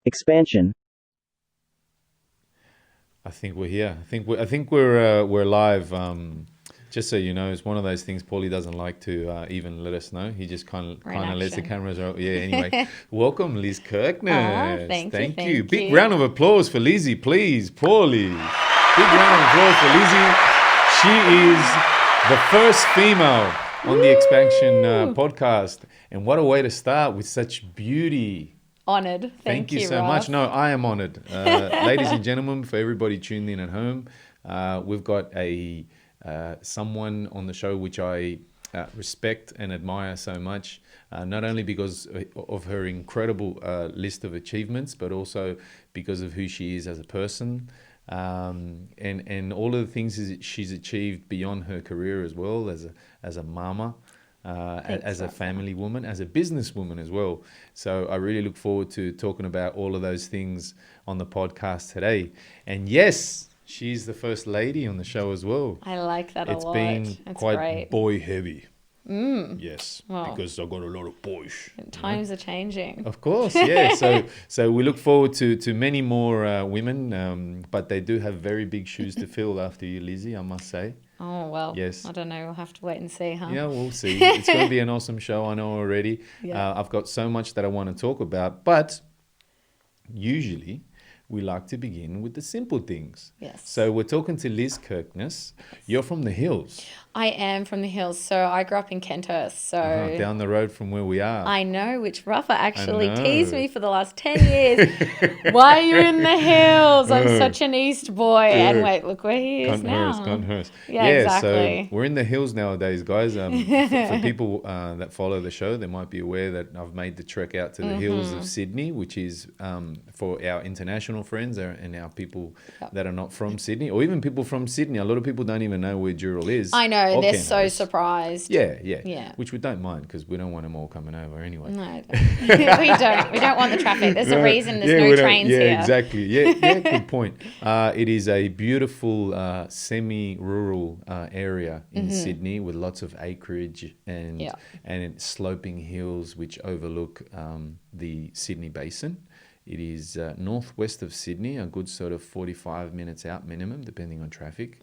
Expansion. I think we're here. I think we're live. Just so you know, it's one of those things Paulie doesn't like to even let us know. He just kind We're of in kind of lets the action. cameras out. Yeah. Anyway, welcome, Liz Ah, Kirkness. thank you, Thank you. thank Big you. round of applause for Lizzie, please, Paulie. Big round of applause for Lizzie. She is the first female on the Expansion Woo! podcast, and what a way to start with such beauty. Honored. Thank Thank you you, so much. No, Raf. I am honored. Ladies and gentlemen, for everybody tuned in at home, we've got a someone on the show which I respect and admire so much, not only because of her incredible list of achievements, but also because of who she is as a person, and all of the things she's achieved beyond her career as well as a mama, Thanks, as a Rafa. family woman, as a businesswoman as well. So I really look forward to talking about all of those things on the podcast today. And yes, she's the first lady on the show as well. I like that a It's lot. been It's quite great. boy heavy. Mm. Yes, Well, because I got a lot of boys. You know. times are changing. Of course, yeah. So we look forward to many more women, but they do have very big shoes to fill after you, Lizzie. I must say. Oh, well, Yes. I don't know. We'll have to wait and see, huh? Yeah, we'll see. It's going to be an awesome show, I know already. Yeah. I've got so much that I want to talk about, but usually we like to begin with the simple things. Yes. So we're talking to Liz Kirkness. You're from the hills, I am from the hills, so I grew up in Kenthurst. So down the road from where we are. I know, which Rafa I actually teased know. me for the last 10 years. Why are you in the hills? I'm such an East boy. And wait, look where he is now. Can't. Yeah, Yeah, so exactly. we're in the hills nowadays, guys. For people that follow the show, they might be aware that I've made the trek out to the hills of Sydney, which is for our international friends and our people Yep. that are not from Sydney, or even people from Sydney. A lot of people don't even know where Dural is. I know, or they're so Kenhurst. surprised. Yeah. Yeah. Which we don't mind because we don't want them all coming over anyway. No, we don't. We don't want the traffic. There's a reason there's we no don't- trains yeah, here. exactly. Yeah, good point. It is a beautiful semi-rural area in Sydney with lots of acreage and Yeah. sloping hills which overlook the Sydney Basin. It is northwest of Sydney, a good sort of 45 minutes out minimum, depending on traffic.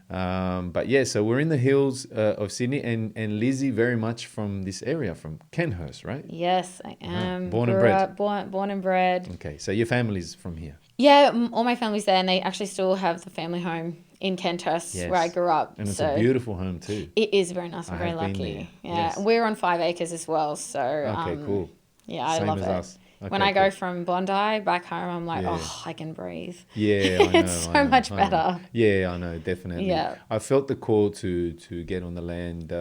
But yeah, so we're in the hills of Sydney, and Lizzie very much from this area, from Kenhurst, right? Yes, I am. Born and Grew bred. up, born and bred. Okay, so your family's from here. Yeah, all my family's there, and they actually still have the family home in Kenthurst where I Yes. grew up. And it's so a beautiful home too. it is very nice. I'm I very have been lucky. there. Yeah, Yes. we're on 5 acres as well. So Okay, cool. yeah, I Same love as it. us. When Okay, I go cool. from Bondi back home, I'm like, Yeah. oh, I can breathe. Yeah, I know. It's so I know, much I know. better. Yeah, I know, definitely. Yeah. I felt the call to get on the land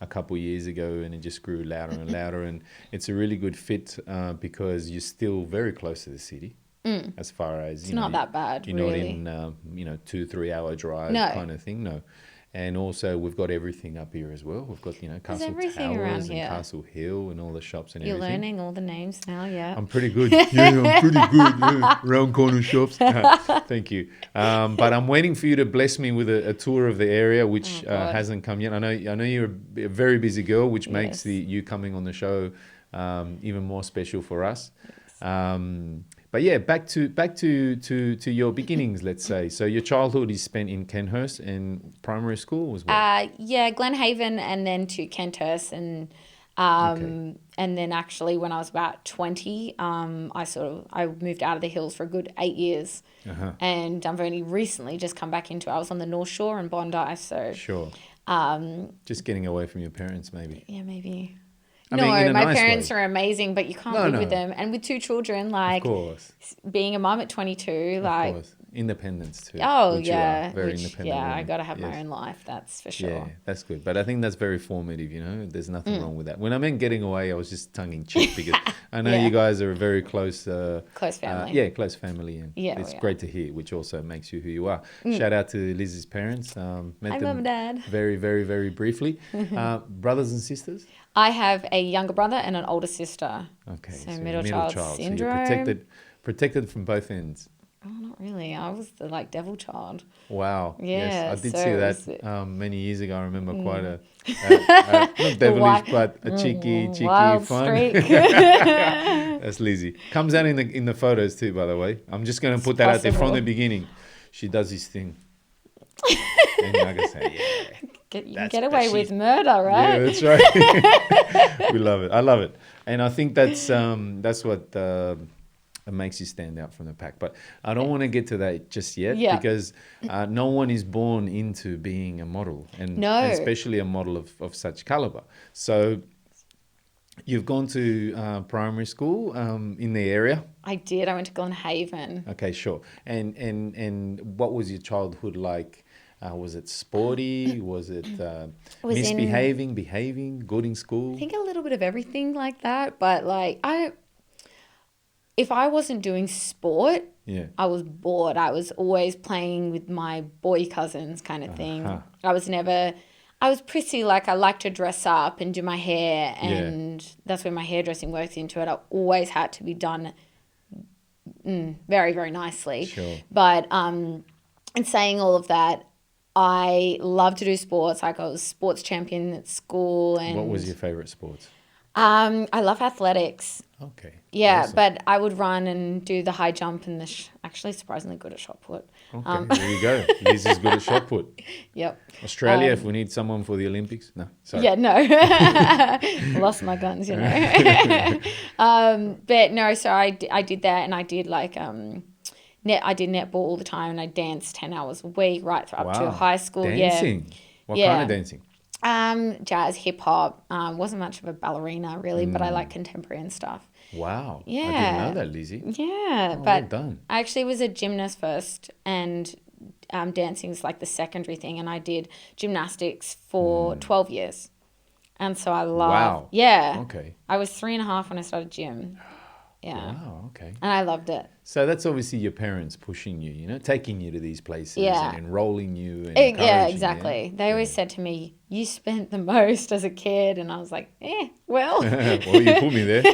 a couple years ago, and it just grew louder and louder. And it's a really good fit because you're still very close to the city. As far as It's not that bad, you're really. not in 2-3 hour drive No. kind of thing. No, and also we've got everything up here as well. We've got Castle everything around Towers and here. Castle Hill and all the shops and You're everything. learning all the names now, yeah. I'm pretty good. Yeah, I'm pretty good. Yeah. Round corner shops. Thank you. But I'm waiting for you to bless me with a tour of the area, which God. hasn't come yet. I know you're a very busy girl, which makes Yes. you coming on the show even more special for us. But yeah, back to your beginnings, let's say. So your childhood is spent in Kenhurst and primary school as well. Yeah, Glenhaven and then to Kenthurst and and then actually when I was about 20, I moved out of the hills for a good 8 years. And I've only recently just come back into I was on the North Shore in Bondi, so Sure. Just getting away from your parents, maybe. yeah, maybe. I No, mean, in a my nice parents way. are amazing, but you can't No, live no. with them. And with 2 children, Of like course. being a mum at 22, Of like course. Independence too. oh which you yeah, are. Very which, independent. yeah, I woman. got to have Yes. my own life. That's for sure. Yeah, that's good. But I think that's very formative, There's Mm. nothing wrong with that. When I meant getting away, I was just tongue in cheek because I know Yeah. you guys are a very close Close family. yeah, close family, and Yeah, it's we are. great to hear, which also makes you who you are. Shout out to Liz's parents. Met Hi, them Mum and Dad. very, very, very briefly. Brothers and sisters? I have a younger brother and an older sister. Okay, So you're middle child So you're syndrome. protected from both ends. Oh, not really. I was the like devil child. Wow. Yeah, Yes, I did so see it that many years ago. I remember quite not The devilish, wild, but a cheeky wild fun. streak. That's Lizzie. Comes out in the photos too, by the way. I'm just going to put that out there from the possible. beginning. She does this thing. And I can say, yeah. You can get away with murder, Yeah, right? that's right. We love it. I love it. And I think that's what makes you stand out from the pack. But I don't want to get to that just yet Yeah. because no one is born into being a model, and No. especially a model of such caliber. So you've gone to primary school in the area. I did. I went to Glenhaven. Okay, sure. And what was your childhood like? Was it sporty? Was it Was misbehaving, behaving, good in school? I think a little bit of everything like that. But like if I wasn't doing sport, Yeah. I was bored. I was always playing with my boy cousins kind of thing. I was prissy, like I like to dress up and do my hair, and that's where my hairdressing works into it. I always had to be done very, very nicely. Sure. But and saying all of that, I love to do sports. Like I was sports champion at school. And What was your favorite sports? I love athletics. Okay. Yeah, Awesome. but I would run and do the high jump and actually surprisingly good at shot put. Okay, there you go. Liz is good at shot put. Yep. Australia, if we need someone for the Olympics. No, sorry. Yeah, no. Lost my guns, you know. But no, so I did that, and I did like I did netball all the time, and I danced 10 hours a week right up to high school. Dancing? Yeah. What kind of dancing? Jazz, hip hop. Wasn't much of a ballerina really, but I like contemporary and stuff. Wow. Yeah. I didn't know that, Lizzie. Yeah, Oh, but well done. I actually was a gymnast first, and dancing is like the secondary thing, and I did gymnastics for 12 years. And so I love... Wow. Yeah. Okay. I was 3.5 when I started gym. Yeah. Wow, okay. And I loved it. So that's obviously your parents pushing you, you know, taking you to these places Yeah. and enrolling you. And Yeah, encouraging you. exactly. They always said to me, you spent the most as a kid. And I was like, well. Well, you put me there.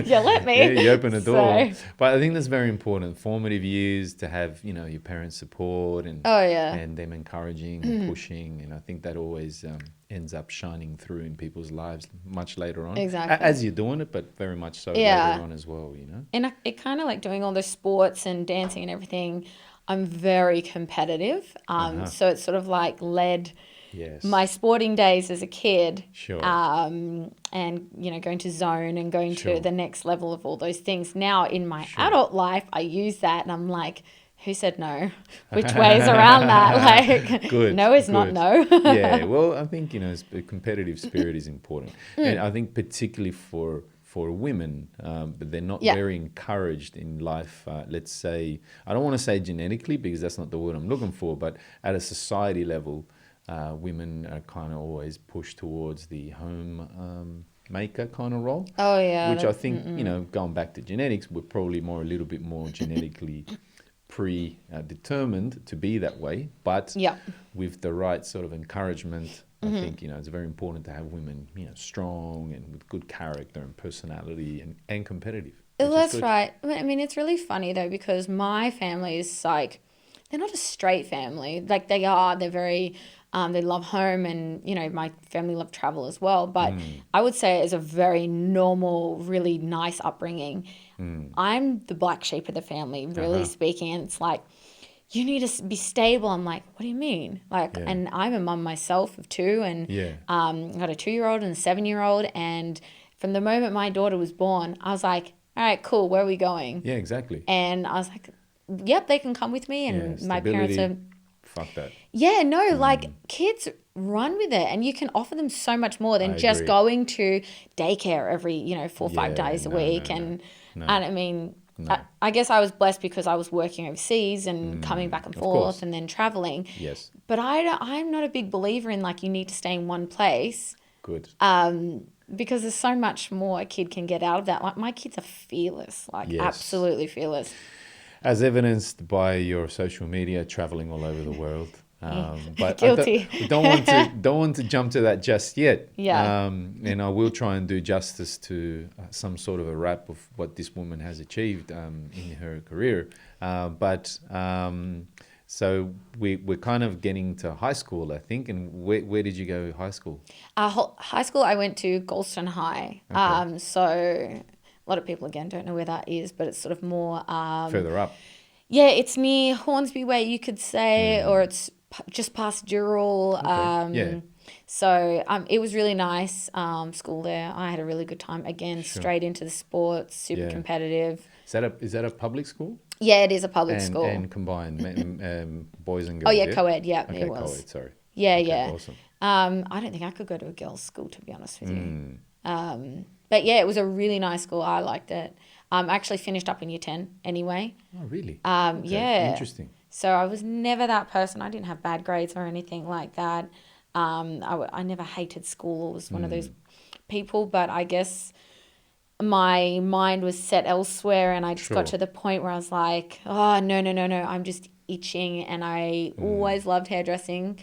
You let me. Yeah, you open the door. So- But I think that's very important. Formative years to have, you know, your parents' support and Oh, yeah. and them encouraging and pushing. And I think that always ends up shining through in people's lives much later on. Exactly. As you're doing it, but very much so Yeah. later on as well, you know. And it kind of like doing all the sports and dancing and everything, I'm very competitive. So it's sort of like led Yes. my sporting days as a kid. Sure. And, you know, going to zone and going Sure. to the next level of all those things. Now in my adult life, I use that and I'm like, who said no? Which way is around that? Like, Good, no is not good. no. Yeah, well, I think, you know, a competitive spirit is important. And I think particularly for women, but they're not very encouraged in life. Let's say, I don't want to say genetically because that's not the word I'm looking for, but at a society level, women are kind of always pushed towards the home maker kind of role. Oh, yeah. Which I think, you know, going back to genetics, we're probably a little bit more genetically predetermined to be that way. But with the right sort of encouragement, I think, you know, it's very important to have women, you know, strong and with good character and personality and competitive. That's right. I mean, it's really funny though, because my family is like, they're not a straight family. Like they're very, they love home and, you know, my family love travel as well. But I would say it's a very normal, really nice upbringing. I'm the black sheep of the family, really speaking. And it's like, you need to be stable. I'm like, what do you mean? Like, and I'm a mum myself of 2 and I got a 2-year-old and a 7-year-old. And from the moment my daughter was born, I was like, all right, cool. Where are we going? Yeah, exactly. And I was like, yep, they can come with me. And my parents are... Fuck that. Yeah, no, like kids run with it and you can offer them so much more than just going to daycare every, you know, 4 or 5 days a week. And I mean, I guess I was blessed because I was working overseas and coming back and forth and then traveling. Yes. But I'm not a big believer in like you need to stay in one place. Good. Because there's so much more a kid can get out of that. Like my kids are fearless, like absolutely fearless. As evidenced by your social media, traveling all over the world. But Guilty. we don't want to jump to that just yet. Yeah. And I will try and do justice to some sort of a wrap of what this woman has achieved in her career. So we're kind of getting to high school, I think. And where did you go high school? High school, I went to Galston High. Okay. So a lot of people, again, don't know where that is, but it's sort of more... Further up. Yeah, it's near Hornsby Way, you could say, or it's just past Dural. Yeah. So it was really nice school there. I had a really good time. Again, Sure. straight into the sports, super competitive. Is that a public school? Yeah, it is a public school. And combined boys and girls. Oh, yeah, co-ed. Yeah, Okay, it was. co-ed, sorry. Yeah, Okay, yeah. Awesome. I don't think I could go to a girls' school, to be honest with you. But yeah, it was a really nice school. I liked it. I actually finished up in year 10 anyway. Oh, really? Okay, yeah. Interesting. So I was never that person. I didn't have bad grades or anything like that. I never hated school. I was one of those people, but I guess my mind was set elsewhere, and I just got to the point where I was like, oh, no, I'm just itching. And I always loved hairdressing.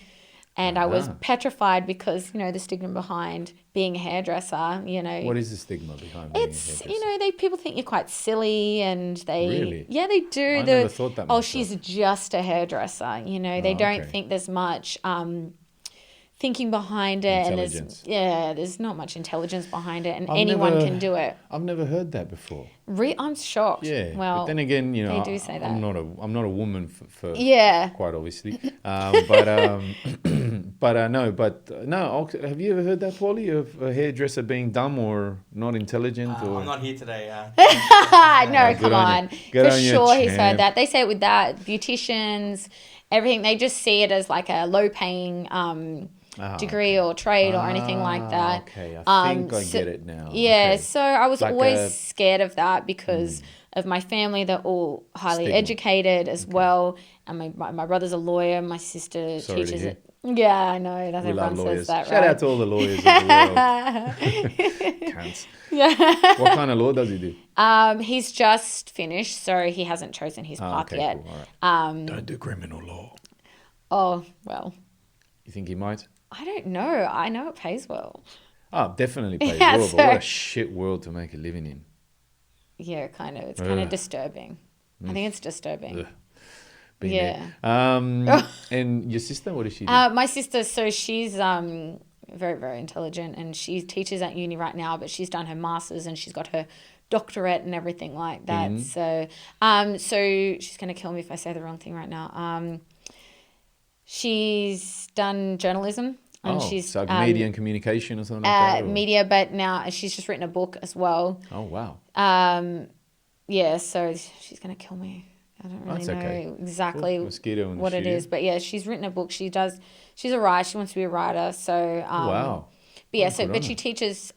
And I was petrified because, the stigma behind being a hairdresser, What is the stigma behind being a hairdresser? People think you're quite silly, and they... Really? Yeah, they do. I never thought that myself. She's just a hairdresser. They don't think there's much thinking behind it. Intelligence. And there's not much intelligence behind it, and anyone can do it. I've never heard that before. I'm shocked. Yeah. Well, but then again, they do say that. I'm not a woman for quite obviously. No. Have you ever heard that, Paulie, of a hairdresser being dumb or not intelligent? I'm not here today. No, come on. Good For on you, sure he's champ. heard that. They say it with that. Beauticians, everything, they just see it as like a low-paying degree or trade or anything like that. Okay, I think I get it now. Yeah, Okay. so I was Like always scared of that because of my family. They're all highly Stigma. educated as well. And my brother's a lawyer. My sister Sorry to teaches hear. it. Yeah, I know. That's We love everyone lawyers. says that, Shout right? out to all the lawyers of the world. Cunts. Yeah. What kind of law does he do? He's just finished, so he hasn't chosen his path Okay, yet. cool. All right. Don't do criminal law. Oh, well, You think he might? I don't know. I know it pays well. Oh, definitely pays Yeah, well, so- but what a shit world to make a living in. Yeah, kind of. It's kind of Ugh. disturbing. I think it's disturbing. Ugh. Been Yeah. there. And your sister, what does she do? My sister, so she's very, very intelligent, and she teaches at uni right now, but she's done her master's and she's got her doctorate and everything like that. So she's going to kill me if I say the wrong thing right now. She's done journalism. And she's so like media and communication or something like that? Or? media, but now she's just written a book as well. Oh, wow. Yeah, so she's going to kill me. I don't really That's know okay. exactly Cool. Mosquito in the what it studio. is. But yeah, she's written a book. She's a writer. She wants to be a writer. So, Wow. But yeah, Good on she her. teaches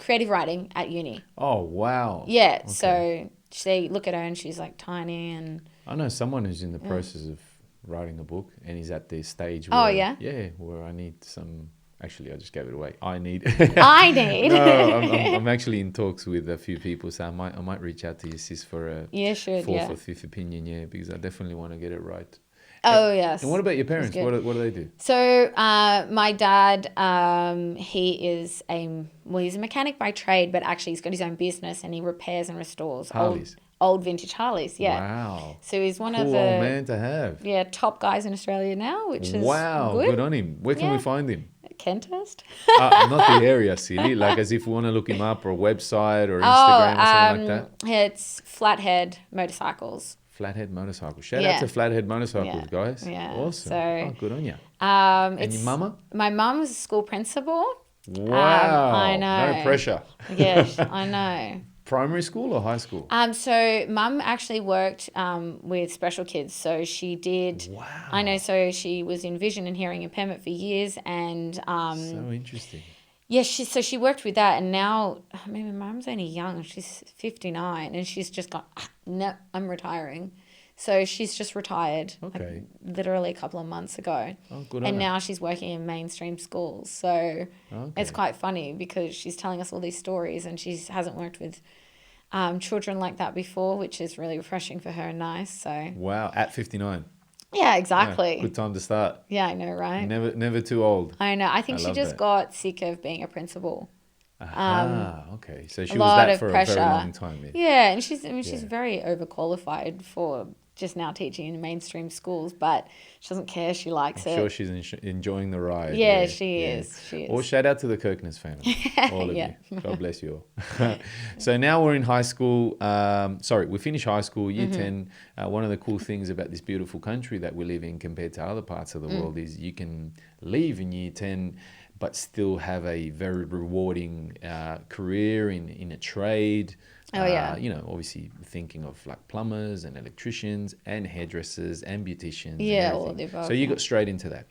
creative writing at uni. Oh, wow. Yeah, Okay. so they look at her and she's like tiny and... I know someone who's in the process of writing a book, and he's at the stage Oh, where... yeah? Yeah, where I need some... Actually, I just gave it away. I need... I need. No, I'm actually in talks with a few people, so I might reach out to your sis for a Yeah, sure, fourth yeah. or fifth opinion, because I definitely want to get it right. Oh, yes. And what about your parents? good. What do they do? So my dad, he's a mechanic by trade, but actually he's got his own business and he repairs and restores Harleys. old vintage Harleys. Yeah. Wow. So he's one Cool of old the man to have. top guys in Australia now, which is Wow, good. good on him. Where can we Yeah. find him? Kenthurst. Not the area, silly. Like as if we want to look him up, or a website or Instagram or something like that. It's Flathead Motorcycles. Flathead Motorcycle. Shout Yeah. out to Flathead Motorcycles, Yeah. guys. Yeah. Awesome. So, good on you. And your mama? My mum was a school principal. Wow. I know. No pressure. Yeah, I know. Primary school or high school? So mum actually worked with special kids. So she did. Wow. I know. So she was in vision and hearing impairment for years, and So interesting. yeah, she worked with that, and now I mean, my mum's only young. She's 59, and she's just got no. I'm retiring. So she's just retired, Okay. literally a couple of months ago. Oh, good on And her. now she's working in mainstream schools. So it's Okay. quite funny because she's telling us all these stories, and she hasn't worked with children like that before, which is really refreshing for her and nice. So Wow. At 59. Yeah, Yeah, exactly. good time to start. Yeah, I know, right? Never too old. I know. I I think she love just that. got sick of being a principal. Aha, okay. So A she was lot that of for a very pressure. long time. Yeah. Yeah, and she's Yeah. very overqualified for just now teaching in mainstream schools, but she doesn't care. She I'm likes sure it. she's enjoying the ride. Yeah, Yeah, she yeah. is. She Or is. shout out to the Kirkness family, all of Yeah. you. God bless you all. So now we're in high school. Sorry, we finished high school, year 10. One of the cool things about this beautiful country that we live in compared to other parts of the world is you can leave in year 10 but still have a very rewarding career in a trade. Oh, yeah. Obviously thinking of like plumbers and electricians and hairdressers and beauticians and Yeah, all of everything. the above, So you yeah. got straight into that.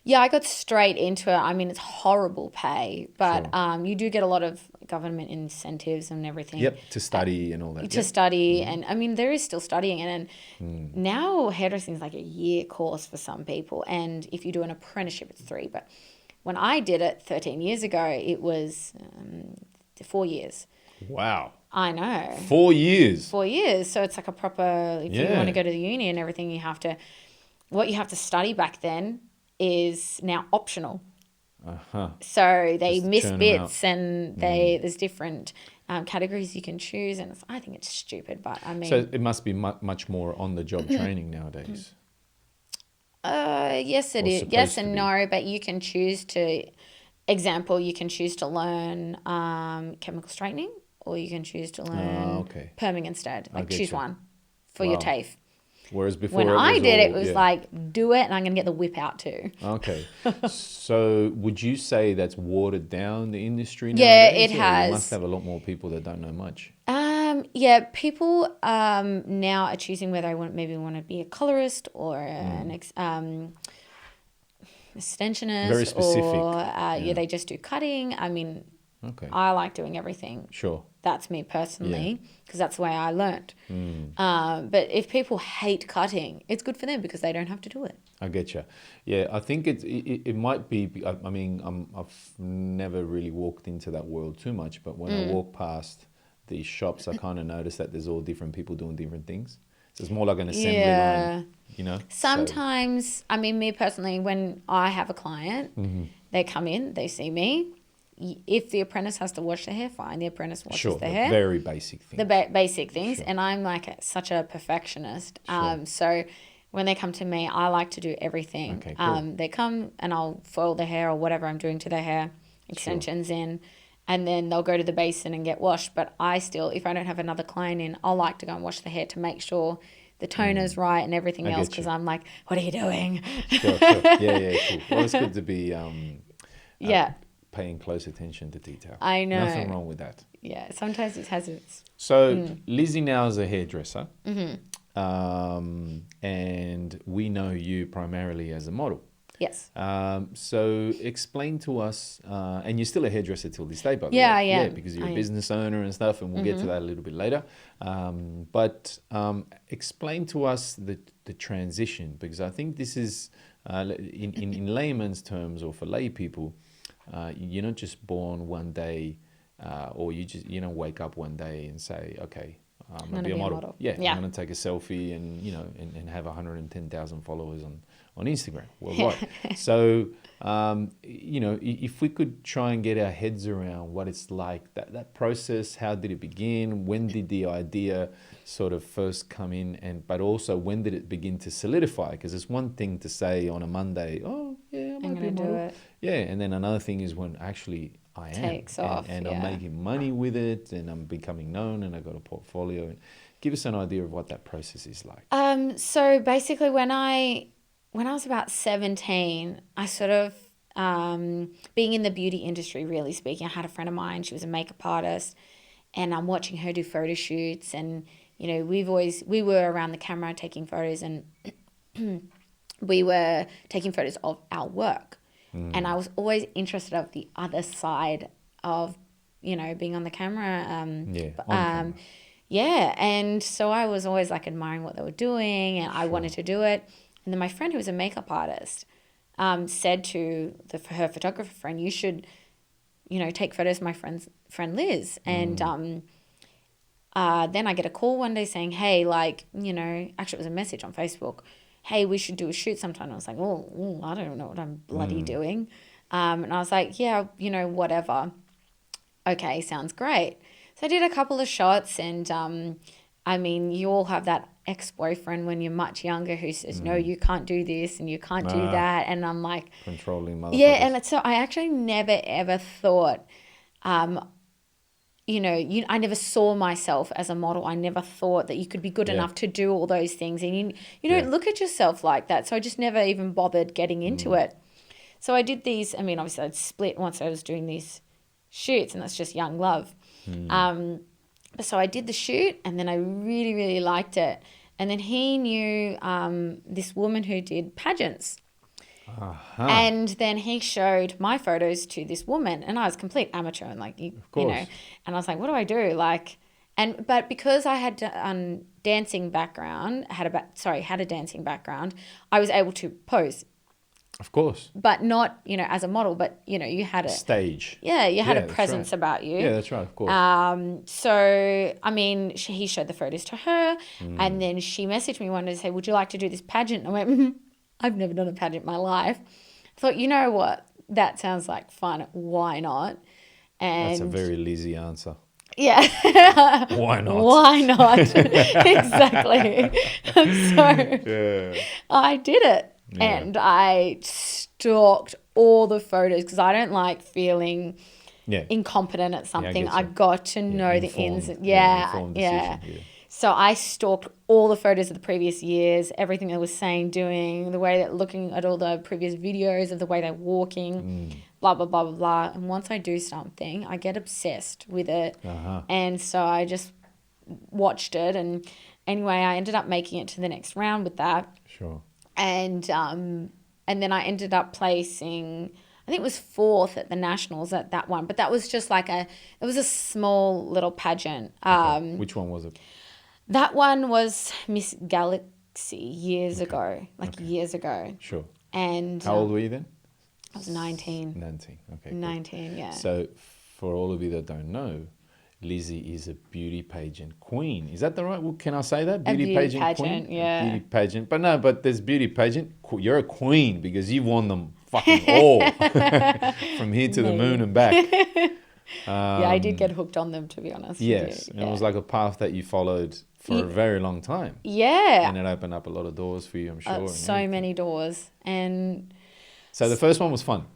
Yeah, I got straight into it. I mean, it's horrible pay, but Sure. you do get a lot of government incentives and everything. Yep, to study and all that. To Yep. study, and I mean there is still studying, and now hairdressing is like a year course for some people, and if you do an apprenticeship it's 3, but when I did it 13 years ago it was 4 years. Wow. I know. 4 years. 4 years, so it's like a proper, if you Yeah. want to go to the uni and everything, what you have to study back then is now optional. Uh-huh. So they Just miss churn 'em bits, and there's different categories you can choose, and I think it's stupid, but I mean, So it must be much more on the job training nowadays. yes it Or is. supposed Yes to and be. no, but you can choose to. Example, you can choose to learn chemical straightening, or you can choose to learn okay. perming instead. Like get choose you. one for your Wow. TAFE. Whereas before When it was I did it, all- it was yeah. like do it, and I'm gonna get the whip out too. Okay. So would you say that's watered down the industry Yeah, nowadays? it Or has. You must have a lot more people that don't know much. Yeah, people now are choosing whether I maybe want to be a colorist or an extensionist, Very specific. or Yeah. they just do cutting. I mean, Okay. I like doing everything. Sure. That's me personally, because that's the way I learned. But if people hate cutting, it's good for them because they don't have to do it. I get you. Yeah, I think it might be. I mean, I've never really walked into that world too much, but when I walk past these shops, I kind of notice that there's all different people doing different things. So it's more like an assembly line, you know. Sometimes, I mean, me personally, when I have a client, they come in, they see me. If the apprentice has to wash their hair, fine. The apprentice washes Sure, their the hair. very basic things. The basic things. Sure. And I'm like such a perfectionist. Sure. So when they come to me, I like to do everything. Okay, cool. They come and I'll foil their hair or whatever I'm doing to their hair, extensions in, and then they'll go to the basin and get washed. But I still, if I don't have another client in, I'll like to go and wash the hair to make sure the toner's right and everything I else, get because you. I'm like, what are you doing? Sure. Yeah, cool. Well, it's good to be Yeah, paying close attention to detail. I know. Nothing wrong with that. yeah. Sometimes it has its. So Lizzie now is a hairdresser, and we know you primarily as a model. Yes. So explain to us, and you're still a hairdresser till this day, by the Yeah, way. I am. Yeah, because you're I a am. business owner and stuff, and we'll get to that a little bit later. But explain to us the transition, because I think this is, in layman's terms or for lay people, you're not just born one day, or you just wake up one day and say, okay, I'm gonna be a model. Yeah, Yeah. I'm gonna take a selfie and and have 110,000 followers on Instagram worldwide. So if we could try and get our heads around what it's like, that process, how did it begin? When did the idea sort of first come in, but also when did it begin to solidify? Because it's one thing to say on a Monday, oh yeah, I might be a gonna do model. it. Yeah, and then another thing is when actually I am, Takes off, and I'm yeah. making money with it, and I'm becoming known, and I got a portfolio. And give us an idea of what that process is like. So basically, when I was about 17, I sort of being in the beauty industry, really speaking, I had a friend of mine. She was a makeup artist, and I'm watching her do photo shoots, and we were around the camera taking photos, and we were taking photos of our work. And I was always interested of the other side of, being on the camera. On camera. Yeah, and so I was always like admiring what they were doing, and I wanted to do it. And then my friend, who was a makeup artist, said to her photographer friend, "You should, take photos of my friend Liz." And then I get a call one day saying, "Hey, actually it was a message on Facebook. hey, we should do a shoot sometime. I was like, oh, I don't know what I'm bloody doing. And I was like, yeah, whatever. Okay, sounds great. So I did a couple of shots, and you all have that ex-boyfriend when you're much younger who says, no, you can't do this and you can't do that. And I'm like, controlling motherfuckers. yeah. And so I actually never ever thought, I never saw myself as a model. I never thought that you could be good enough to do all those things. And you don't look at yourself like that. So I just never even bothered getting into it. So I did these, obviously I'd split once I was doing these shoots, and that's just young love. So I did the shoot, and then I really, really liked it. And then he knew this woman who did pageants. And then he showed my photos to this woman, and I was complete amateur, and and I was like, what do I do? But because I had a dancing background, had a dancing background, I was able to pose. Of course. But not, as a model, but, you had a... Stage. Yeah, you had a presence about you. Yeah, that's right, of course. So, he showed the photos to her, and then she messaged me one day to say, would you like to do this pageant? And I went, I've never done a pageant in my life. I thought, you know what? That sounds like fun. Why not? And that's a very Lizzie answer. Yeah. Why not? Why not? Exactly. So I did it. Yeah. And I stalked all the photos because I don't like feeling incompetent at something. Yeah, I got to know the ins. Yeah. So I stalked all the photos of the previous years, everything they were saying, doing, the way they're looking at all the previous videos of the way they're walking, blah, blah, blah, blah, blah. And once I do something, I get obsessed with it. And so I just watched it. And anyway, I ended up making it to the next round with that. Sure. And then I ended up placing, I think it was 4th at the Nationals at that one. But that was just it was a small little pageant. Okay. Which one was it? That one was Miss Galaxy years ago. Sure. And how old were you then? I was 19. 19, okay. 19, cool. Yeah. So for all of you that don't know, Lizzie is a beauty pageant queen. Is that the right? Well, can I say that? Beauty pageant queen? Yeah. Beauty pageant. But there's beauty pageant. You're a queen because you've won them fucking all. From here to the moon and back. Yeah, I did get hooked on them, to be honest. Yes. And it was like a path that you followed for a very long time. Yeah. And it opened up a lot of doors for you, I'm sure. So many doors. And so the first one was fun.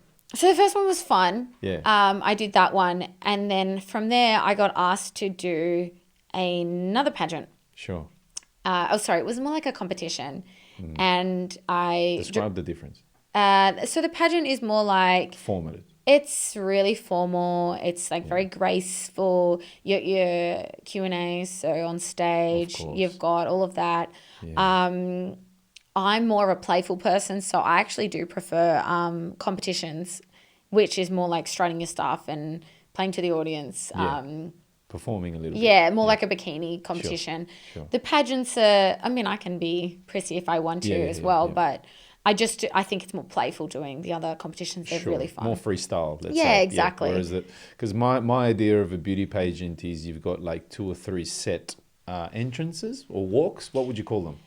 Yeah. I did that one. And then from there, I got asked to do another pageant. Sure. It was more like a competition. And I... Describe the difference. So the pageant is more like... Formative. It's really formal. It's very graceful. Your Q&As, so on stage, you've got all of that. Yeah. I'm more of a playful person, so I actually do prefer competitions, which is more like strutting your stuff and playing to the audience. Performing a little bit. Yeah, more like a bikini competition. Sure. The pageants are, I can be prissy if I want to as well, but I think it's more playful doing the other competitions. They're really fun. More freestyle, let's say. Yeah, exactly. Whereas because my idea of a beauty pageant is you've got 2 or 3 set entrances or walks. What would you call them?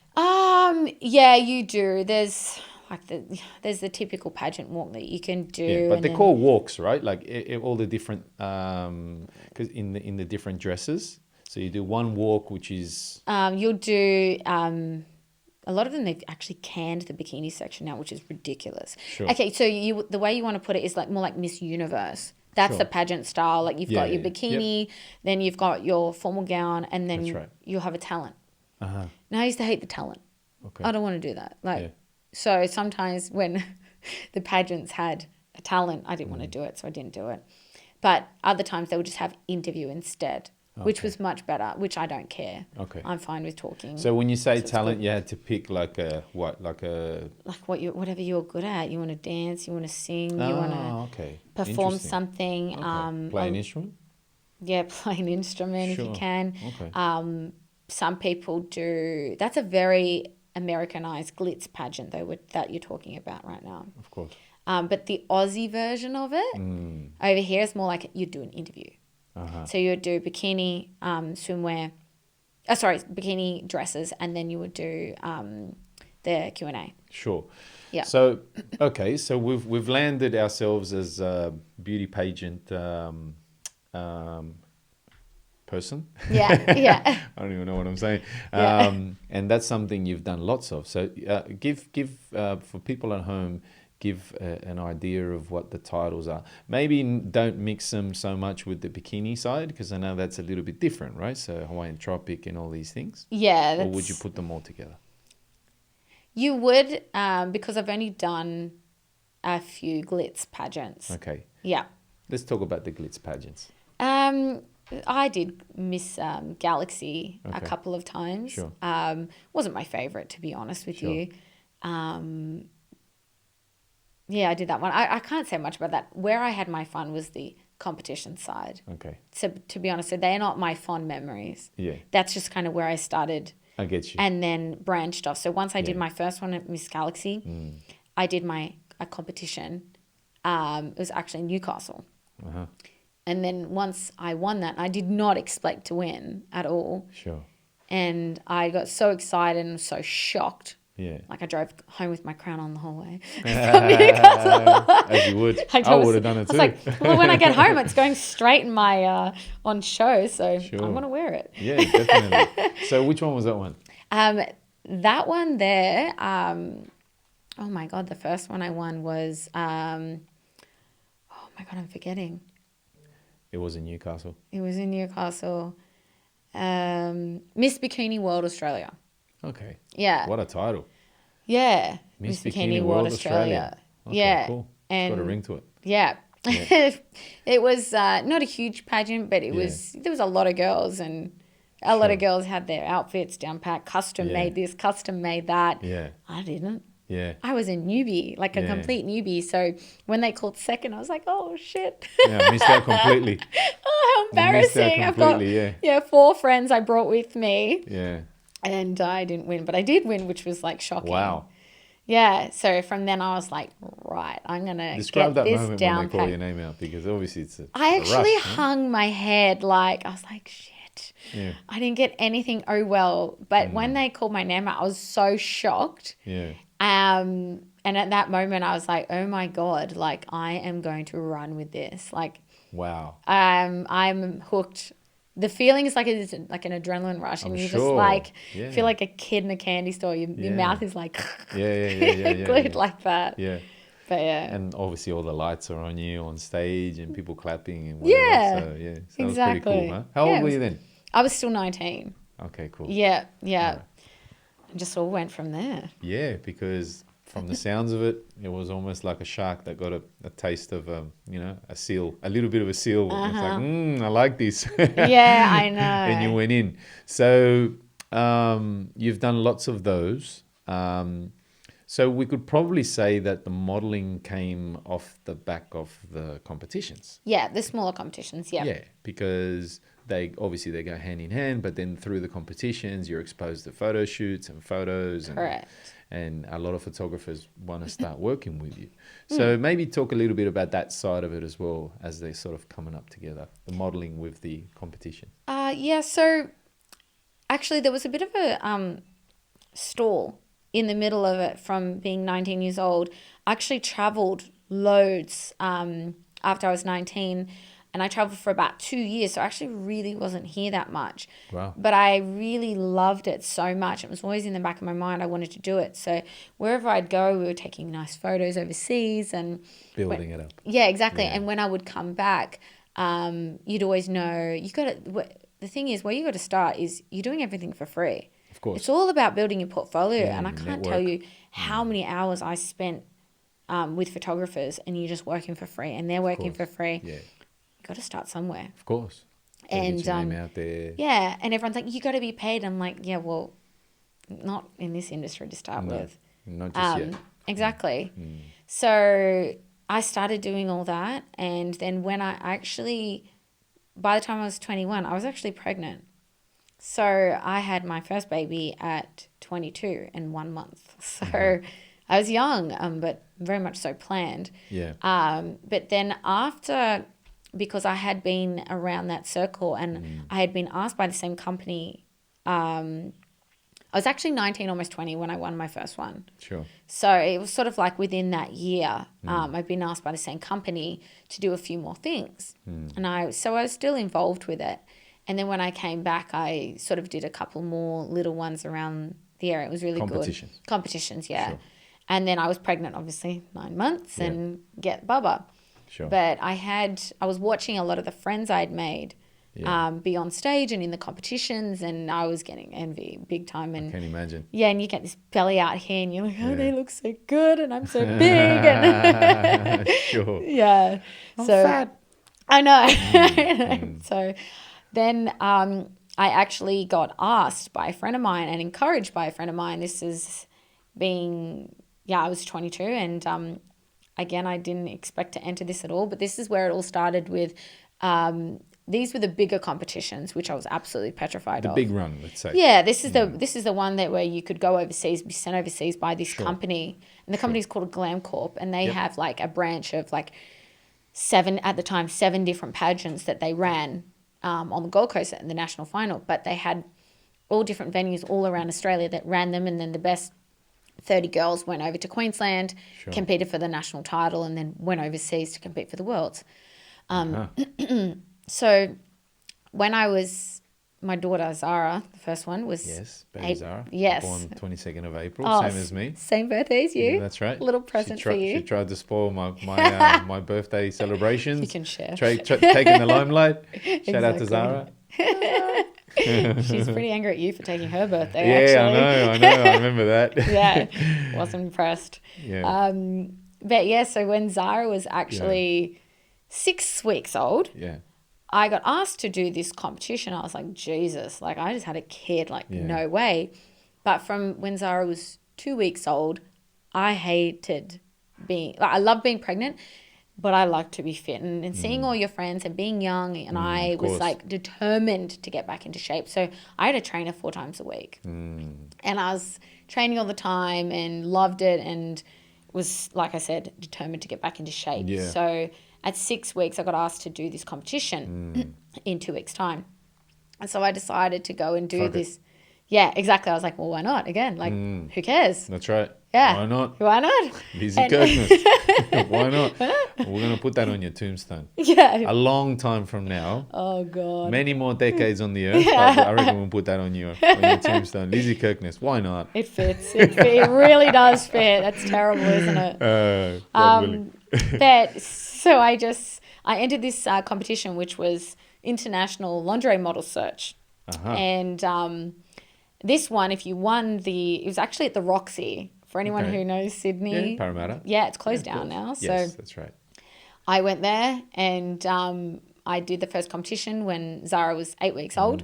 Yeah, you do. There's the typical pageant walk that you can do. Yeah, but they're called walks, right? All the different, because in the different dresses. So you do one walk, which is... You'll do... a lot of them, they've actually canned the bikini section now, which is ridiculous. Sure. Okay, so the way you want to put it is more like Miss Universe. That's the pageant style. You've got your bikini, then you've got your formal gown, and then you'll have a talent. Now, I used to hate the talent. Okay. I don't want to do that. So sometimes when the pageants had a talent, I didn't want to do it, so I didn't do it. But other times they would just have interview instead. Which was much better, which I don't care. Okay. I'm fine with talking. So when you say talent, you had to pick whatever you're good at. You want to dance, you want to sing, you want to perform something. Okay. Play an instrument? Yeah, play an instrument if you can. Okay. Some people do. That's a very Americanized glitz pageant, though, that you're talking about right now. Of course. But the Aussie version of it, over here, is more like you do an interview. So you would do bikini, swimwear, bikini dresses, and then you would do their Q&A. Sure. Yeah. So, okay, so we've landed ourselves as a beauty pageant person. Yeah. I don't even know what I'm saying. Yeah. And that's something you've done lots of. So give for people at home, give an idea of what the titles are. Maybe don't mix them so much with the bikini side, because I know that's a little bit different, right? So Hawaiian Tropic and all these things. Yeah. Or would you put them all together? You would, because I've only done a few glitz pageants. Okay. Yeah. Let's talk about the glitz pageants. I did Miss Galaxy a Okay. couple of times. Sure. Wasn't my favorite, to be honest with Sure. you. Yeah, I did that one. I can't say much about that. Where I had my fun was the competition side. Okay. So to be honest, so they're not my fond memories. Yeah. That's just kind of where I started. I get you. And then branched off. So once I did Yeah. my first one at Miss Galaxy, I did a competition. It was actually in Newcastle. Uh-huh. And then once I won that, I did not expect to win at all. Sure. And I got so excited and so shocked. Yeah. Like I drove home with my crown on the whole way from Newcastle. As you would. I I would have done it too. I was like, well, when I get home, it's going straight in my on show, so Sure. I'm gonna wear it. Yeah, definitely. So which one was that one? That one there. Oh my god, the first one I won was. Oh my god, I'm forgetting. It was in Newcastle. It was in Newcastle. Miss Bikini World Australia. Okay. Yeah. What a title. Yeah. Miss Bikini World Australia. Okay, yeah. cool. And It's got a ring to it. yeah. It was not a huge pageant, but there was a lot of girls, and a lot of girls had their outfits down pat, custom made this, custom made that. Yeah. I didn't. Yeah. I was a newbie, like a complete newbie. So when they called second, I was like, oh shit. Yeah, I missed out completely. Oh, how embarrassing. I've got yeah. 4 friends I brought with me. Yeah. And I didn't win, but I did win, which was like shocking. Wow. Yeah. So from then I was like, right, I'm going to Describe get that this moment down when they call pat. your name out, because obviously it's I a actually rush, huh? hung my head like, I was like, shit. Yeah. I didn't get anything well. But when they called my name out, I was so shocked. Yeah. And at that moment I was like, oh my God, like I am going to run with this. Like, Wow. I'm hooked. The feeling is like it's like an adrenaline rush, and you just like feel like a kid in a candy store. Your mouth is like glued like that. Yeah. But yeah. And obviously all the lights are on you on stage and people clapping and whatever. Yeah. So yeah, so exactly. that was pretty cool, huh? How old were you then? I was still 19. Okay, cool. Yeah. And just all went from there. Yeah, because from the sounds of it, it was almost like a shark that got a taste of, a seal, a little bit of a seal. It's like, I like this. Yeah, I know. And you went in. So you've done lots of those. So we could probably say that the modeling came off the back of the competitions. Yeah, the smaller competitions, yeah. Yeah, because they go hand in hand, but then through the competitions, you're exposed to photo shoots and photos. Correct. And a lot of photographers want to start working with you. So maybe talk a little bit about that side of it as well, as they're sort of coming up together, the modeling with the competition. Yeah, so actually there was a bit of a stall in the middle of it from being 19 years old. I actually traveled loads after I was 19, and I traveled for about 2 years, so I actually really wasn't here that much. Wow. But I really loved it so much. It was always in the back of my mind. I wanted to do it. So wherever I'd go, we were taking nice photos overseas and Building it up. Yeah, exactly. Yeah. And when I would come back, you'd always know the thing is, where you got to start is you're doing everything for free. Of course. It's all about building your portfolio, Yeah, and I your can't network. tell you how many hours I spent with photographers, and you're just working for free, and they're working for free. Yeah, You got to start somewhere. of course. And get your name out there. yeah, and everyone's like, you got to be paid. I'm like, yeah, well, not in this industry to start with. Not just yet. Exactly. So I started doing all that, and then when I actually, by the time I was 21, I was actually pregnant. So I had my first baby at 22 in 1 month. So I was young, but very much so planned. Yeah. But then after, because I had been around that circle and I had been asked by the same company I was actually 19, almost 20 when I won my first one. Sure. So it was sort of like within that year, I've been asked by the same company to do a few more things. And I was still involved with it. And then when I came back, I sort of did a couple more little ones around the area. It was really good. Competitions, yeah. Sure. And then I was pregnant, obviously, 9 months and get Bubba. Sure. But I was watching a lot of the friends I'd made be on stage and in the competitions, and I was getting envy big time. And I can imagine. Yeah, and you get this belly out here, and you're like, oh, they look so good, and I'm so big. And Sure. Yeah. I'm fat. I know. So then I actually got asked by a friend of mine and encouraged by a friend of mine. This is I was 22, and again, I didn't expect to enter this at all, but this is where it all started with. These were the bigger competitions, which I was absolutely petrified of. The big run, let's say. Yeah, this is the one where you could go overseas, be sent overseas by this company, and the company is called Glam Corp, and they have like a branch of like 7 different pageants that they ran on the Gold Coast in the national final, but they had all different venues all around Australia that ran them, and then the best 30 girls went over to Queensland, competed for the national title, and then went overseas to compete for the Worlds. So when my daughter Zara, the first one was... Yes, baby Zara. Yes. Born 22nd of April, same as me. Same birthday as you. Yeah, that's right. Little present for you. She tried to spoil my birthday celebrations. You can share. Taking the limelight. Shout out to Zara. She's pretty angry at you for taking her birthday, actually. I know. I remember that. Yeah, wasn't impressed. Yeah. But yeah, so when Zara was actually 6 weeks old... Yeah. I got asked to do this competition. I was like, Jesus, like I just had a kid, like no way. But from when Zara was 2 weeks old, I hated I love being pregnant, but I like to be fit. And seeing all your friends and being young, and I was like determined to get back into shape. So I had a trainer 4 times a week. And I was training all the time and loved it, and was, like I said, determined to get back into shape. Yeah. So at 6 weeks, I got asked to do this competition in 2 weeks' time. And so I decided to go and do this. Yeah, exactly. I was like, well, why not? Again, like, who cares? That's right. Yeah. Why not? Why not? Lizzie Kirkness. Why not? We're going to put that on your tombstone. Yeah. A long time from now. Oh, God. Many more decades on the earth. I reckon we'll put that on your tombstone. Lizzie Kirkness. Why not? It fits. It really does fit. That's terrible, isn't it? God willing. But so I entered this competition, which was International Lingerie Model Search. And this one, if you won it was actually at the Roxy. For anyone who knows Sydney. Yeah, Parramatta. Yeah, it's closed down now. Yes, that's right. I went there, and I did the first competition when Zara was 8 weeks old.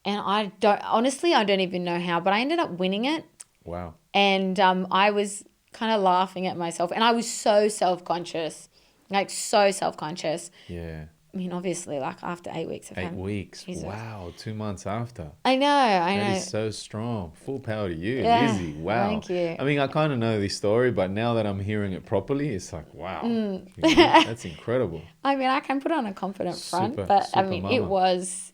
And I don't even know how, but I ended up winning it. Wow. And I was kind of laughing at myself, and I was so self-conscious. Like, so self-conscious. Yeah. I mean, obviously, like, after 8 weeks. 8 weeks. Jesus. Wow. 2 months after. I know. That is so strong. Full power to you, Lizzie. Wow. Thank you. I mean, I kind of know this story, but now that I'm hearing it properly, it's like, wow. That's incredible. I mean, I can put on a confident front, but I mean, mama.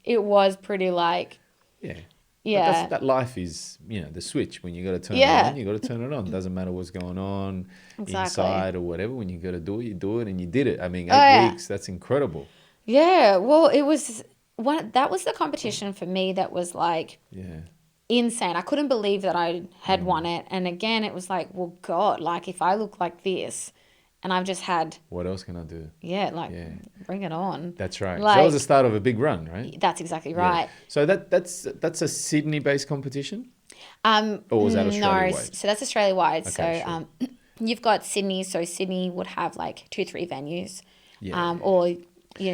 it was pretty like... Yeah. Yeah. But that life is, the switch. When you got to turn it on, you got to turn it on. It doesn't matter what's going on inside or whatever. When you got to do it, you do it, and you did it. I mean, 8 weeks, that's incredible. Yeah. Well, it was that was the competition for me that was like insane. I couldn't believe that I had won it. And again, it was like, well, God, like if I look like this and I've just had... What else can I do? Yeah, bring it on. That's right. Like, so that was the start of a big run, right? That's exactly right. Yeah. So that's a Sydney-based competition? Or was that Australia-wide? No, so that's Australia-wide. Okay, so you've got Sydney. So Sydney would have like 2-3 venues. Yeah. Or...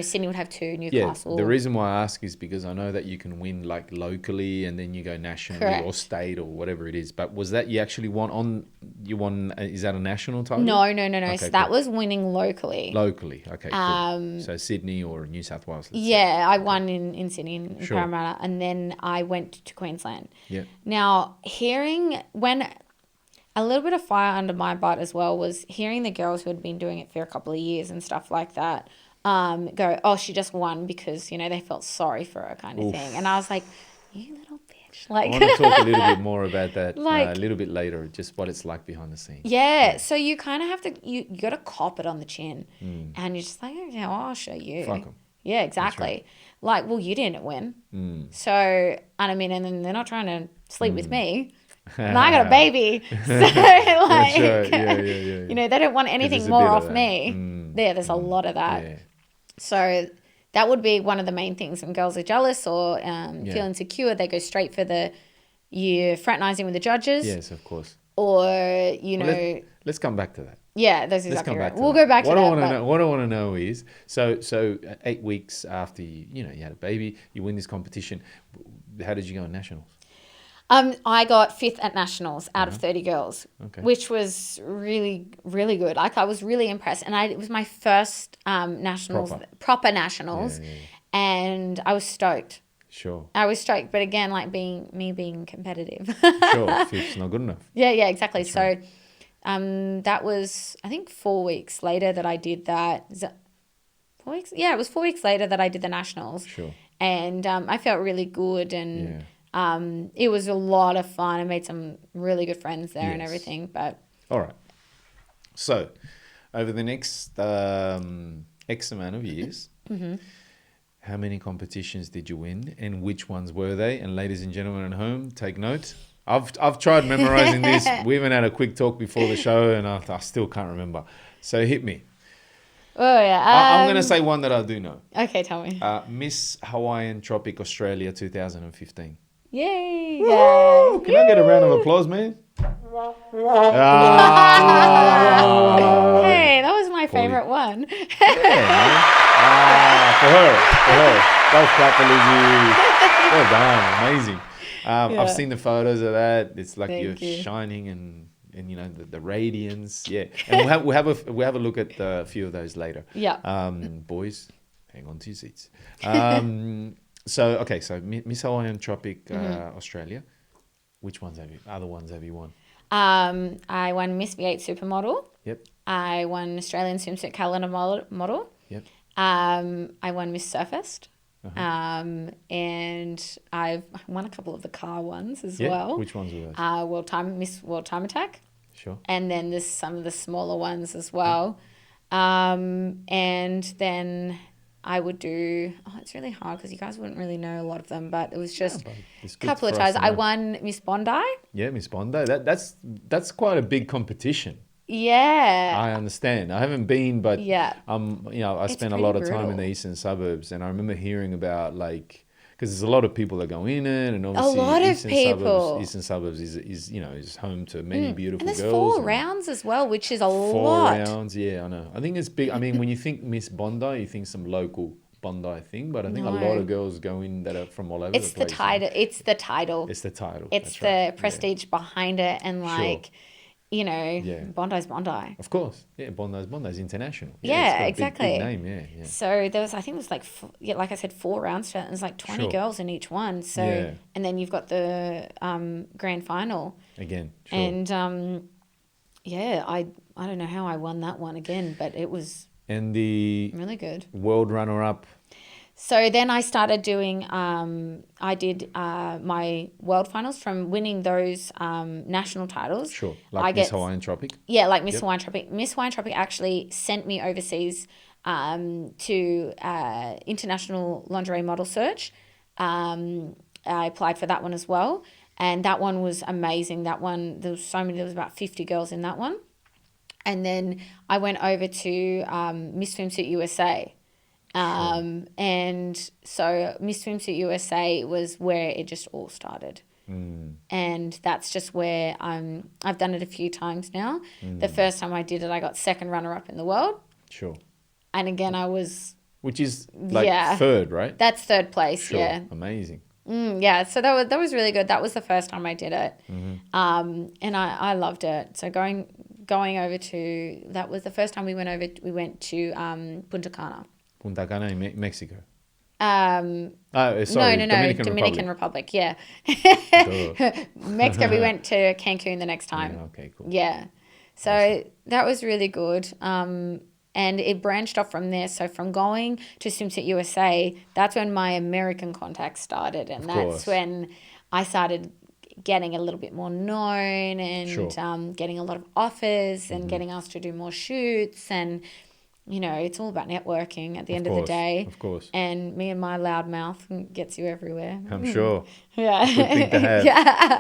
Sydney would have 2, Newcastle. Yeah, the reason why I ask is because I know that you can win like locally and then you go nationally or state or whatever it is. But was that you actually is that a national title? No. Okay, so that was winning locally. Locally, okay, cool. So Sydney or New South Wales. I won in Sydney, in Parramatta, and then I went to Queensland. Yeah. Now, when a little bit of fire under my butt as well was hearing the girls who had been doing it for a couple of years and stuff like that, go, oh, she just won because, they felt sorry for her kind of thing. And I was like, you little bitch. much. I Like, want to talk a little bit more about that Like- a little bit later, just what it's like behind the scenes. yeah. So you kind of have to, you got to cop it on the chin. And you're just like, okay, well, I'll show you. Fuck 'em. Yeah, exactly. Like, well, you didn't win. So, and I mean, and then they're not trying to sleep with me. And I got a baby. So, like, That's right. Yeah. you know, they don't want anything there's a more bit of off that. me. There's a lot of that. Yeah. So that would be one of the main things. When girls are jealous or feel insecure, they go straight for you're fraternizing with the judges. Yes, of course. Or, you know, Well, let's come back to that. yeah, that's Let's exactly come right. back to We'll that. go back to what that. I want to know, what I want to know is, so 8 weeks after you had a baby, you win this competition. How did you go in nationals? I got 5th at nationals out of 30 girls, Okay. which was really, really good. Like, I was really impressed, and it was my first nationals, proper nationals, Yeah. and I was stoked. Sure. I was stoked, but again, like being competitive. Sure. 5th's not good enough. Yeah, exactly. So, that was, I think, 4 weeks later that I did that. Is that 4 weeks? Yeah, it was 4 weeks later that I did the nationals. Sure. And I felt really good, and Yeah. it was a lot of fun. I made some really good friends there and Yes. everything. But All right. So, over the next X amount of years, how many competitions did you win, and which ones were they? And ladies and gentlemen at home, take note. I've tried memorizing this. We even had a quick talk before the show, and I still can't remember. So hit me. oh yeah, I'm going to say one that I do know. okay, tell me. Miss Hawaiian Tropic Australia 2015. Yay! Woo! Yeah. Can I get a round of applause, man? Hey, that was my favorite one. Yeah, man. For her. Both clap for Lizzie. Well done. Amazing. I've seen the photos of that. It's like Thank you're you. shining and you know the radiance. Yeah. And we'll have a look at a few of those later. Yeah. Boys, hang on to your seats. So Miss Hawaiian Tropic Australia. Which other ones have you won? I won Miss V8 Supermodel. Yep. I won Australian Swimsuit Calendar Model. Yep. I won Miss Surfaced. And I've won a couple of the car ones as well. Which ones were those? Miss World Time Attack. Sure. And then there's some of the smaller ones as well. And then I would do, it's really hard because you guys wouldn't really know a lot of them, but it was just It's a good couple of for us times. to I know. won Miss Bondi. Yeah, Miss Bondi. That's quite a big competition. Yeah. I understand. I haven't been, but Yeah. I spent a pretty lot of time in brutal. the eastern suburbs, and I remember hearing about because there's a lot of people that go in it, and obviously lot of people. Eastern suburbs is home to many beautiful And there's girls. 4 rounds as well, which is a 4 lot. rounds. Yeah, I know. I think it's big. I mean, when you think Miss Bondi, you think some local Bondi thing, but I think a No. lot of girls go in that are from all over It's the place. the title. It's the title. It's the title. It's That's the right. Yeah. prestige behind it, and like, Yeah. Bondi's Bondi. Of course, yeah. Bondi's international. Yeah, it's got a exactly. Big name, yeah. So there was, I think it was like, like I said, 4 rounds to it. And there's like 20 Sure. girls in each one. So, Yeah. and then you've got the grand final. Again, sure. And I don't know how I won that one again, but it was And the really good. world runner-up. So then I started doing, I did my world finals from winning those national titles. Sure, I like Miss get- Hawaiian Tropic. Yeah, like Miss Yep. Hawaiian Tropic. Miss Hawaiian Tropic actually sent me overseas to International Lingerie Model Search. I applied for that one as well. And that one was amazing. That one, there was about 50 girls in that one. And then I went over to Miss Swimsuit USA. And so Miss Swimsuit USA was where it just all started. And that's just where I've done it a few times now. The first time I did it, I got 2nd runner-up in the world. Sure. And again, I was... Which is like Yeah. 3rd, right? That's 3rd place, Sure. yeah. Amazing. Yeah, so that was really good. That was the first time I did it. And I loved it. So going over to... That was the first time we went to Punta Cana. Punta Cana in Mexico. Sorry, Sorry, no. Dominican Republic, yeah. Duh. Mexico, we went to Cancun the next time. Yeah, okay, cool. Yeah. So that was really good. And it branched off from there. So from going to Swimsuit USA, that's when my American contacts started. And that's when I started getting a little bit more known and getting a lot of offers and getting asked to do more shoots. And, you know, it's all about networking at the end of the day. Of course. And me and my loud mouth gets you everywhere. I'm sure. Yeah. Good thing to have.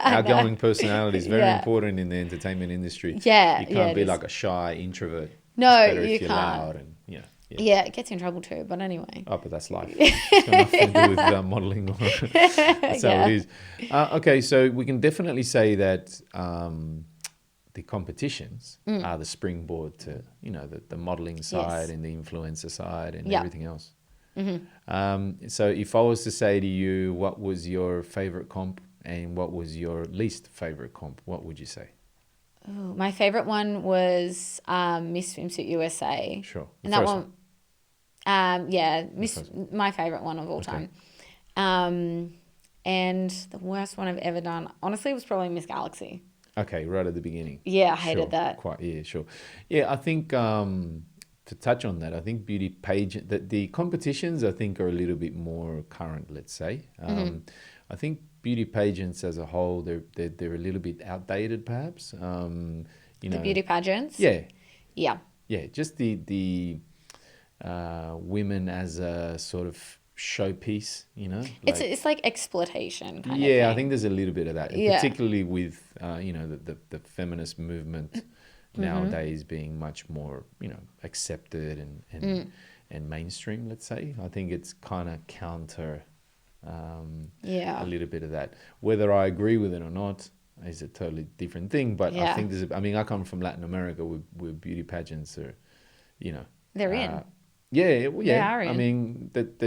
Outgoing personality is very important in the entertainment industry. Yeah. You can't be like a shy introvert. No, it's better you if you're can't. Loud and, Yeah, it gets you in trouble too. But anyway. Oh, but that's life. It's got nothing to do with modelling. That's how it is. Okay, so we can definitely say that the competitions are the springboard to, you know, the modelling side and the influencer side and everything else. So if I was to say to you, what was your favourite comp and what was your least favourite comp, what would you say? Oh, my favourite one was Miss Swimsuit USA. Sure. And that one, my favourite one of all time. And the worst one I've ever done, honestly, was probably Miss Galaxy. Okay, right at the beginning. Yeah, I hated that. Sure. Yeah, I think to touch on that, I think beauty pageant, the competitions I think are a little bit more current, let's say. I think beauty pageants as a whole, they're a little bit outdated perhaps. The beauty pageants? Yeah. Yeah. Yeah, just the women as a sort of showpiece, you know. It's like exploitation kind of thing. I think there's a little bit of that, particularly with the feminist movement nowadays being much more accepted and mainstream. Let's say I think it's kind of counter a little bit of that. Whether I agree with it or not is a totally different thing. But I think I come from Latin America where beauty pageants are, they're in. Yeah. I mean, that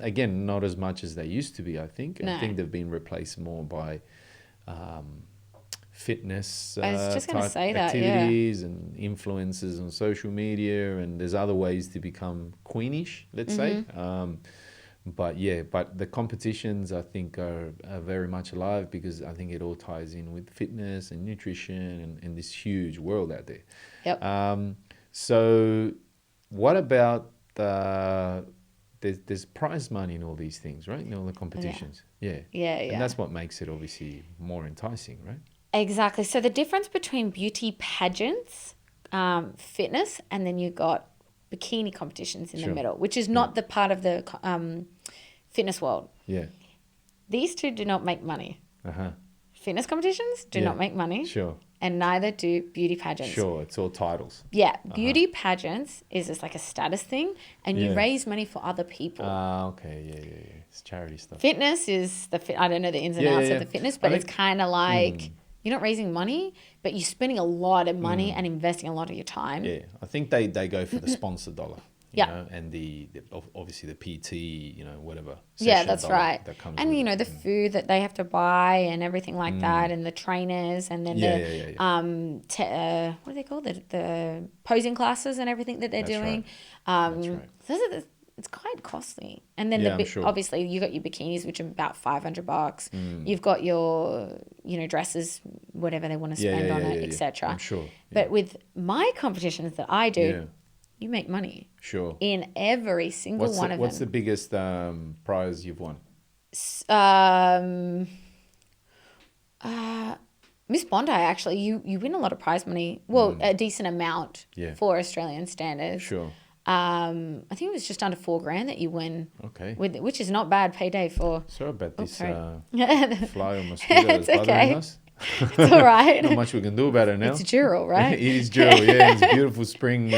again, not as much as they used to be, I think. No. I think they've been replaced more by fitness I was just gonna say activities and influences on social media, and there's other ways to become queenish, let's say. But the competitions, I think, are very much alive because I think it all ties in with fitness and nutrition and this huge world out there. Yep. So what about there's prize money in all these things, right? In all the competitions. Yeah. And that's what makes it obviously more enticing, right? Exactly. So the difference between beauty pageants, fitness, and then you got bikini competitions in the middle, which is not the part of the fitness world. Yeah. These two do not make money. Fitness competitions do not make money. Sure. And neither do beauty pageants. Sure, it's all titles. Yeah, beauty pageants is just like a status thing, and you raise money for other people. Okay, yeah. It's charity stuff. Fitness is I don't know the ins and outs of the fitness, but it's kind of like you're not raising money, but you're spending a lot of money and investing a lot of your time. Yeah, I think they go for the sponsor dollar. You know, and the obviously the PT, whatever. Yeah, that's right. That comes and the food that they have to buy and everything like that, and the trainers, and then what do they call the posing classes and everything that they're doing. That's right. So it's quite costly. And then obviously you got your bikinis, which are about $500. You've got your dresses, whatever they want to spend on it, etc. I'm sure. But with my competitions that I do. You make money. Sure. In every single one of them. What's the biggest prize you've won? Miss Bondi, actually, you win a lot of prize money. Well, a decent amount for Australian standards. Sure. I think it was just under $4,000 that you win. Okay. Which is not bad payday for. Sorry about this fly or mosquito it's that's bothering okay. us. It's all right. Not much we can do about it now. It's Dural, right? It is Dural, It's beautiful spring,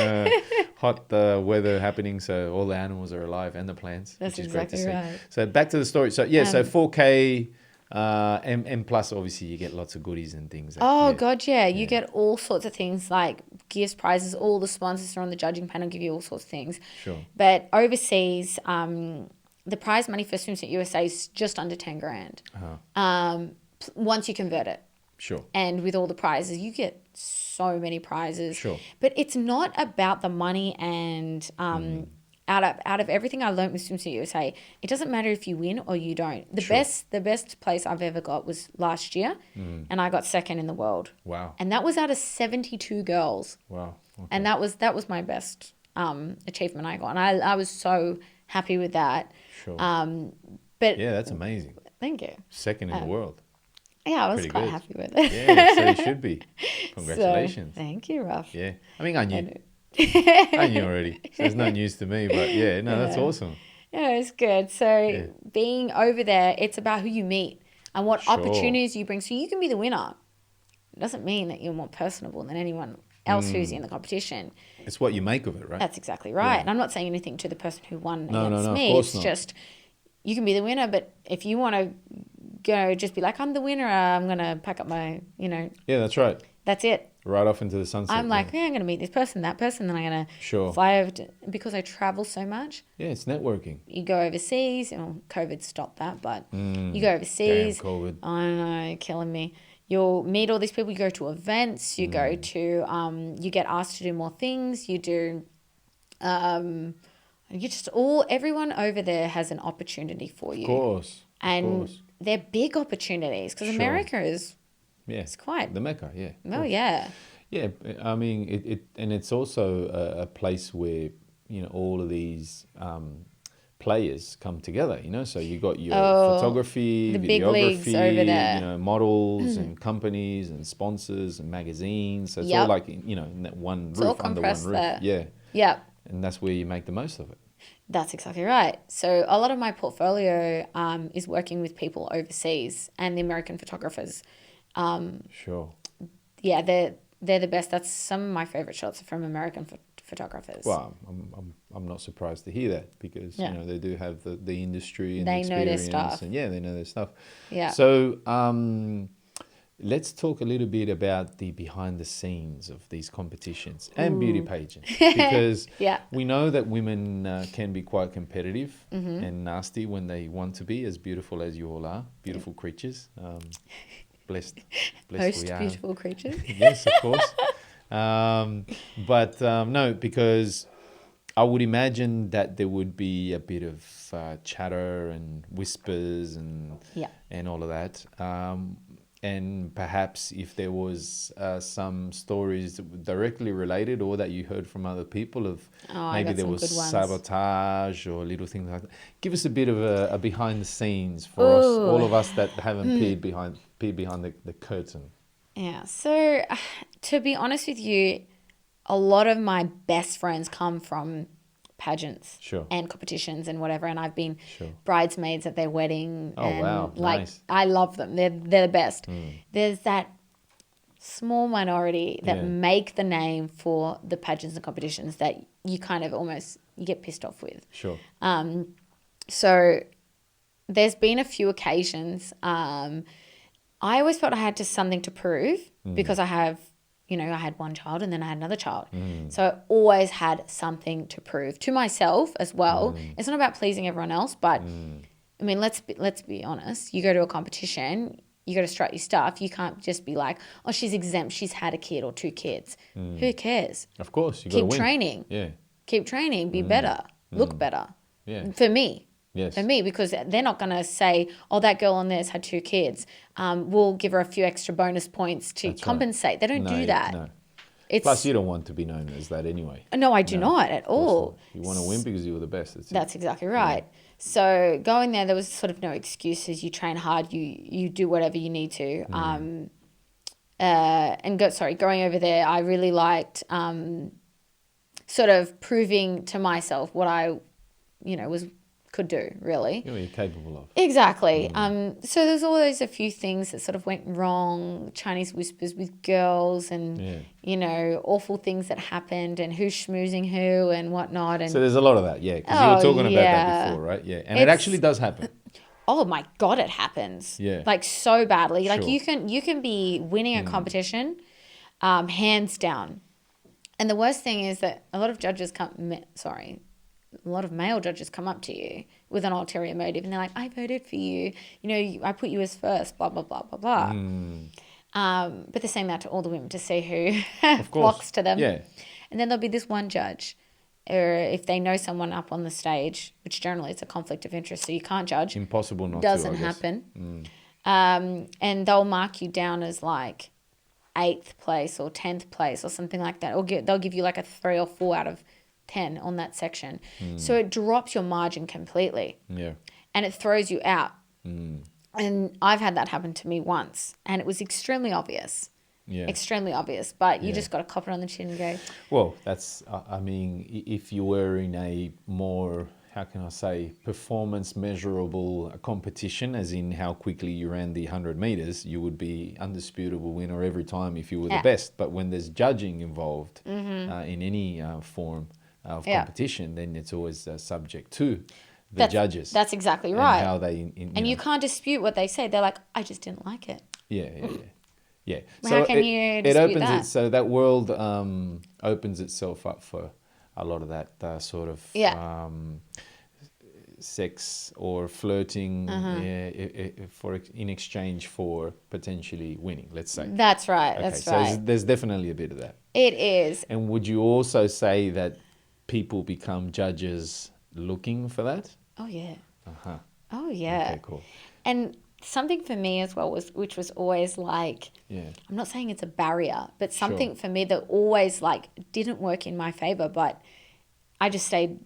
hot weather happening. So all the animals are alive and the plants, That's which is exactly great to right. see. So back to the story. So so 4K, and plus obviously you get lots of goodies and things. God, you get all sorts of things like gifts, prizes. All the sponsors are on the judging panel give you all sorts of things. Sure. But overseas, the prize money for Swimsuit USA is just under $10,000. Once you convert it. Sure. And with all the prizes, you get so many prizes. Sure. But it's not about the money, and out of everything I learned with Swimsuit USA, it doesn't matter if you win or you don't. The best place I've ever got was last year, and I got second in the world. Wow. And that was out of 72 girls. Wow. Okay. And that was my best achievement I got. And I was so happy with that. Sure. But yeah, that's amazing. thank you. Second in the world. Yeah, I was Pretty quite good. happy with it. Yeah, so you should be. Congratulations. So, thank you, Rafa. Yeah. I mean, I knew. I knew already. So it's no news to me, but yeah, no, that's awesome. Yeah, it's good. So being over there, it's about who you meet and what Sure. opportunities you bring. So you can be the winner. It doesn't mean that you're more personable than anyone else who's in the competition. It's what you make of it, right? That's exactly right. And I'm not saying anything to the person who won No, against of me. course It's not. just you can be the winner, but if you want to go just be like, I'm the winner, I'm going to pack up my, Yeah, that's right. that's it. Right off into the sunset. I'm like, I'm going to meet this person, that person, then I'm going to fly over to, because I travel so much. Yeah, it's networking. You go overseas, COVID stopped that, but you go overseas. Damn COVID. I know, killing me. You'll meet all these people. You go to events. You go to, you get asked to do more things. You do, everyone over there has an opportunity for you. Of course. And they're big opportunities because America is, it's quite. The Mecca, yeah. Oh, yeah. Yeah, I mean, and it's also a place where, all of these players come together, so you got your photography, the big leagues videography, over there. models and companies and sponsors and magazines. So it's all like, in that one roof, under one roof. There. Yeah. Yeah. And that's where you make the most of it. That's exactly right. So a lot of my portfolio is working with people overseas and the American photographers. Sure. Yeah, they're the best. That's some of my favorite shots are from American photographers. Well, I'm not surprised to hear that because they do have the industry and they the know their experience stuff. And they know their stuff. Yeah. So let's talk a little bit about the behind the scenes of these competitions and beauty pageants because we know that women can be quite competitive and nasty when they want to be as beautiful as you all are, beautiful creatures. Blessed Most we are. beautiful creatures. Yes, of course. But no, because I would imagine that there would be a bit of chatter and whispers and all of that. And perhaps if there was some stories that were directly related or that you heard from other people of maybe there was sabotage or little things like that. Give us a bit of a behind the scenes for us, all of us that haven't peed behind the curtain. Yeah. So to be honest with you, a lot of my best friends come from pageants and competitions and whatever, and I've been bridesmaids at their wedding. Wow, nice. I love them. They're the best. There's that small minority that make the name for the pageants and competitions that you kind of almost you get pissed off with. Sure. So there's been a few occasions. I always felt I had something to prove because I have. I had one child and then I had another child. So I always had something to prove to myself as well. It's not about pleasing everyone else, but I mean, let's be honest. You go to a competition, you got to strut your stuff. You can't just be like, oh, she's exempt. She's had a kid or 2 kids. Who cares? Of course, you got to win. Keep training. Yeah. Keep training. Be better. Look better. Yeah. For me. Yes. For me, because they're not going to say, oh, that girl on there's had 2 kids. We'll give her a few extra bonus points to compensate. They don't do that. No. Plus, you don't want to be known as that anyway. No, I do not at all. You want to win because you were the best. That's exactly right. Yeah. So going there was sort of no excuses. You train hard. You do whatever you need to. Going over there, I really liked sort of proving to myself what I, could do, really. What you're capable of. Exactly. So there's always a few things that sort of went wrong, Chinese whispers with girls and, awful things that happened and who's schmoozing who and whatnot. And so there's a lot of that, yeah, because you were talking about that before, right? Yeah, and it actually does happen. Oh, my God, it happens. Yeah. Like so badly. Sure. Like you can be winning a competition hands down. And the worst thing is that a lot of male judges come up to you with an ulterior motive and they're like, I voted for you. I put you as first, blah, blah, blah, blah, blah. But they're saying that to all the women to see who flocks to them. Yeah. And then there'll be this one judge, or if they know someone up on the stage, which generally it's a conflict of interest, so you can't judge. Impossible not Doesn't to, happen. And they'll mark you down as like 8th place or 10th place or something like that. Or they'll give you like a 3 or 4 out of 10 on that section. So it drops your margin completely. Yeah. And it throws you out. And I've had that happen to me once, and it was extremely obvious. Yeah. Extremely obvious, but you just got to cop it on the chin and go. Well, that's, I mean, if you were in a more, how can I say, performance measurable competition, as in how quickly you ran the 100 meters, you would be undisputable winner every time if you were the best. But when there's judging involved in any form of competition, then it's always subject to the judges. That's exactly right. And how they, you can't dispute what they say. They're like, I just didn't like it. Yeah. How can you dispute that? So that world opens itself up for a lot of that sort of sex or flirting in exchange for potentially winning, let's say. That's right. Okay, that's so right. there's definitely a bit of that. It is. And would you also say that people become judges looking for that? Oh, yeah. Uh-huh. Oh, yeah. Okay, cool. And something for me as well which was always like, I'm not saying it's a barrier, but something for me that always like didn't work in my favor, but I just stayed,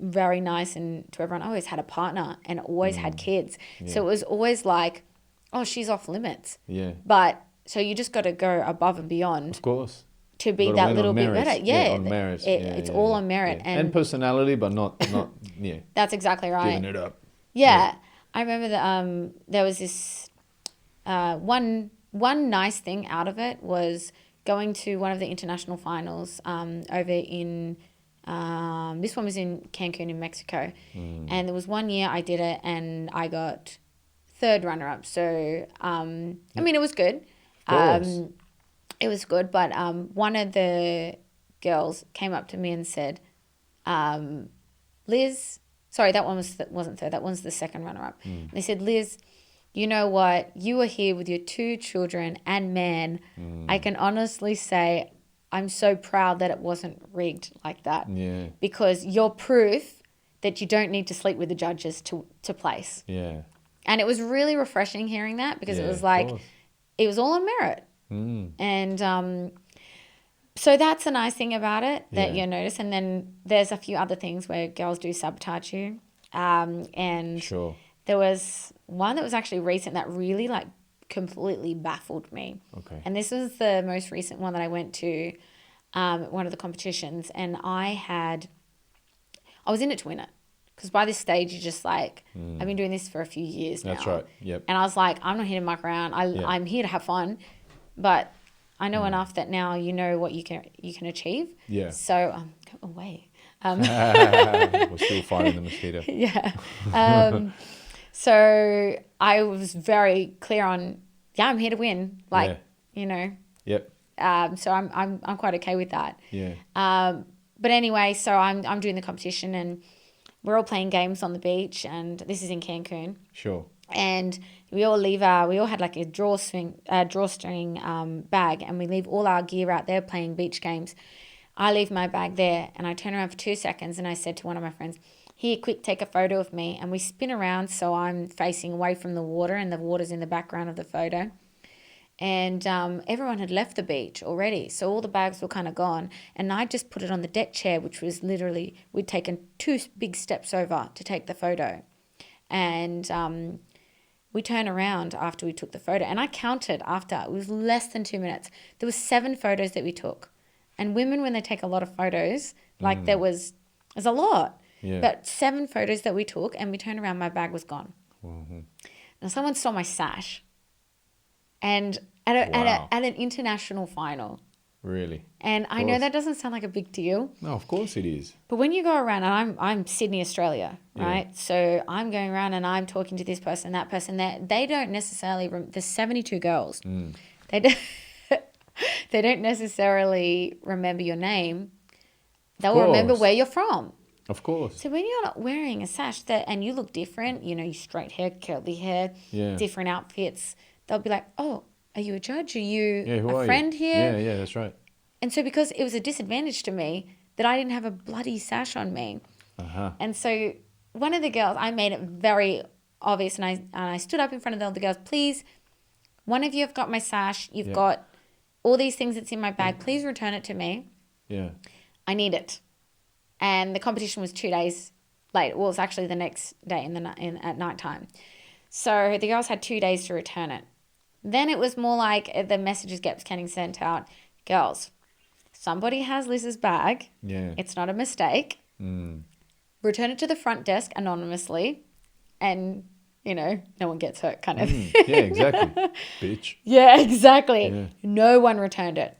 very nice and to everyone. I always had a partner and always had kids. So it was always like, oh, she's off limits. Yeah. But so you just got to go above and beyond. Of course. To be that little bit better. On merit. It's all on merit. Yeah. And personality, but not That's exactly right. giving it up. Yeah. I remember that there was this one nice thing out of it was going to one of the international finals over in this one was in Cancun in Mexico, and there was one year I did it and I got third runner up. So I mean, it was good. It was good, but one of the girls came up to me and said, Liz, sorry, that one wasn't third. That one's the second runner-up. And they said, Liz, you know what? You were here with your 2 children and man. I can honestly say I'm so proud that it wasn't rigged like that. Yeah. Because you're proof that you don't need to sleep with the judges to place. Yeah. And it was really refreshing hearing that because it was like, it was all on merit. And so that's a nice thing about it that you notice. And then there's a few other things where girls do sabotage you. And there was one that was actually recent that really like completely baffled me. Okay. And this was the most recent one that I went to, one of the competitions. And I was in it to win it. Because by this stage, you're just like, I've been doing this for a few years now. That's right. Yep. And I was like, I'm not here to muck around. I'm here to have fun. But I know enough that now you know what you can achieve. Yeah. So go away. We're still fighting the mosquito. Yeah. So I was very clear on, I'm here to win. Like, Yep. So I'm quite okay with that. Yeah. But anyway, so I'm doing the competition and we're all playing games on the beach, and this is in Cancun. Sure. And we all had like a drawstring bag, and we leave all our gear out there playing beach games. I leave my bag there, and I turn around for 2 seconds, and I said to one of my friends, here, quick, take a photo of me. And we spin around so I'm facing away from the water, and the water's in the background of the photo. And everyone had left the beach already, so all the bags were kind of gone. And I just put it on the deck chair, which was literally, we'd taken 2 big steps over to take the photo. And we turned around after we took the photo, and I counted after. It was less than 2 minutes. There were 7 photos that we took. And women, when they take a lot of photos, like there's a lot. Yeah. But 7 photos that we took, and we turned around, my bag was gone. Mm-hmm. And someone stole my sash. And at an international final. Really? And I know that doesn't sound like a big deal. No, of course it is. But when you go around, and I'm Sydney, Australia, right? Yeah. So I'm going around and I'm talking to this person, that person. They don't necessarily, there's 72 girls. They don't necessarily remember your name. They'll remember where you're from. Of course. So when you're not wearing a sash and you look different, you straight hair, curly hair, different outfits, they'll be like, oh, are you a judge? Are you a friend here? Yeah, that's right. And so because it was a disadvantage to me that I didn't have a bloody sash on me. Uh-huh. And so one of the girls, I made it very obvious, and I stood up in front of the other girls, please, one of you have got my sash, you've got all these things that's in my bag, please return it to me. Yeah. I need it. and the competition was 2 days late. Well, it was actually the next day at nighttime. So the girls had 2 days to return it. Then it was more like the messages kept getting sent out. Girls, somebody has Liz's bag. Yeah. It's not a mistake. Return it to the front desk anonymously, and, no one gets hurt kind of thing. Yeah, exactly. Bitch. Yeah, exactly. Yeah. No one returned it.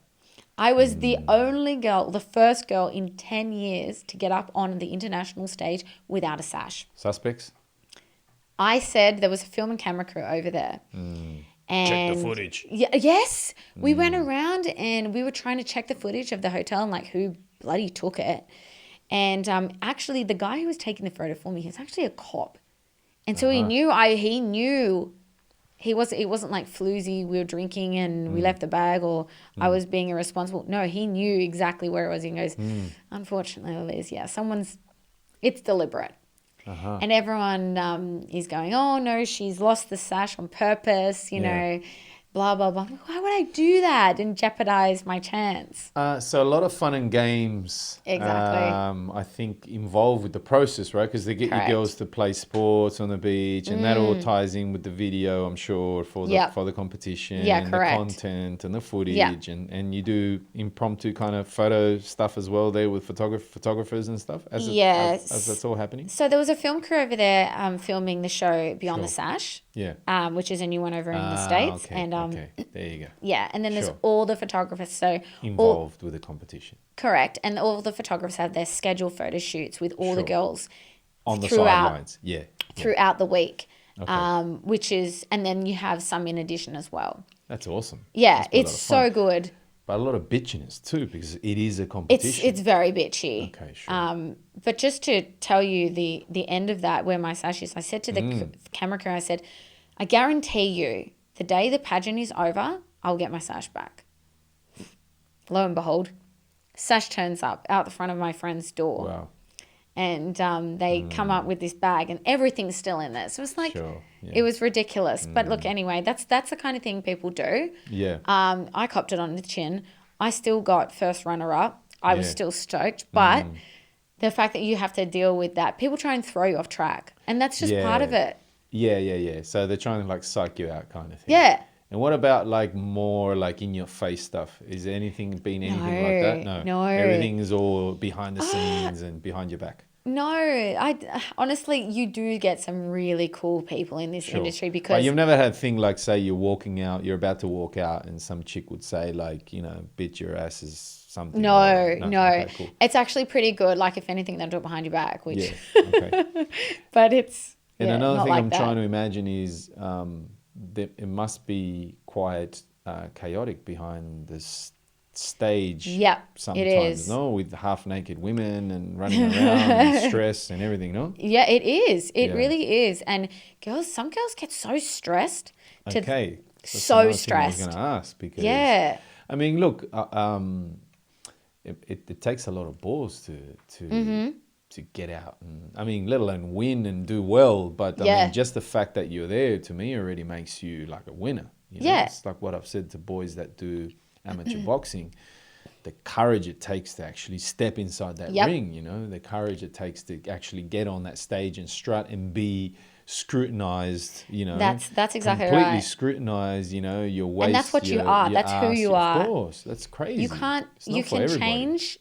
I was the only girl, the first girl in 10 years to get up on the international stage without a sash. Suspects? I said there was a film and camera crew over there. And Check the footage. Yes. We went around and we were trying to check the footage of the hotel and who bloody took it. And actually the guy who was taking the photo for me, he's actually a cop. And so he knew it wasn't like floozy, we were drinking and we left the bag, or I was being irresponsible. No, he knew exactly where it was. He goes, unfortunately, Liz, it's deliberate. And everyone is going, oh, no, she's lost the sash on purpose, you know, blah, blah, blah. Why would I do that and jeopardize my chance? So a lot of fun and games, Exactly. I think, involved with the process, right? Because they get Correct. your girls to play sports on the beach, and that all ties in with the video, I'm sure, for the competition, Yeah, and correct. the content and the footage, and you do impromptu kind of photo stuff as well there with photographers and stuff as that's all happening. So there was a film crew over there filming the show Beyond the Sash, which is a new one over in the States. Okay, and there you go. Yeah, and then there's Sure. all the photographers. So Involved with the competition. correct, and all the photographers have their scheduled photo shoots with all the Sure. girls On the throughout- sidelines, yeah. throughout the week, Okay. which is, and then you have some in addition as well. That's awesome. Yeah, Must be a lot it's of so fun. good. But a lot of bitchiness too, because it is a competition. It's very bitchy. Okay, sure. But just to tell you the end of that, where my sash is, I said to the camera crew, I said, I guarantee you, the day the pageant is over, I'll get my sash back. Lo and behold, sash turns up out the front of my friend's door. Wow. And they come up with this bag and everything's still in there. So it's like, Sure, yeah. it was ridiculous. But look, anyway, that's the kind of thing people do. Yeah. I copped it on the chin. I still got first runner-up. I was Yeah. still stoked. But the fact that you have to deal with that, people try and throw you off track. And that's just part of it. Yeah. So they're trying to psych you out kind of thing. Yeah. And what about more in your face stuff? Is there anything like that? No. Everything is all behind the scenes and behind your back. No, I honestly, you do get some really cool people in this industry But because you've never had a thing like, say, you're about to walk out and some chick would say bitch, your ass is something. no. Okay, cool. It's actually pretty good. Like if anything, they'll do it behind your back, which, Yeah, okay. but it's And yeah, another not thing like I'm that. trying to imagine is that it must be quite chaotic behind this stage. Yep, it sometimes, is. no, with half-naked women and running around and stress and everything, no? Yeah, it is. It Yeah. really is. And some girls get so stressed. Okay. That's So another thing I was stressed. going to ask because, Yeah. I mean, look, it takes a lot of balls to get out and, I mean, let alone win and do well, but I Yeah. mean, just the fact that you're there to me already makes you like a winner. You know? Yeah. It's like what I've said to boys that do amateur boxing, the courage it takes to actually step inside that Yep. ring, the courage it takes to actually get on that stage and strut and be scrutinized, That's exactly completely right. scrutinized, your waist. And that's what you your- are. your That's who ass. you are. Of course. That's crazy. You can't. It's not You for can everybody. change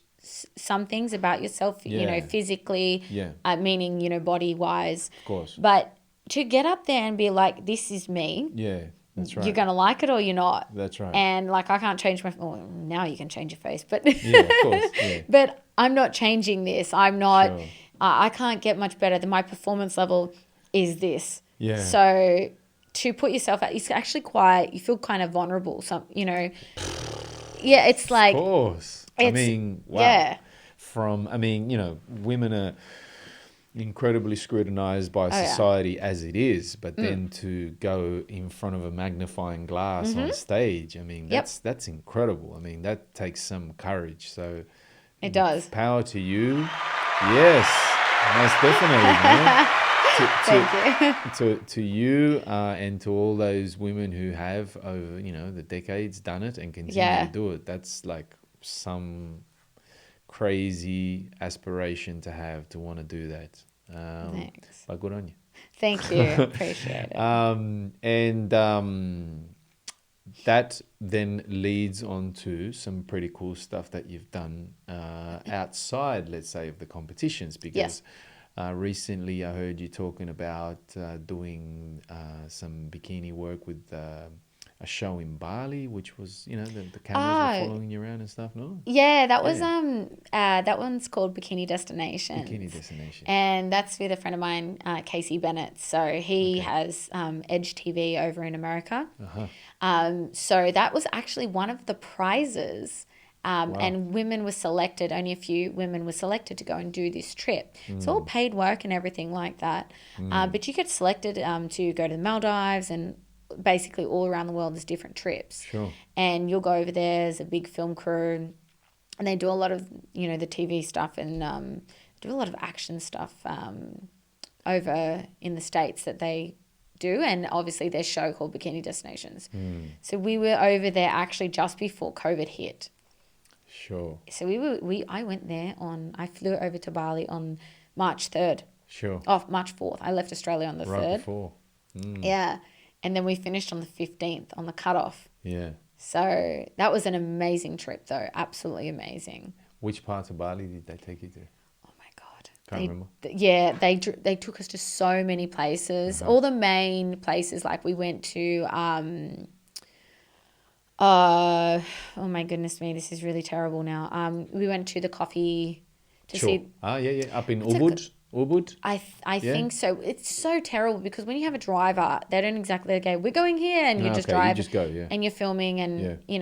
some things about yourself. Yeah. Physically. Yeah. Meaning body wise. Of course. But to get up there and be like, "This is me," Yeah, that's right. you're gonna like it or you're not. That's right. And I can't change my. Well, now you can change your face, but Yeah, of course. Yeah. but I'm not changing this. I'm not. Sure. I can't get much better than my performance level is this. Yeah. So to put yourself out, it's actually quite. You feel kind of vulnerable. Yeah, it's like. Of course. I mean, wow. Yeah. Women are incredibly scrutinized by society as it is, but then to go in front of a magnifying glass on stage, I mean, that's incredible. I mean, that takes some courage. So It does. power to you. Yes, most definitely, man. Thank you. To you and to all those women who have over the decades done it and continue Yeah. to do it, that's like some crazy aspiration to have, to want to do that. Thanks. But good on you. Thank you. Appreciate it. That then leads on to some pretty cool stuff that you've done outside, let's say, of the competitions, because recently I heard you talking about doing some bikini work with a show in Bali, which was, the cameras were following you around and stuff, no? Yeah, that was that one's called Bikini Destinations. Bikini Destination. And that's with a friend of mine, Casey Bennett. So he has Edge TV over in America. So that was actually one of the prizes. Wow. And women were selected, only a few women were selected to go and do this trip. It's all paid work and everything like that. But you get selected to go to the Maldives, and basically all around the world there's different trips. Sure. And you'll go over there as a big film crew, and they do a lot of, the TV stuff, and do a lot of action stuff over in the States that they do, and obviously their show called Bikini Destinations. So we were over there actually just before COVID hit. Sure. So I went there I flew over to Bali on March 3rd. Sure. Oh, March 4th. I left Australia on the 3rd. Right before. Yeah. And then we finished on the 15th on the cutoff. Yeah. So that was an amazing trip though. Absolutely amazing. Which parts of Bali did they take you to? Oh my God. Can't remember. They took us to so many places. All the main places, like we went to, oh my goodness me, this is really terrible now. We went to the coffee to see. Up in Ubud. Ubud? I think so. It's so terrible because when you have a driver, they don't exactly go, we're going here, and you just drive. You just go, yeah. And you're filming, and you're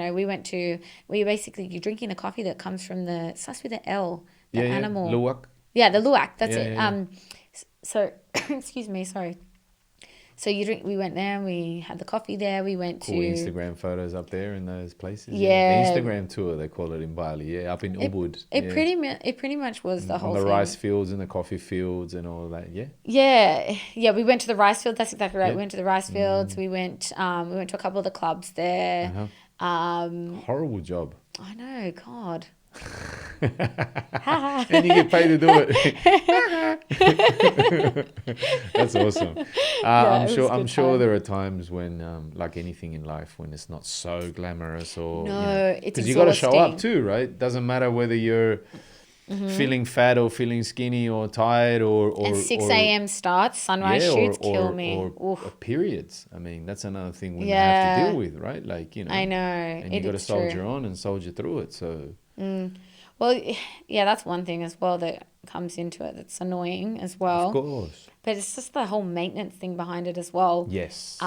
drinking the coffee that comes from it starts with the L, the animal. Luwak. Yeah, the luwak, that's it. Yeah. So, excuse me, sorry. So we went there and we had the coffee there. We went cool to Instagram photos up there in those places. Yeah. The Instagram tour, they call it in Bali. Yeah, up in Ubud. It pretty much was the whole on the thing. rice fields and the coffee fields and all of that. Yeah. Yeah. We went to the rice fields. That's exactly right. We went to the rice fields. We went to a couple of the clubs there. Horrible job. I know, God. And you get paid to do it. That's awesome. I'm sure there are times when, like anything in life, when it's not so glamorous, or it's because you got to show up too, right? Doesn't matter whether you're feeling fat or feeling skinny or tired or and 6 a.m. starts, sunrise shoots kill me. Or periods. I mean, that's another thing women have to deal with, right? Like, I know. And you got to soldier on and soldier through it. So. Well, yeah, that's one thing as well that comes into it that's annoying as well. Of course. But it's just the whole maintenance thing behind it as well. Yes.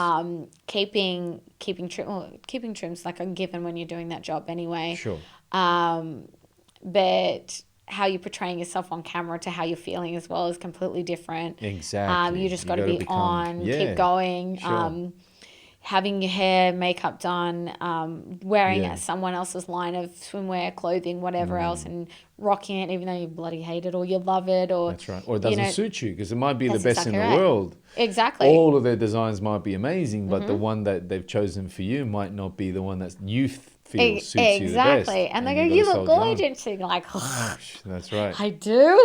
Keeping trim's like a given when you're doing that job anyway. Sure. But how you're portraying yourself on camera to how you're feeling as well is completely different. Exactly. You just got to be on, keep going. Sure. Having your hair, makeup done, wearing someone else's line of swimwear, clothing, whatever else, and rocking it even though you bloody hate it or you love it. Or that's right. Or it doesn't suit you because it might be the best exactly in the world. Exactly. All of their designs might be amazing, but the one that they've chosen for you might not be the one that you feel suits you the best. Exactly. And they go, you look gorgeous. And you're like, that's right. I do.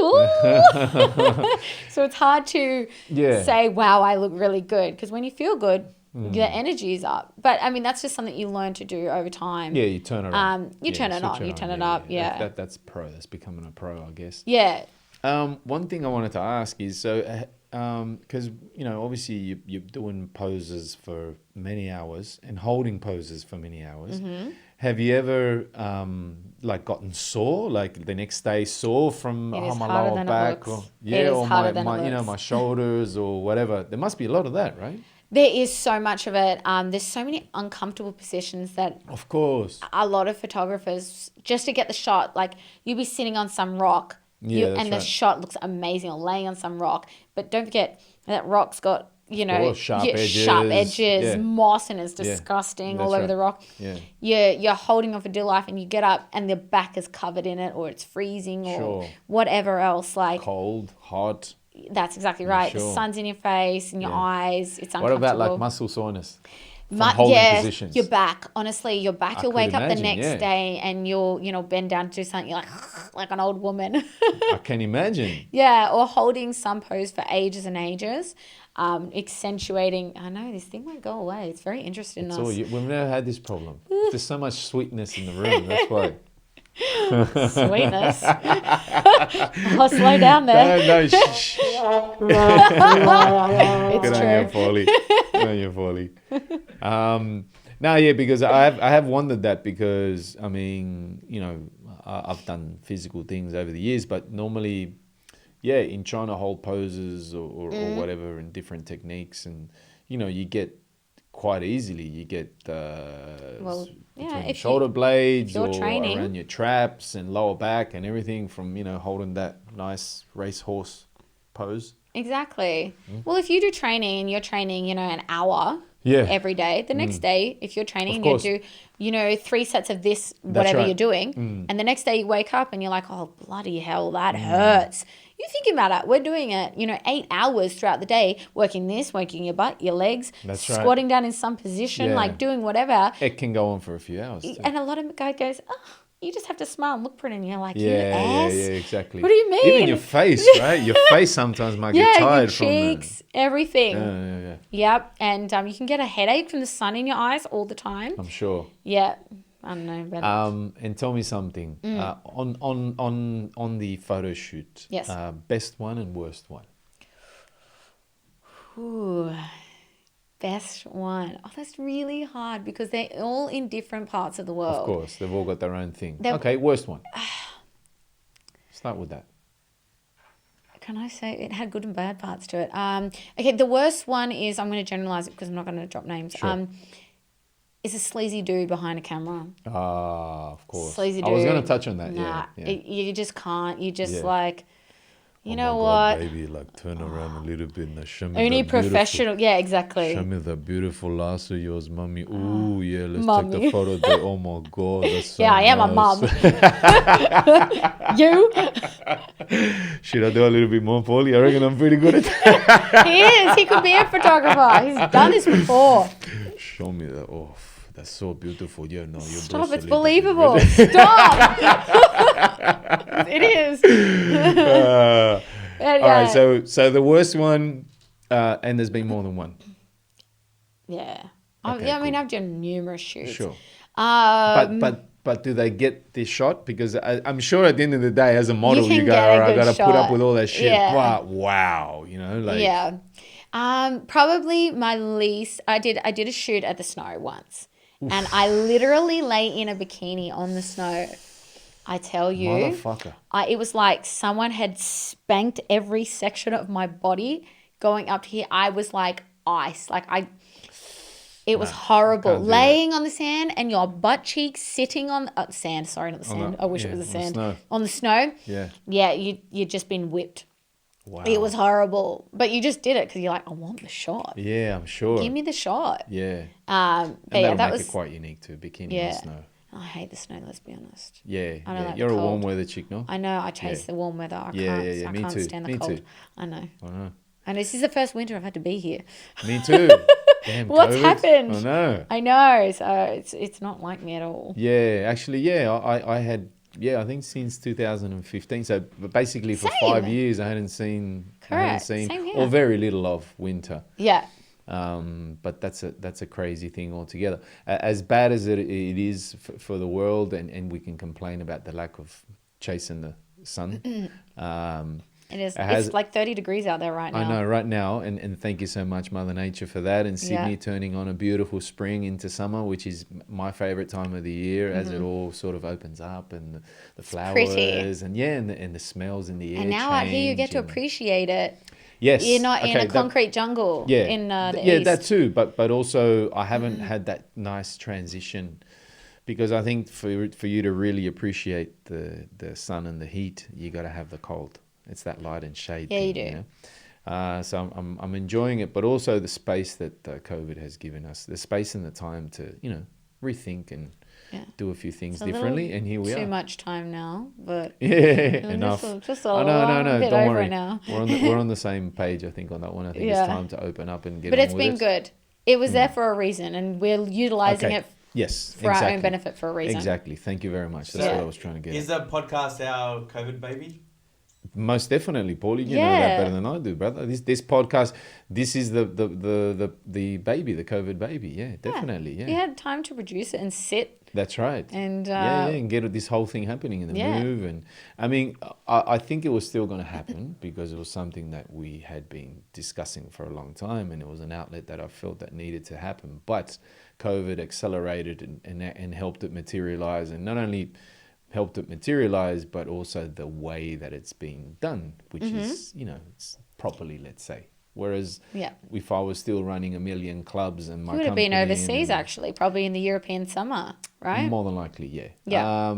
So it's hard to say, wow, I look really good. Because when you feel good, the energy is up. But, I mean, that's just something you learn to do over time. Yeah, you turn it on. You turn it on. You turn it up, yeah. That's pro. That's becoming a pro, I guess. Yeah. One thing I wanted to ask is, because, obviously you're doing poses for many hours and holding poses for many hours. Mm-hmm. Have you ever, gotten sore, like the next day sore from my lower back? Or my shoulders or whatever? There must be a lot of that, right? There is so much of it. There's so many uncomfortable positions that, of course, a lot of photographers, just to get the shot, like you'll be sitting on some rock, the shot looks amazing, or laying on some rock. But don't forget that rock's got sharp edges, moss, and it's disgusting all over the rock. Yeah, you're holding on for dear life, and you get up, and the back is covered in it, or it's freezing, or whatever else, like cold, hot. That's exactly right. Sure. The sun's in your face and your eyes. It's uncomfortable. What about like muscle soreness? from holding yeah, positions. your back. Honestly, your back. You'll could wake up the imagine, next yeah. day and you'll, bend down to do something. You're like an old woman. I can imagine. Yeah, or holding some pose for ages and ages, accentuating. I know this thing won't go away. It's very interesting. So we've never had this problem. There's so much sweetness in the room. That's why. Sweetness. I'll slow down there. No, shh. It's Good on you, Folly. Good on you, Folly. No, yeah, because I have wondered that because, I mean, I've done physical things over the years, but normally, yeah, in trying to hold poses or whatever and different techniques and, you get quite easily, you get between shoulder blades or training around your traps and lower back and everything from, holding that nice racehorse pose. Exactly. Well, if you do training and you're training, an hour every day, the next day, if you're training and you do, 3 sets of this, whatever you're doing, and the next day you wake up and you're like, oh, bloody hell, that hurts. You think about it. We're doing it, 8 hours throughout the day, working your butt, your legs, squatting down in some position, like doing whatever. It can go on for a few hours too. And a lot of guys goes, oh, you just have to smile and look pretty, and you're like, yeah, exactly. What do you mean? Even your face, right? Your face sometimes might get tired from your cheeks, everything. Yeah. Yep, and you can get a headache from the sun in your eyes all the time. I'm sure. Yeah, I don't know. But and tell me something on the photo shoot. Yes. Best one and worst one. Ooh. Best one. Oh, that's really hard because they're all in different parts of the world. Of course, they've all got their own thing. Okay, worst one. Start with that. Can I say it had good and bad parts to it? Okay, the worst one is, I'm going to generalize it because I'm not going to drop names. Sure. Is a sleazy dude behind a camera. Of course. Sleazy dude. I was going to touch on that. Nah, yeah. You just can't. You just you oh know my what? God, baby, like turn around a little bit and show me Only that professional. Yeah, exactly. Show me that beautiful lasso of yours, mommy. Ooh, yeah, let's Mommy. take the photo there. Oh my God, that's so I am a mom. You? Should I do a little bit more, Paulie? I reckon I'm pretty good at that. He is. He could be a photographer. He's done this before. Show me that. Oh, that's so beautiful. Yeah, no, you're Stop. It's believable. Stop. It is. All right. So the worst one, and there's been more than one. Yeah. Okay, I mean, cool. I've done numerous shoots. Sure. But do they get this shot? Because I'm sure at the end of the day, as a model, you go, all right, I got to put up with all that shit. Yeah. Wow. Yeah. Probably my least. I did a shoot at the snow once. Oof. And I literally lay in a bikini on the snow. I tell you. Motherfucker. It was like someone had spanked every section of my body going up to here. I was like ice. It was horrible. Laying on the sand and your butt cheeks sitting on sand. Sorry, not the sand. I wish it was the sand. On the snow. Yeah. Yeah, you'd just been whipped. Wow. It was horrible. But you just did it because you're like, I want the shot. Yeah, I'm sure. Give me the shot. Yeah. And that was quite unique too, bikini in the snow. I hate the snow, let's be honest. Yeah. I don't like You're the a cold. warm weather chick, no? I know. I chase the warm weather. I can't Me too. stand the Me cold. too. I know. I know. And this is the first winter I've had to be here. Me too. Damn, What's COVID. happened? I know. So it's not like me at all. Yeah, actually, I had, I think since 2015. So basically for 5 years, I hadn't seen Same here. or very little of winter. Yeah. But that's a crazy thing altogether. As bad as it is for the world, and we can complain about the lack of chasing the sun. It is. It's like 30 degrees out there right now. I know, right now. And thank you so much, Mother Nature, for that. And Sydney turning on a beautiful spring into summer, which is my favourite time of the year, as it all sort of opens up and the flowers and the smells in the air. And now out here you get to appreciate it. Yes. You're not in a concrete jungle in the east. That too. But also I haven't had that nice transition, because I think for you to really appreciate the sun and the heat, you got to have the cold. It's that light and shade thing, you do. So I'm enjoying it, but also the space that COVID has given us, the space and the time to, rethink and do a few things differently. And here we are. Too much time now, but enough. Just a little bit don't over worry. now. We're on the same page, I think, on that one. I think it's time to open up and get on with it. But it's been good. It was there for a reason, and we're utilizing Okay. it Yes, for our own exactly. benefit for a reason. Exactly. Thank you very much. That's Yeah. what I was trying to get Is at. the podcast our COVID baby? Most definitely, Paulie. You know that Yeah. better than I do, brother. This podcast, this is the baby, the COVID baby. Yeah, definitely. Yeah. We had time to produce it and sit That's right. and and get this whole thing happening in the Yeah. move. And I mean, I think it was still going to happen because it was something that we had been discussing for a long time, and it was an outlet that I felt that needed to happen. But COVID accelerated and helped it materialize, and not only helped it materialize, but also the way that it's being done, which is, it's properly, let's say. Whereas Yeah. if I was still running a million clubs and my you would have been company overseas and- actually, probably in the European summer, right? More than likely, yeah. Yeah.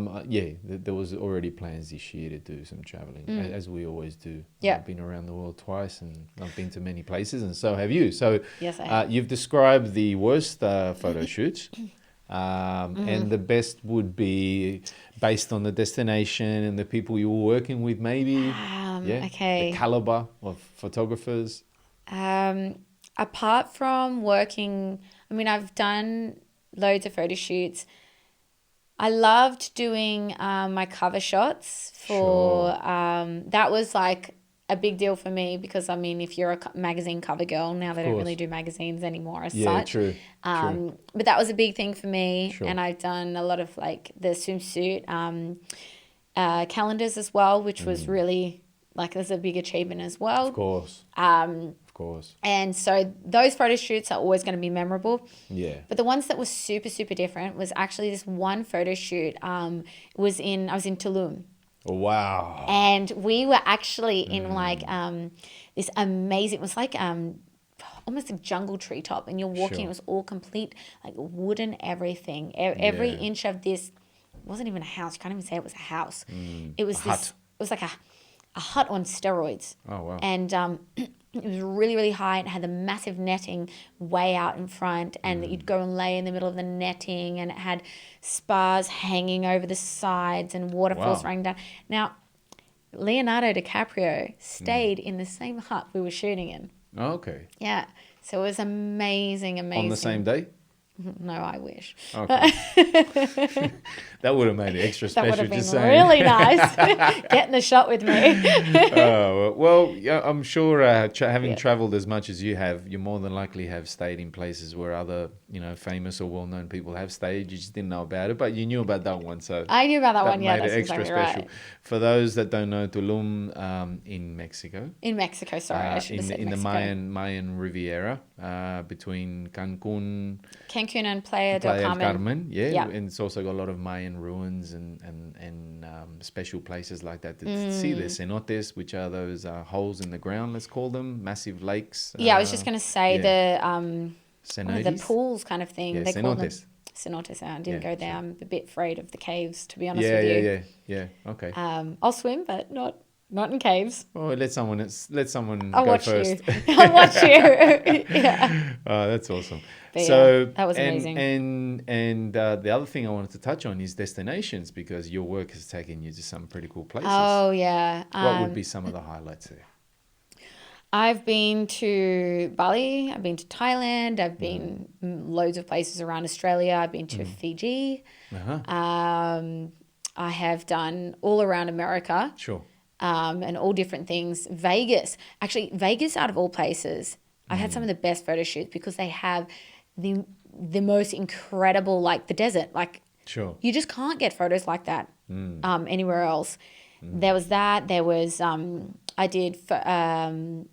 There was already plans this year to do some traveling, as we always do. Yeah. I've been around the world twice, and I've been to many places, and so have you. So Yes, I have. you've described the worst photo shoots, and the best would be based on the destination and the people you were working with, maybe. Okay. The caliber of photographers. Apart from working, I mean, I've done loads of photo shoots. I loved doing my cover shots for, that was like a big deal for me because, I mean, if you're a magazine cover girl, now they don't course. really do magazines anymore as Yeah, such. true. But that was a big thing for me. Sure. And I've done a lot of like the swimsuit calendars as well, which was really like, there's a big achievement as well. Of course. Of course. And so those photo shoots are always going to be memorable. Yeah. But the ones that were super, super different was actually this one photo shoot. I was in Tulum. Wow. And we were actually in like this amazing, it was like almost a jungle treetop. And you're walking, Sure. it was all complete, like wooden everything. Every Yeah. inch of this, it wasn't even a house. You can't even say it was a house. It was hut. It was like a hut on steroids. Oh, wow. And it was really, really high. It had the massive netting way out in front, and you'd go and lay in the middle of the netting, and it had spars hanging over the sides and waterfalls Wow. running down. Now, Leonardo DiCaprio stayed in the same hut we were shooting in. Oh, okay. Yeah. So it was amazing. On the same day? No, I wish. Okay. That would have made it extra That special. would have been just saying. really nice. Get in the shot with me. Oh, well, yeah, I'm sure having traveled as much as you have, you more than likely have stayed in places where other, famous or well-known people have stayed. You just didn't know about it, but you knew about that one. So I knew about that one. Yeah, made that's it extra exactly special. right. For those that don't know, Tulum in Mexico. In Mexico, sorry, I should have said in the Mexico. Mayan Riviera, between Cancun, Cancun and Playa del Playa del Carmen. Carmen, yeah, Yeah. and it's also got a lot of Mayan ruins and special places like that to see. The cenotes, which are those holes in the ground, let's call them, massive lakes. Yeah, I was just going to say the Cenotes. pools kind of thing. Yeah, They call them cenotes. cenotes. I didn't Yeah, go there. sure. I'm a bit afraid of the caves, to be honest Yeah, with you. yeah. Okay. I'll swim, but not in caves. Well, let someone I'll go watch first. you. I'll watch you. Yeah. Oh, that's awesome. But So yeah, that was amazing. And the other thing I wanted to touch on is destinations, because your work has taken you to some pretty cool places. Oh yeah. What would be some of the highlights there? I've been to Bali. I've been to Thailand. I've been loads of places around Australia. I've been to Fiji. Uh-huh. I have done all around America. Sure. And all different things. Vegas, actually, Vegas out of all places, I've had some of the best photo shoots because they have the most incredible, like the desert. Like Sure. you just can't get photos like that anywhere else. There was that. There was I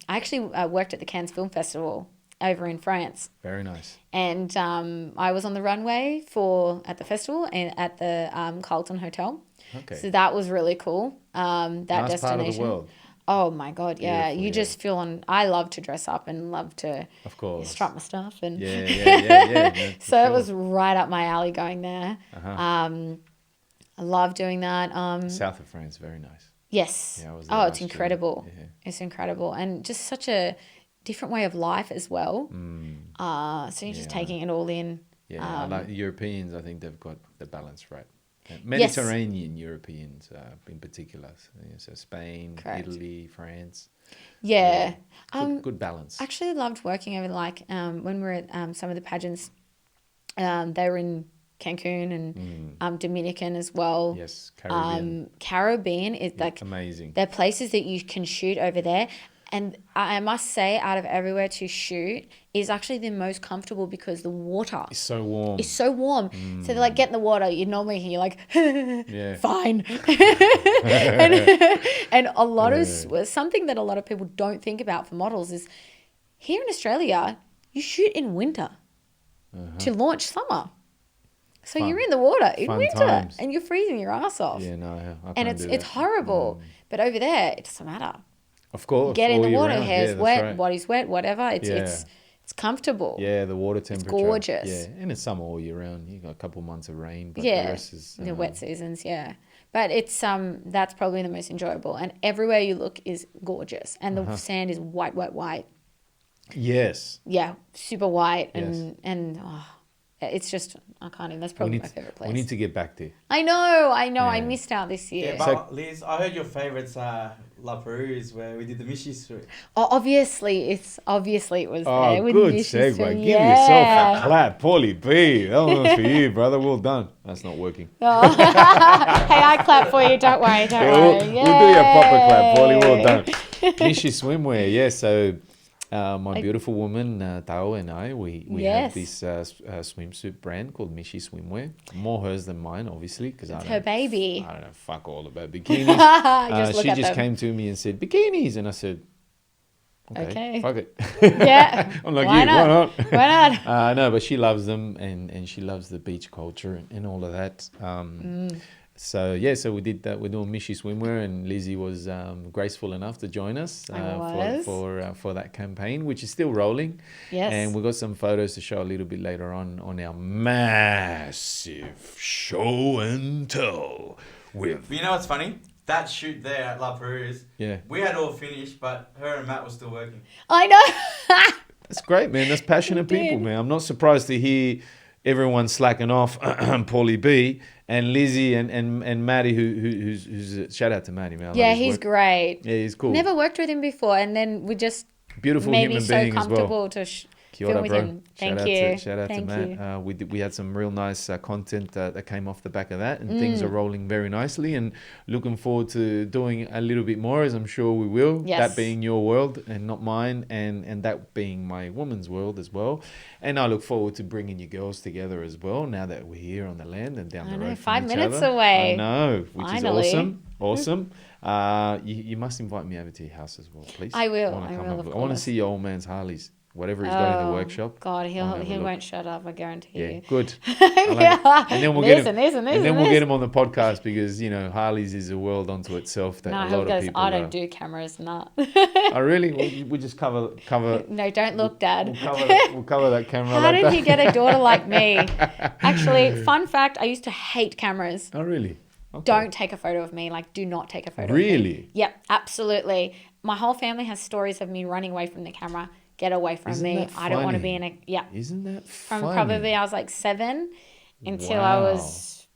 actually worked at the Cannes Film Festival over in France. Very nice. And I was on the runway at the festival and at the Carlton Hotel. Okay. So that was really cool. That Nice destination. part of the world. Oh my God, yeah. Beautiful, You yeah. just feel I love to dress up and love to Of course. strut my stuff. And Yeah. No, for so it sure. was right up my alley going there. Uh-huh. I love doing that. South of France, very nice. Yes. Yeah, I was there Oh, last it's year. incredible. Yeah. It's incredible. And just such a different way of life as well. So you're just Yeah, I taking it all in. Yeah, I like Europeans. I think they've got the balance right. Mediterranean Europeans in particular. So Spain, Correct. Italy, France. Yeah. Good balance. I actually loved working over when we were at some of the pageants. They were in Cancun and Dominican as well. Yes, Caribbean. Caribbean is like amazing. There are places that you can shoot over there. And I must say, out of everywhere to shoot, is actually the most comfortable because the water It's so warm. is so warm. So they're like, get in the water. You're like, Yeah. fine. and a lot of something that a lot of people don't think about for models is here in Australia, you shoot in winter to launch summer. So Fun. you're in the water in Fun winter times. and you're freezing your ass off. Yeah, no, I And can't do it's that. horrible. But over there, it doesn't matter. Of course. Get in all the year water, round. hair's Yeah, that's wet, right. body's wet, whatever. It's comfortable. Yeah, the water temperature. gorgeous. Yeah, and it's summer all year round. You got a couple months of rain, but Yeah, the rest is the wet seasons, yeah. But it's that's probably the most enjoyable. And everywhere you look is gorgeous. And the sand is white, white, white. Yes. Yeah, super white. Yes. And it's just, I can't even, that's probably my favorite place. We need to get back there. I know, I Yeah. missed out this year. Yeah, but Liz, I heard your favourites are La Perouse, where we did the Mishi suite. Oh, obviously it was there. Oh, with good Mishi segue. Swim. Give yourself a clap. Paulie B. That one's for you, brother. Well done. That's not working. Oh. Hey, I clap for you. Don't worry. We'll do you a proper clap, Paulie. Well done. Mishi Swimwear. Yeah, so my beautiful woman, Tao, and I, we have this swimsuit brand called Mishi Swimwear. More hers than mine, obviously, because It's her baby. I don't know fuck all about bikinis. Look She at just them. came to me and said, bikinis. And I said, okay. Fuck it. Yeah. I'm like, Why why not? not? Why not? No, but she loves them and she loves the beach culture and all of that. So we did that. We're doing Mishi Swimwear, and Lizzie was graceful enough to join us for that campaign, which is still rolling. Yes. And we got some photos to show a little bit later on our massive show and tell with. But you know what's funny? That shoot there at La Perouse, Yeah. we had all finished, but her and Matt were still working. I know. That's great, man. That's passionate people, man. I'm not surprised to hear everyone slacking off, Paulie B, and Lizzie and Maddie, who's shout out to Maddie, man. I love Yeah, his he's work. great. Yeah, he's cool. Never worked with him before, and then we just Beautiful made me human so being as comfortable well. to Kia ora, film with bro. him. Thank you. Shout out Thank to you. Matt. We had some real nice content that came off the back of that, and things are rolling very nicely. And looking forward to doing a little bit more, as I'm sure we will. Yes. That being your world and not mine, and that being my woman's world as well. And I look forward to bringing you girls together as well. Now that we're here on the land and down the road, 5 from each minutes other. away. I know, which Finally. is awesome. You must invite me over to your house as well, please. I will. wanna I come will, over. of I want to course. see your old man's Harleys. Whatever he's got in the Oh, workshop. God, I'll have a he look. won't shut up. I guarantee Yeah, you. good. I like it. And then we'll get him. Listen. And then we'll get him on the podcast because Harleys is a world unto itself that No, a he lot of goes, people. I don't do cameras, nah. Oh, really? We just cover. No, don't look, Dad. We'll cover that camera. How like did that. he get a daughter like me? Actually, fun fact, I used to hate cameras. Oh, really? Okay. Don't take a photo of me. Like, do not take a photo of me. Really? Yep, absolutely. My whole family has stories of me running away from the camera. Get away from Isn't me. that I don't want to be funny? in a... Yeah. Isn't that From funny? probably I was like 7 until I was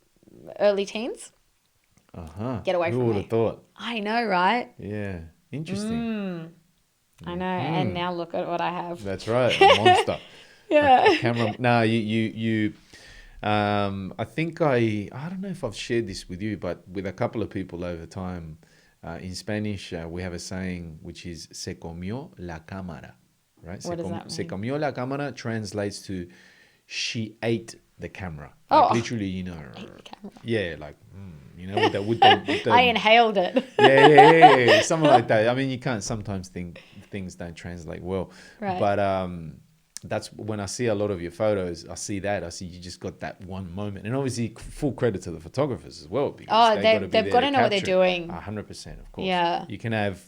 early teens. Get away Who from would me. have thought? I know, right? Yeah. Interesting. I know. And now look at what I have. That's right. A monster. Yeah. Camera. No, you. I think I don't know if I've shared this with you, but with a couple of people over time, in Spanish we have a saying which is "se comió la cámara," right? What does that mean? Se comió la cámara translates to "she ate the camera." Oh. Like literally, Ate the camera. yeah, like with the I inhaled it. yeah, something like that. I mean, you can't sometimes think things don't translate well, Right. but that's when I see a lot of your photos. I see you just got that one moment, and obviously full credit to the photographers as well. Because Oh, they've they've got to know what they're doing. 100%, of course. Yeah. You can have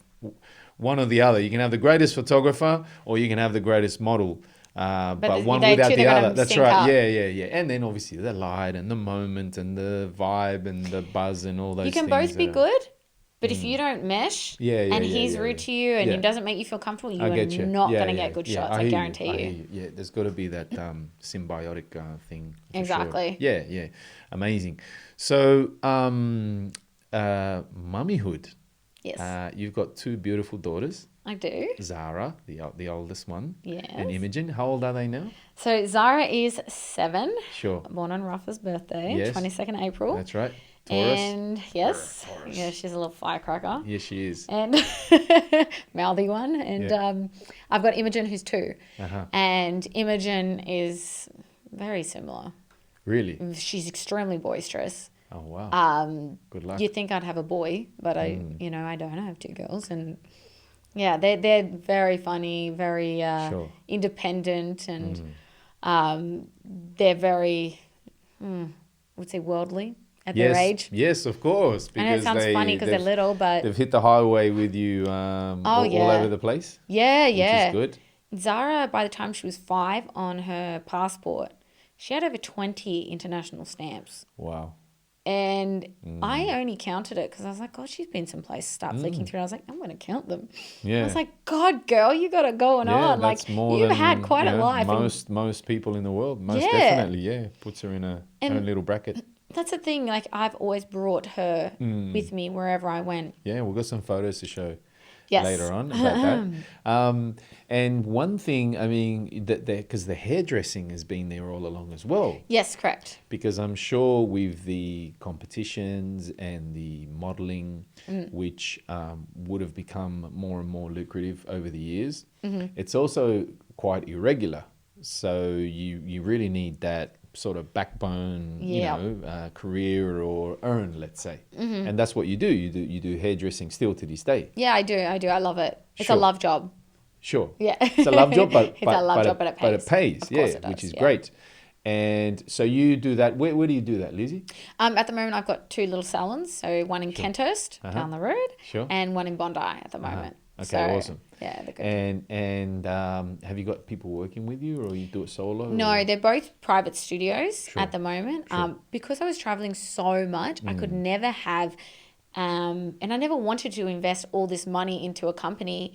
one or the other. You can have the greatest photographer, or you can have the greatest model. But one they without two, the they're gonna other. That's sync right. up. Yeah. And then obviously the light and the moment and the vibe and the buzz and all those You things. can both be good, But if you don't mesh and he's rude to you and Yeah. he doesn't make you feel comfortable, you I are get you. not Yeah, going to yeah, get good yeah. shots. I hear guarantee I you. hear you. Yeah, there's got to be that symbiotic thing. For Exactly. Sure. Yeah, yeah. Amazing. So, mummyhood. Yes, You've got two beautiful daughters, I do. Zara, the oldest one, Yes. and Imogen. How old are they now? So Zara is 7, Sure. born on Rafa's birthday, Yes. 22nd April. That's right. Taurus. And yes, Taurus. yeah, she's a little firecracker. Yes, she is. And mouthy one. And Yeah. I've got Imogen who's 2. Uh-huh. And Imogen is very similar. Really? She's extremely boisterous. Oh, wow. Good luck. You'd think I'd have a boy, but I don't. I have 2 girls, and yeah, they're very funny, very Sure. independent, and they're very, I would say, worldly at their age. Yes, of course. I know it sounds funny because they're little, but they've hit the highway with you all over the place. yeah, Which is good. Zara, by the time she was 5, on her passport, she had over 20 international stamps. Wow. And I only counted it because I was like, God, she's been someplace. Start flicking through. I was like, I'm going to count them. Yeah. I was like, God, girl, you got it going on. Like, you've had quite a life. Most people in the world. Most Yeah. definitely, yeah. Puts her in her own little bracket. That's the thing. Like, I've always brought her with me wherever I went. Yeah, we've got some photos to show Yes. later on about that. And one thing, I mean, because the hairdressing has been there all along as well. Yes, correct. Because I'm sure with the competitions and the modeling, which would have become more and more lucrative over the years, it's also quite irregular. So you really need that sort of backbone, career or earn, let's say. And that's what you do. You do hairdressing still to this day. Yeah, I do. I love it. It's Sure. a love job. Sure. Yeah. It's a love job, but It's a love job, but it pays. But it pays, Of course it does, which is yeah. great. And so you do that. Where do you do that, Lizzie? At the moment, I've got 2 little salons. So one in Kenthurst down the road, Sure. and one in Bondi at the moment. Okay, So, awesome. Yeah, they're good. And have you got people working with you, or you do it solo? No, or? they're both private studios Sure. at the moment. Because I was traveling so much, I could never have, and I never wanted to invest all this money into a company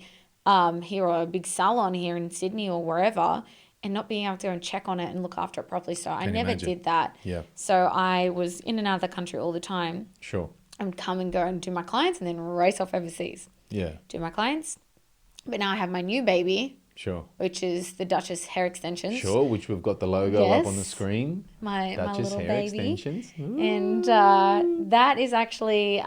here or a big salon here in Sydney or wherever, and not being able to go and check on it and look after it properly. So I never imagine. did that. Yeah. So I was in and out of the country all the time. Sure. And come and go and do my clients and then race off overseas. Yeah. Do my clients. But now I have my new baby, Sure. which is the Duchess hair extensions. Sure. Which we've got the logo up on the Yes. screen. My Duchess little hair baby. extensions. And that is actually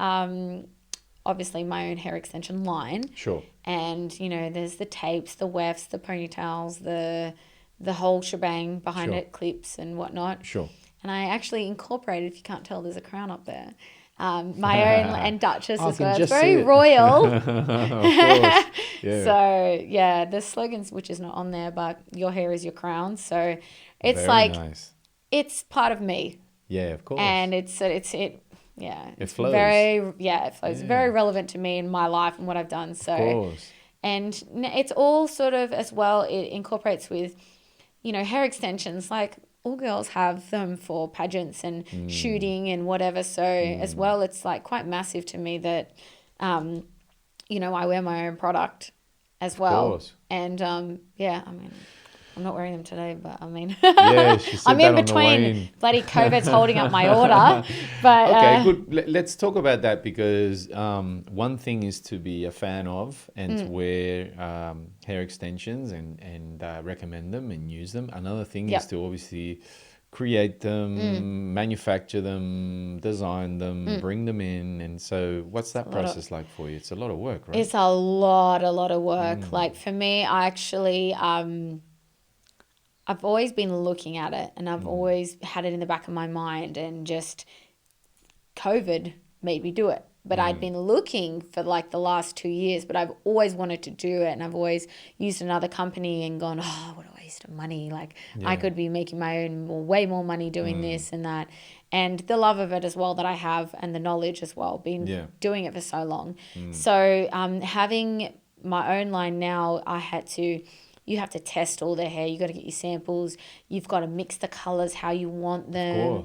obviously my own hair extension line. Sure. And, there's the tapes, the wefts, the ponytails, the whole shebang behind Sure. it, clips and whatnot. Sure. And I actually incorporated, if you can't tell, there's a crown up there. My own and Duchess I as can well. It's just very see it. royal. Of course. Yeah. So, yeah, the slogans, which is not on there, but your hair is your crown. So it's Very like, nice. it's part of me. Yeah, of course. And it's flows. it flows very relevant to me in my life and what I've done. So, Of course. and it's all sort of as well, it incorporates with, hair extensions. Like all girls have them for pageants and shooting and whatever. So as well, it's like quite massive to me that, I wear my own product as well. course. And I'm not wearing them today, but Yeah, she said I'm that in on the between. way in. Bloody COVID's holding up my order. But Okay, good. Let's talk about that because one thing is to be a fan of and to wear hair extensions and recommend them and use them. Another thing Yep. is to obviously create them, manufacture them, design them, bring them in. And so what's that process like for you? It's a lot of work, right? it's a lot of work. Like for me, I actually, I've always been looking at it and I've always had it in the back of my mind, and just COVID made me do it. But I'd been looking for like the last 2 years, but I've always wanted to do it. And I've always used another company and gone, oh, what a waste of money. Like I could be making my own way more money doing this and that. And the love of it as well that I have, and the knowledge as well, been doing it for so long. So having my own line now, I had to you have to test all their hair. You got to get your samples. You've got to mix the colors how you want them.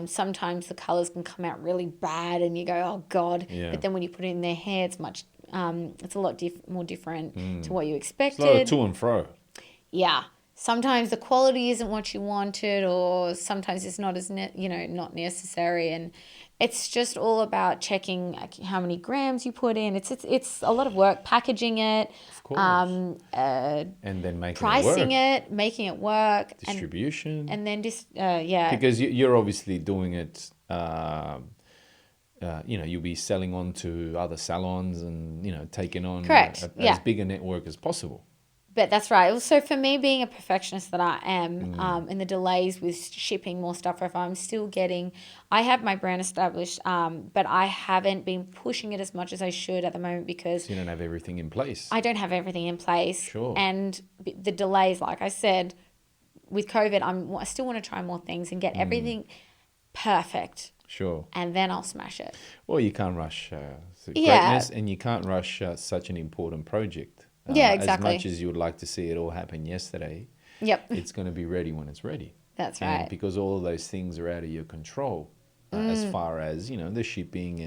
Sometimes the colors can come out really bad, and you go, "Oh God!" Yeah. But then when you put it in their hair, it's much. It's a lot more different to what you expected. It's a lot of to and fro. Yeah. Sometimes the quality isn't what you wanted, or sometimes it's not as not necessary, and it's just all about checking how many grams you put in. It's a lot of work packaging it, Of course. And then making pricing it work. it, making it work, Distribution. and then just yeah. Because you're obviously doing it. You'll be selling on to other salons and taking on Correct. as big a network as possible. But that's right. So for me, being a perfectionist that I am, and the delays with shipping more stuff, if I have my brand established, but I haven't been pushing it as much as I should at the moment because So you don't have everything in place. I don't have everything in place. Sure. And the delays, like I said, with COVID, I still want to try more things and get everything perfect. Sure. And then I'll smash it. Well, you can't rush greatness, and you can't rush such an important project. Yeah, exactly. As much as you would like to see it all happen yesterday, Yep. it's going to be ready when it's ready. That's And right. because all of those things are out of your control, as far as, the shipping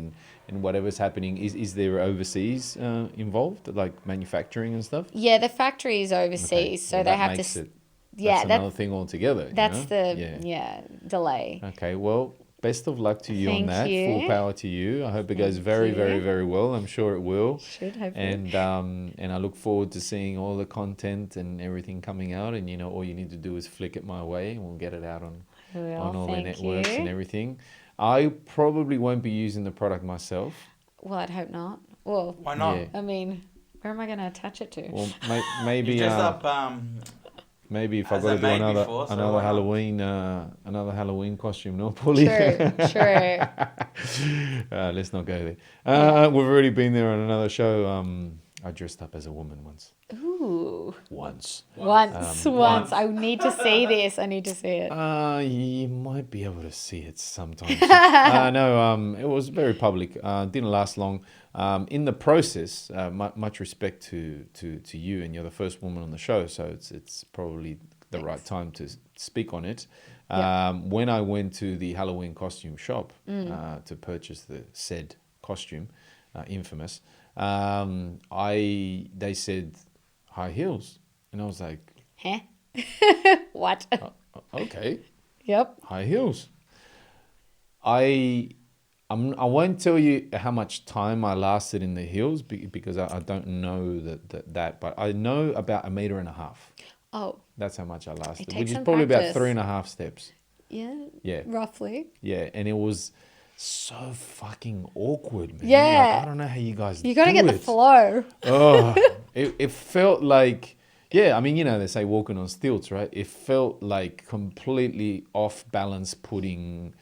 and whatever's happening. Is there overseas involved, like manufacturing and stuff? Yeah, the factory is overseas, Okay. so Well, they that have makes to. it- Yeah, that's another thing altogether. that's the Yeah. delay. Okay, well, best of luck to you on Thank that. you. Full power to you. I hope it goes Thank very, you. very, very well. I'm sure it will. Should hopefully. And I look forward to seeing all the content and everything coming out. And all you need to do is flick it my way, and we'll get it out on all the Thank networks you. and everything. I probably won't be using the product myself. Well, I'd hope not. Well, Why not? Yeah. I mean, where am I going to attach it to? Well, You maybe dressed up. maybe if I as got I to do made another before, so another why not? Halloween costume, no, Polly. True. Let's not go there. We've already been there on another show. I dressed up as a woman once. Ooh. Once. Once. I need to see this. I need to see it. You might be able to see it sometimes. No, it was very public. Didn't last long. In the process, much respect to you, and you're the first woman on the show, so it's probably the right time to speak on it. When I went to the Halloween costume shop to purchase the said costume, infamous, they said high heels, and I was like, Huh? What? okay. Yep. High heels. I won't tell you how much time I lasted in the heels because I don't know that, but I know about 1.5 meters. Oh, That's how much I lasted, takes which is some probably practice. about 3.5 steps. yeah. Yeah, Roughly. yeah, and it was so fucking awkward, man. Yeah. Like, I don't know how you guys. You got to do get the it. flow. Oh, it felt like, yeah, I mean, they say walking on stilts, right? It felt like completely off balance pudding,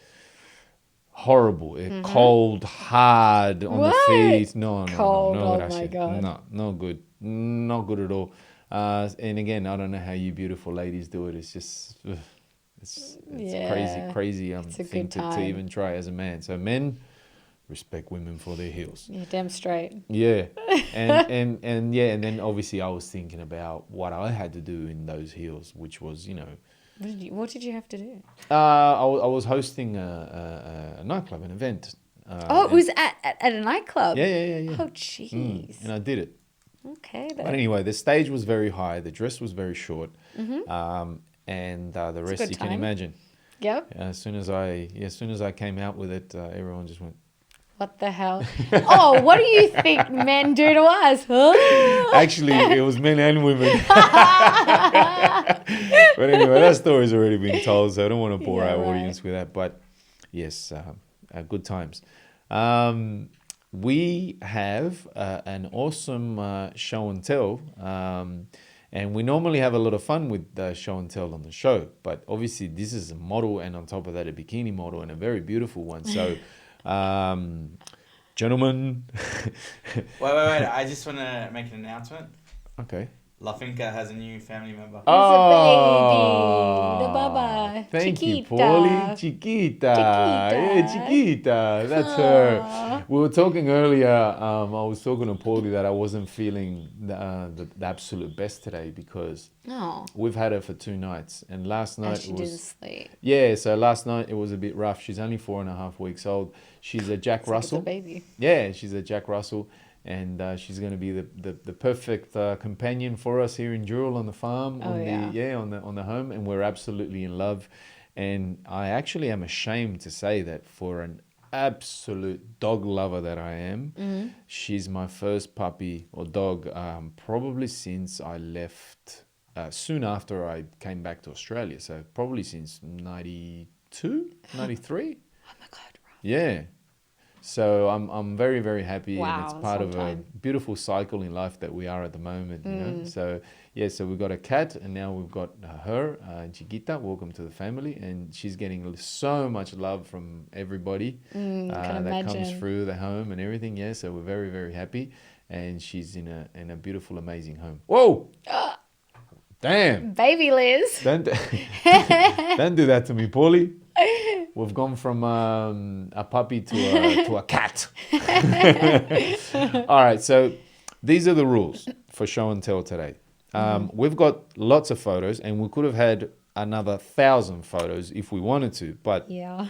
horrible, cold, hard on What? the feet. No, Cold, no, oh that my shit. God. No, not good. Not good at all. And again, I don't know how you beautiful ladies do it. It's just, it's Yeah. crazy It's a thing good to time. even try as a man. So men, respect women for their heels. Yeah, damn straight. Yeah, and then obviously I was thinking about what I had to do in those heels, which was What did you have to do? I was hosting a nightclub, an event. It was at a nightclub. Yeah. Oh, jeez. And I did it. Okay. But anyway, the stage was very high, the dress was very short, and the rest good you can time. imagine. Yep. As soon as I came out with it, everyone just went. What the hell? Oh, what do you think men do to us? Huh? Actually, it was men and women. But anyway, that story's already been told, so I don't want to bore Yeah, our right. audience with that. But yes, good times. We have an awesome show and tell, and we normally have a lot of fun with the show and tell on the show. But obviously, this is a model, and on top of that, a bikini model, and a very beautiful one. So, gentlemen, Wait. I just want to make an announcement. okay. La Finca has a new family member. Oh, the baby, the baba, Thank you, Chiquita. Paulie. Chiquita. Yeah, Chiquita. That's her. Aw. We were talking earlier. I was talking to Paulie that I wasn't feeling the absolute best today because Oh, we've had her for 2 nights, and last and night she it didn't was sleep. yeah. So last night it was a bit rough. She's only 4.5 weeks old. She's a Jack It's like it's a Russell. baby. Yeah, she's a Jack Russell, and she's going to be the perfect companion for us here in Dural on the farm, Oh, on the home, and we're absolutely in love. And I actually am ashamed to say that for an absolute dog lover that I am, she's my first puppy or dog probably since I left, soon after I came back to Australia. So probably since 92, 93. Oh my God, Rafa. Yeah. So I'm very, very happy, and it's Wow, part that's of a long a time. beautiful cycle in life that we are at the moment, you know. So yeah, so we've got a cat, and now we've got her, Chiquita. Welcome to the family, and she's getting so much love from everybody Can that comes imagine. through the home and everything. Yeah, so we're very, very happy, and she's in a beautiful, amazing home. Whoa, damn! Baby Liz. Don't don't do that to me, Paulie. We've gone from a puppy to a cat. All right, so these are the rules for show and tell today. We've got lots of photos, and we could have had another 1,000 photos if we wanted to, but Yeah.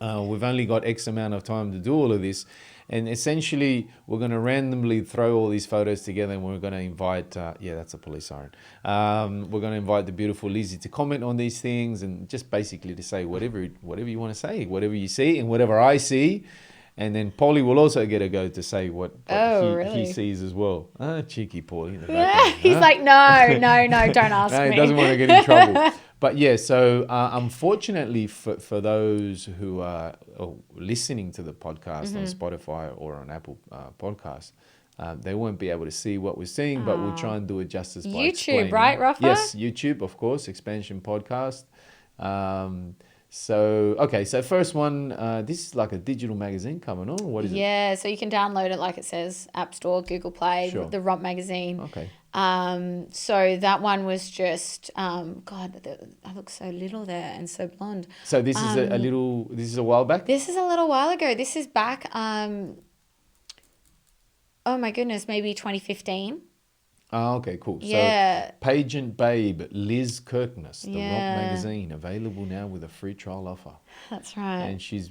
we've only got X amount of time to do all of this. And essentially, we're going to randomly throw all these photos together, and we're going to invite, yeah, that's a police siren. We're going to invite the beautiful Lizzie to comment on these things, and just basically to say whatever you want to say, whatever you see and whatever I see. And then Paulie will also get a go to say what Oh, he really? sees as well. Cheeky Paulie in the background. He's huh? like, no, don't ask No, me. he doesn't want to get in trouble. But yeah, so unfortunately for those who are listening to the podcast on Spotify or on Apple Podcasts, they won't be able to see what we're seeing, but we'll try and do it justice by YouTube, explaining. right, Rafa? Yes, YouTube, of course, Expansion Podcast. So first one, this is like a digital magazine coming on. What is it? Yeah, so you can download it like it says, App Store, Google Play, Sure. the Romp magazine. Okay. So that one was just, God, I look so little there and so blonde. So this is this is a while back? This is a little while ago. This is back, oh my goodness, maybe 2015. Oh, okay, cool. Yeah. So, Pageant Babe, Liz Kirkness, the Rock Yeah. magazine, available now with a free trial offer. That's right. And she's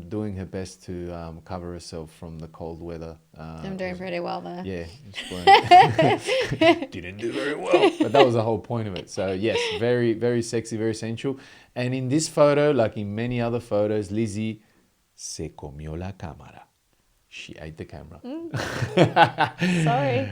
doing her best to cover herself from the cold weather. I'm doing pretty well there. Yeah. It's fine. Didn't do very well. But that was the whole point of it. So, yes, very, very sexy, very sensual. And in this photo, like in many other photos, Lizzie se comió la cámara. She ate the camera. Sorry.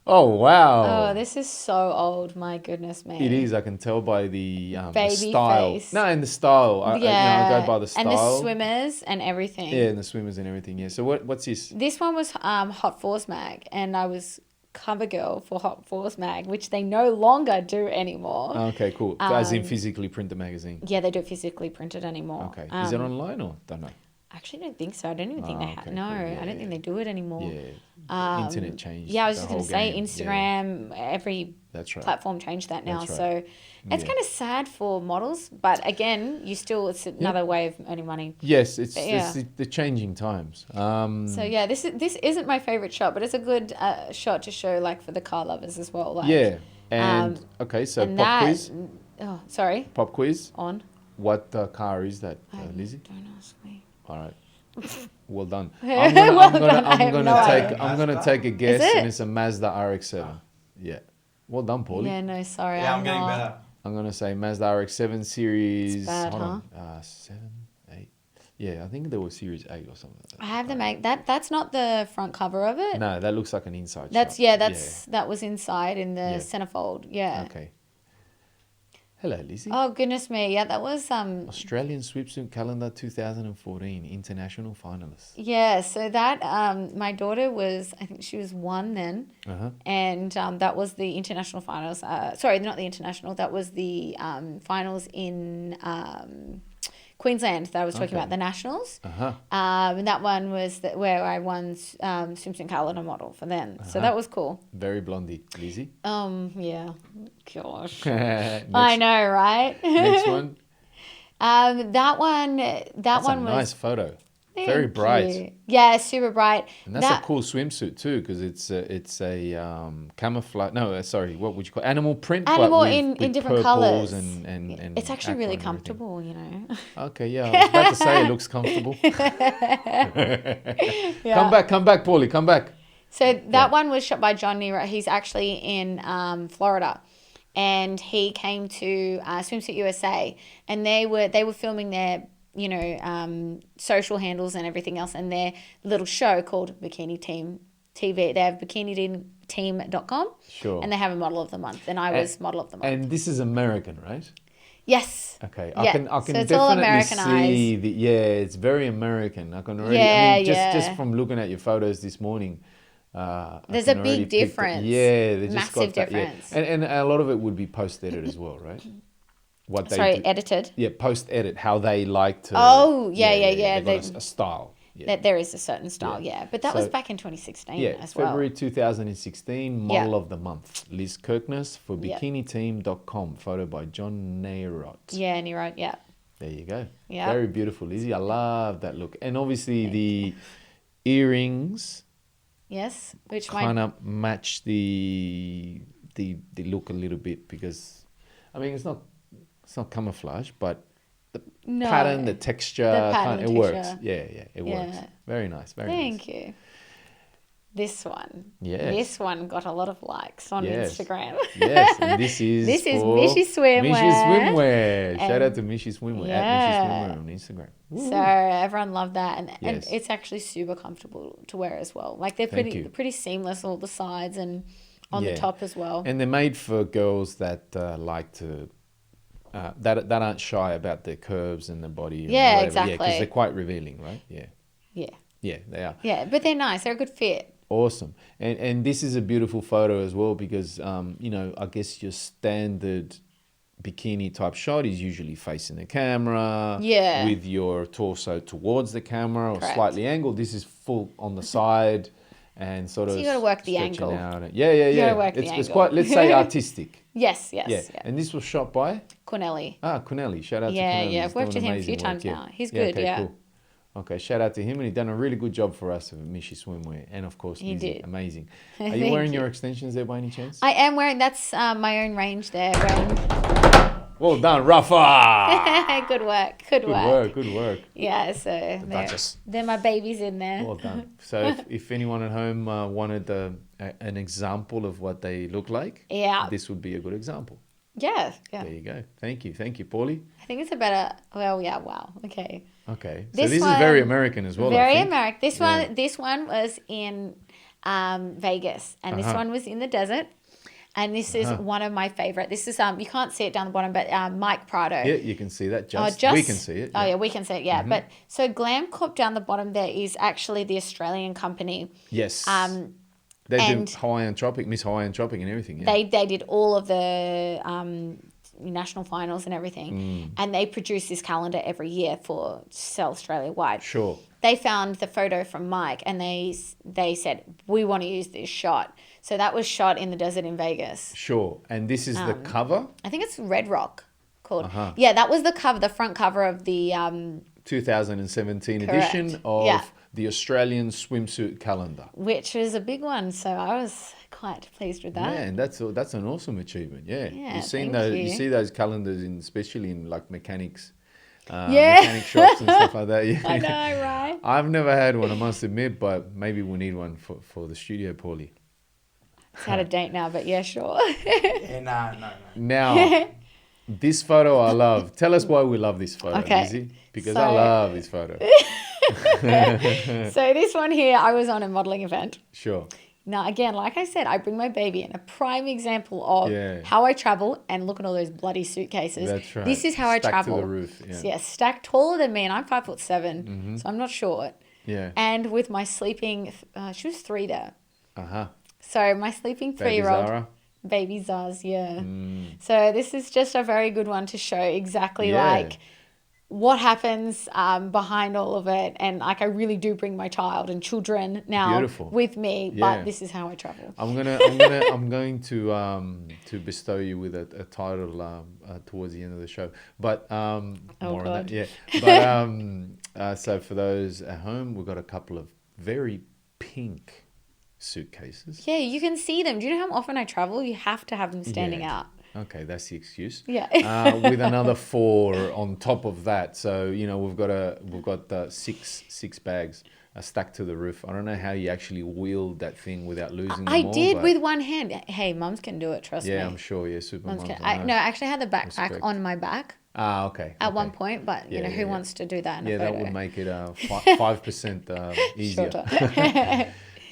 Oh, wow. Oh, this is so old. My goodness me. It is. I can tell by the Baby style. face. No, and the style. I go by the style. And the swimmers and everything. Yeah, and the swimmers and everything. Yeah. So what's this? This one was Hot Force Mag, and I was cover girl for Hot Force Mag, which they no longer do anymore. Okay, cool. As in physically print the magazine. Yeah, they don't physically print it anymore. Okay. Is it online or don't know? I actually don't think so. I don't even think they okay, no, cool. Yeah, I don't think they do it anymore. Yeah. Internet changed. Yeah, I was the just going to whole say game. Instagram, every That's right. platform changed that now. That's right. So it's Yeah. kind of sad for models, but again, it's another way of earning money. Yes, it's Yeah. the changing times. So yeah, this isn't my favorite shot, but it's a good shot to show like for the car lovers as well. Like, Yeah. And okay, so and pop that. quiz. Oh, sorry. Pop quiz. On. What car is that, Lizzie? Don't ask me. All right. Well done. Well done. I have no idea. I'm gonna take a guess, it? and it's a Mazda RX-7. Yeah. Well done, Paulie. Yeah, no, sorry. Yeah, I'm I'm getting not. better. I'm gonna say Mazda RX-7 series. It's bad, hold on. 7, 8. Yeah, I think there was series 8 or something like that. I have the that's not the front cover of it. No, that looks like an inside That's shot. that was inside in the Yeah. centerfold. Yeah. Okay. Hello, Lizzie. Oh goodness me. Yeah, that was Australian Swimsuit Calendar 2014 International Finalists. yeah, so that my daughter was, I think she was 1 then. Uh-huh. And that was the international finals. Sorry, not the international. That was the finals in Queensland that I was talking Okay. about, the Nationals. Uh-huh. And that one was where I won swimsuit calendar model for them. So that was cool. Very blondie, Lizzie. Yeah. Gosh. next, I know, right? next one. That one That's a was nice photo. Thank Very bright. you. Yeah, super bright. And that's a cool swimsuit too, because it's a camouflage. No, sorry, what would you call it? Animal print? Animal but in different purples colours. and It's actually really aqua and everything. comfortable, you know. Okay, yeah, I was about to say it looks comfortable. Yeah. Come back, Paulie, come back. So that one was shot by John Nero. He's actually in Florida, and he came to Swimsuit USA, and they were filming their social handles and everything else, and their little show called Bikini Team TV. They have BikiniTeam.com, Sure. and they have a model of the month, and I was model of the month. And this is American, right? Yes. Okay, Yeah. I can So it's all definitely Americanized. see it's very American. I can already, just from looking at your photos this morning, There's I a can already big pick difference. they just Massive got that, difference. And a lot of it would be post-edit as well, right? What they Sorry, do- edited. Yeah, post-edit, how they like to... Oh, yeah. They've got a style. Yeah. That there is a certain style, yeah. But that was So- back in 2016 Yeah, as well. February 2016, Model of the Month. Liz Kirkness for Yeah. BikiniTeam.com, photo by John Nairot. Yeah, Nero, yeah. There you go. Yeah. Very beautiful, Lizzie. I love that look. And obviously the earrings Yes, which kind of match the look a little bit because, I mean, it's not camouflage, but the pattern, the texture, pattern, it the works. texture. Yeah, it works. Yeah. Very nice, very nice. Thank you. This one. Yes. This one got a lot of likes on Yes. Instagram. Yes, and this is This is for Mishy Swimwear. Mishy Swimwear. Shout out And- to Mishy Swimwear Yeah. at Mishy Swimwear on Instagram. Woo. So everyone loved that, and Yes. it's actually super comfortable to wear as well. Like they're Thank pretty you. pretty seamless all the sides and on the Yeah. top as well. And they're made for girls that like to that aren't shy about their curves and the body. And Yeah, whatever. exactly. Yeah, because they're quite revealing, right? Yeah, Yeah, yeah, they are. yeah, but they're nice. They're a good fit. Awesome. And this is a beautiful photo as well because I guess your standard bikini type shot is usually facing the camera. Yeah. With your torso towards the camera or Correct. slightly angled. This is full on the side and sort of you gotta work the stretching angle. out. Yeah. gotta work the It's angle. quite, let's say, artistic. Yes, Yeah. yes, And this was shot by Cornelli. Cornelli. Shout out to Yeah, Cornelli. yeah, He's I've worked doing with him a amazing few times work, now. He's good, okay, yeah. Cool. Okay, shout out to him, and he done a really good job for us at Mishy Swimwear, and of course, He Lizzie. did. Amazing. Are you Thank wearing you. your extensions there by any chance? I am wearing, that's my own range there. Well done, Rafa. Good work, good work. Good work. Yeah, so Duchess. they're my babies in there. Well done. So, if anyone at home wanted an example of what they look like, Yeah. this would be a good example. Yeah, yeah. There you go. Thank you, Paulie. I think it's a better, well, yeah, wow, okay. Okay, so This this is one- very American as well. I Very think. American. Yeah. This one was in Vegas, and this Uh-huh. one was in the desert. And this is one of my favorite. This is you can't see it down the bottom, but Mike Prado. Yeah, you can see that. Oh, We can see it. Oh yeah, we can see it. Yeah, but so Glam Corp down the bottom there is actually the Australian company. Yes. They and do Hawaiian Tropic, Miss Hawaiian Tropic, and everything. Yeah. They did all of the national finals and everything, and they produce this calendar every year for sell Australia wide. Sure. They found the photo from Mike, and they said we want to use this shot. So that was shot in the desert in Vegas. Sure. And this is the cover, I think it's Red Rock called. Uh-huh. Yeah, that was the cover, the front cover of the 2017 Correct. edition of Yeah. the Australian swimsuit calendar. which was a big one. So I was quite pleased with that. Man, that's an awesome achievement. Yeah. Yeah, You've seen thank those. you. You see those calendars especially in like mechanics. Yeah. Mechanic shops and stuff like that. Yeah. I know, right? I've never had one, I must admit, but maybe we need one for the studio, Paulie. It's out of date now, but yeah, sure. Yeah, no. Now, this photo I love. Tell us why we love this photo, Okay. Lizzie. Because I So- love this photo. So this one here, I was on a modeling event. Sure. Now, again, like I said, I bring my baby in, a prime example of Yeah. how I travel, and look at all those bloody suitcases. That's right. This is how I Stacked to travel. the roof, yeah. So, stacked taller than me, and I'm 5'7", so I'm not short. Yeah. And with my sleeping, she was 3 there. Uh-huh. So my sleeping Baby 3-year-old, Zara. baby Zaz, yeah. So this is just a very good one to show exactly Yeah. like what happens behind all of it, and like I really do bring my child and children now Beautiful. with me, Yeah. but this is how I travel. I'm going to bestow you with a title towards the end of the show, but more on that. Yeah, but so for those at home, we've got a couple of very pink suitcases. Yeah, you can see them. Do you know how often I travel? You have to have them standing Yeah. out. Okay, that's the excuse. Yeah. With another 4 on top of that, so we've got six bags stacked to the roof. I don't know how you actually wield that thing without losing them I all, did but with one hand. Hey, mums can do it. Trust me. yeah, I'm sure. Yeah, super Mums mums. can. I know. No, I actually had the backpack Respect. on my back Okay. at one point, but Yeah, who yeah. wants to do that in a Yeah, photo? that would make it 5% easier. Shorter.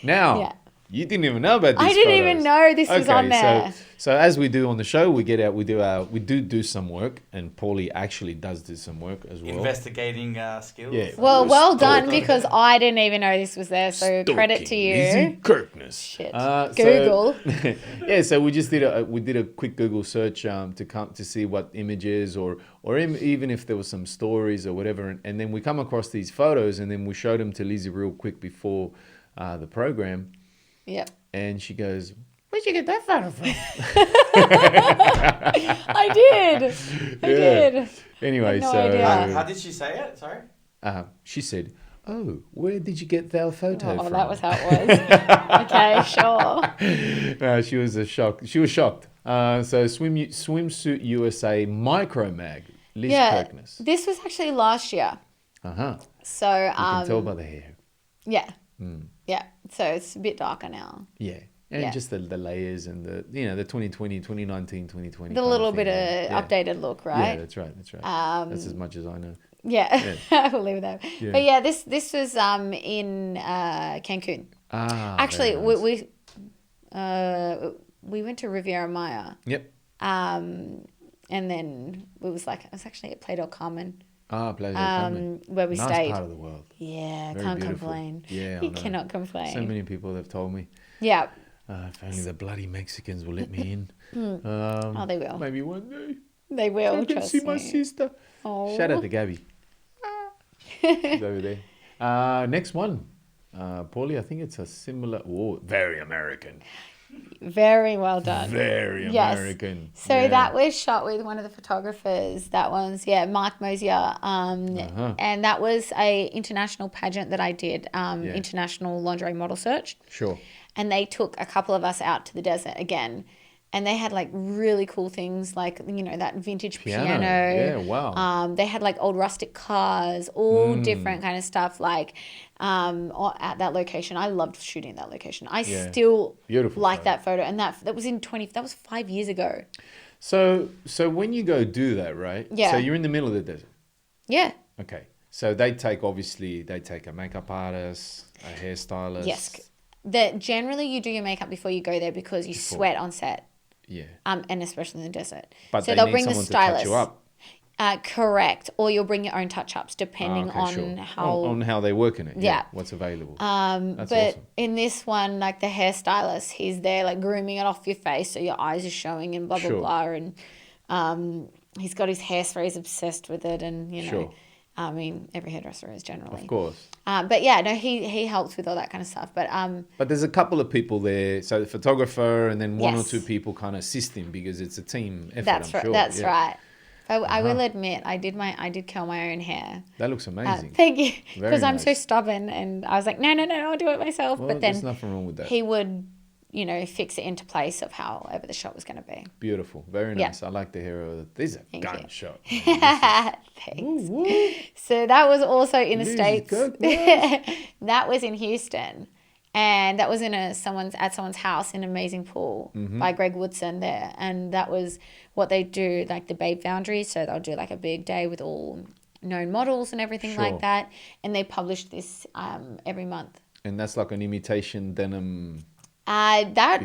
Now, Yeah. you didn't even know about these I didn't even photos. know this was on there. So as we do on the show, we do some work, and Paulie actually does do some work as well. Investigating skills. Yeah. Well done, Stalking. because I didn't even know this was there. So credit to you. Lizzie Kirkness. Shit. So- Google. Yeah, so we just did a quick Google search to see what images or even if there was some stories or whatever, and then we come across these photos, and then we showed them to Lizzie real quick before the program, Yep. and she goes, "Where'd you get that photo from?" I did. I did. Anyway, no so idea. How did she say it? Sorry. she said, "Oh, where did you get that photo Oh, from?" that was how it was. Okay, sure. She was shocked. She was shocked. So Swimsuit USA Micro Mag, Liz Yeah, Kirkness. this was actually last year. So You can tell by the hair. yeah, yeah. So it's a bit darker now. Yeah. And Yeah. just the layers and the 2020, 2019, 2020. The kind little of bit thing, of yeah. updated look, Yeah, right? that's right. That's as much as I know. Yeah, we'll leave it there. Yeah. But yeah, this was in Cancun. Actually, very nice. we went to Riviera Maya. Yep. And then it was actually at Playa del Carmen. Playa del Carmen. Where we Nice stayed. part of the world. Yeah, Very can't beautiful. complain. Yeah, I You know. cannot complain. So many people have told me. Yeah. If only the bloody Mexicans will let me in. Oh, they will. Maybe one day. They will, I can trust see me. my sister. Oh. Shout out to Gabby. She's over there. Next one. Paulie, I think it's a similar... Oh, very American. Very well done. Very Yes. American. So Yeah. that was shot with one of the photographers. That was, Mark Mosier. And that was a international pageant that I did, International Lingerie Model Search. Sure. And they took a couple of us out to the desert again. And they had really cool things like, that vintage piano. Yeah, wow. They had old rustic cars, all different kind of stuff at that location. I loved shooting that location. I still Beautiful like photo. that photo. And that was that was 5 years ago. So when you go do that, right? Yeah. So you're in the middle of the desert. Yeah. Okay. So they take a makeup artist, a hairstylist. Yes. Generally you do your makeup before you go there because you sweat on set. Yeah. And especially in the desert. But so they they'll need bring the someone to touch stylist. you up. Correct. Or you'll bring your own touch-ups depending on how... on how they work in it. Yeah. What's available. But awesome. in this one, the hairstylist, he's there grooming it off your face so your eyes are showing and blah, blah, Sure. blah. And he's got his hairspray, he's obsessed with it. And, Sure. I mean, every hairdresser is generally. Of course. But yeah, no, he helps with all that kind of stuff. But there's a couple of people there. So the photographer and then one or Yes. two people kind of assist him because it's a team effort, that's I'm right. sure. That's Yeah. right. I will admit, I did curl my own hair. That looks amazing. Thank you. Very Because I'm so nice. stubborn, and I was like, no, I'll do it myself. Well, but then there's nothing wrong with that. he would, fix it into place of however the shot was going to be. Beautiful. Very Yeah. nice. I like the hair of it. This is a Thank gun you. shot. Thanks. So that was also in the Liz States. Kirkness. That was in Houston. And that was in someone's house in Amazing Pool Mm-hmm. by Greg Woodson there. And that was what they do, the Babe Foundry. So they'll do a big day with all known models and everything Sure. like that. And they publish this every month. And that's like an imitation denim. That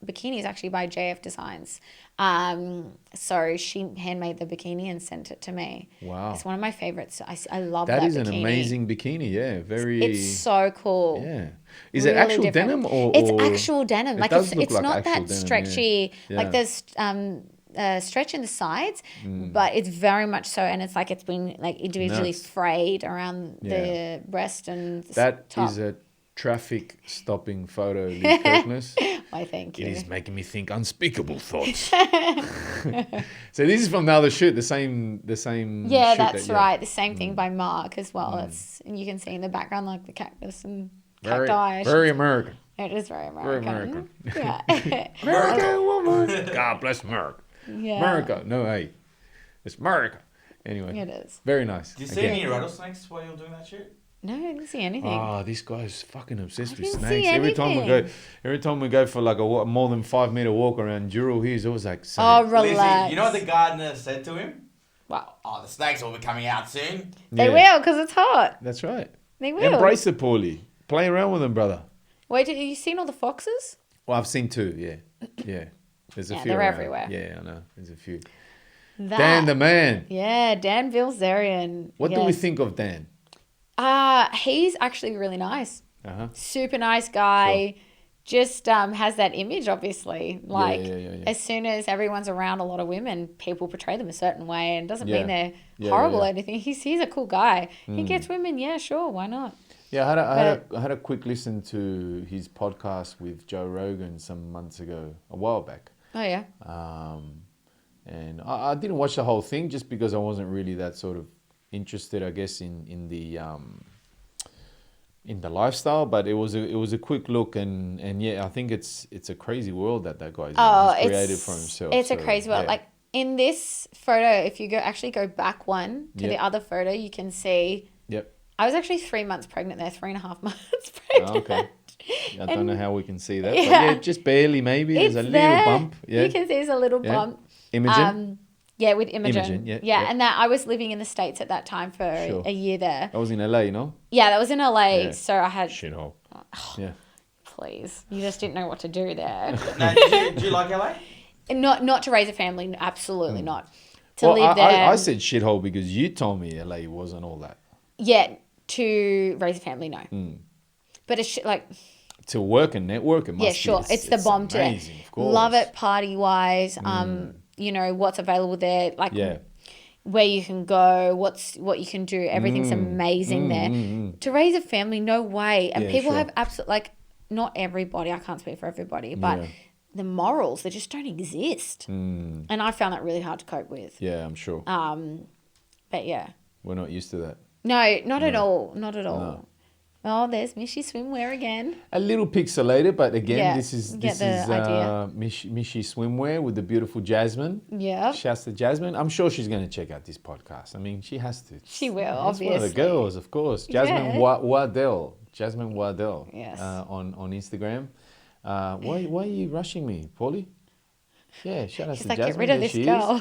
bikini is actually by JF Designs. So she handmade the bikini and sent it to me. Wow. It's one of my favorites. I love that That is bikini. an amazing bikini. Yeah. Very. It's so cool. Yeah. Is it Really actual different. denim or? It's actual denim. It does it's look like not actual that denim, stretchy. yeah. There's stretch in the sides, but it's very much so, and it's like it's been like individually frayed around the breast and That top. is a traffic stopping photo, Liz Kirkness. Why, thank you. It is making me think unspeakable thoughts. So this is from the other shoot, the same. Yeah, shoot that's right. The same thing by Mark as well. It's, and you can see in the background like the cactus and cacti. Very American. It is very American. Yeah. American woman. God bless America. Yeah. America. No, hey, it's America. Anyway, It is. very nice. Did you see any rattlesnakes while you were doing that shoot? No, I didn't see anything. Oh, this guy's fucking obsessed with didn't snakes. see Every time we go for like a more than 5 meter walk around Dural, he's always like, Oh, snake. relax. Lizzie, you know what the gardener said to him? Wow. Oh, the snakes will be coming out soon. They will, because it's hot. That's right. They will. Embrace it, Paulie. Play around with them, brother. Wait, have you seen all the foxes? Well, I've seen 2, yeah. There's a Yeah, few they're around. everywhere. Yeah, I know. There's a few. That. Dan the man. Yeah, Dan Bilzerian. What do we think of Dan? He's actually really nice. Uh-huh. Super nice guy. Just has that image, obviously. Like, yeah. as soon as everyone's around a lot of women, people portray them a certain way, and doesn't Yeah. mean they're Yeah, horrible yeah. or anything. He's a cool guy. He gets women, yeah, sure, why not? Yeah, I had a quick listen to his podcast with Joe Rogan some months ago, a while back. Oh, yeah. And I didn't watch the whole thing just because I wasn't really that sort of interested, I guess, in the lifestyle. But it was a quick look, and yeah, I think it's a crazy world that guy's he's created for himself. It's a crazy world. yeah. Like in this photo, if you go back one to Yep. the other photo, you can see Yep. I was actually 3 months pregnant there, 3.5 months pregnant. Oh, okay. I don't know how we can see that. Yeah. But yeah, just barely maybe. There's a little there. bump. Yeah. You can see there's a little Yeah. bump. Imogen. Yeah, with Imogen. Imogen, yeah, yeah. yeah. And that I was living in the States at that time for Sure. a year there. I was in LA, no? Yeah, that was in LA. Yeah. So I had, Shithole. Yeah. please, you just didn't know what to do there. Now, do you like LA? not to raise a family, absolutely not. To Well, live there. I said shithole because you told me LA wasn't all that. Yeah, to raise a family, no. But it's like, To work and network, it must yeah, be. sure. It's the bomb to amazing, of course. love it party wise. You know, what's available there, like Yeah. where you can go, what you can do, everything's amazing there. To raise a family, no way. And Yeah, people sure. have absolute, like, not everybody, I can't speak for everybody, but Yeah. the morals, they just don't exist. And I found that really hard to cope with. Yeah, I'm sure. But yeah. We're not used to that. No, not at all. Not at all. No. Oh, there's Mishy Swimwear again. A little pixelated, but again, Yeah, this is get the idea. Mishy Swimwear with the beautiful Jasmine. Yeah. Shouts to Jasmine. I'm sure she's going to check out this podcast. I mean, she has to. She will, That's obviously. one of the girls, of course. Jasmine Yeah. Waddell. Jasmine Waddell. Yes. On Instagram. Why are you rushing me, Paulie? Yeah, shout out She's to like, Jasmine. get rid of There this she is. girl.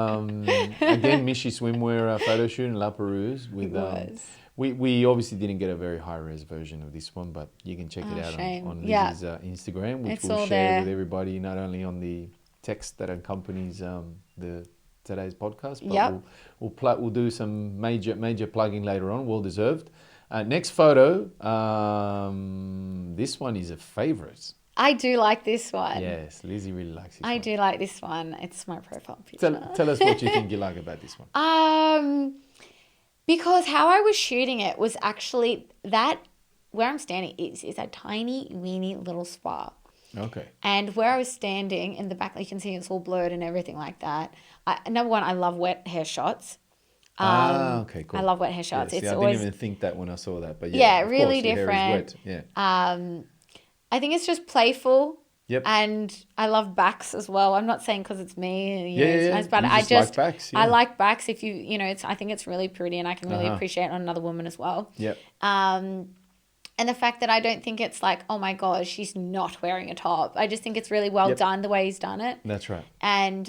Again, Mishy Swimwear photo shoot in La Perouse with. was. We obviously didn't get a very high res version of this one, but you can check it out shame. on Yeah. Lizzie's Instagram, which It's we'll all share there. with everybody, not only on the text that accompanies today's podcast, but Yep. we'll do some major plugging later on, well deserved. Next photo, this one is a favorite. I do like this one. Yes, Lizzie really likes this I one. do like this one. It's my profile picture. Tell us what you think you like about this one. Because how I was shooting it was actually that where I'm standing is a tiny, weeny little spa. Okay. And where I was standing in the back, you can see it's all blurred and everything like that. Number one, I love wet hair shots. Okay, cool. I love wet hair shots. Yeah, it's see, I always, didn't even think that when I saw that, but Yeah, of really course, your hair is different. wet. Yeah. I think it's just playful. Yep. And I love backs as well. I'm not saying because it's me, Yeah, it's yeah. nice, but You I just like just backs, I yeah. like backs. If I think it's really pretty, and I can really Uh-huh. appreciate it on another woman as well. Yep. And the fact that I don't think it's like, oh my gosh, she's not wearing a top. I just think it's really well Yep. done the way he's done it. That's right. And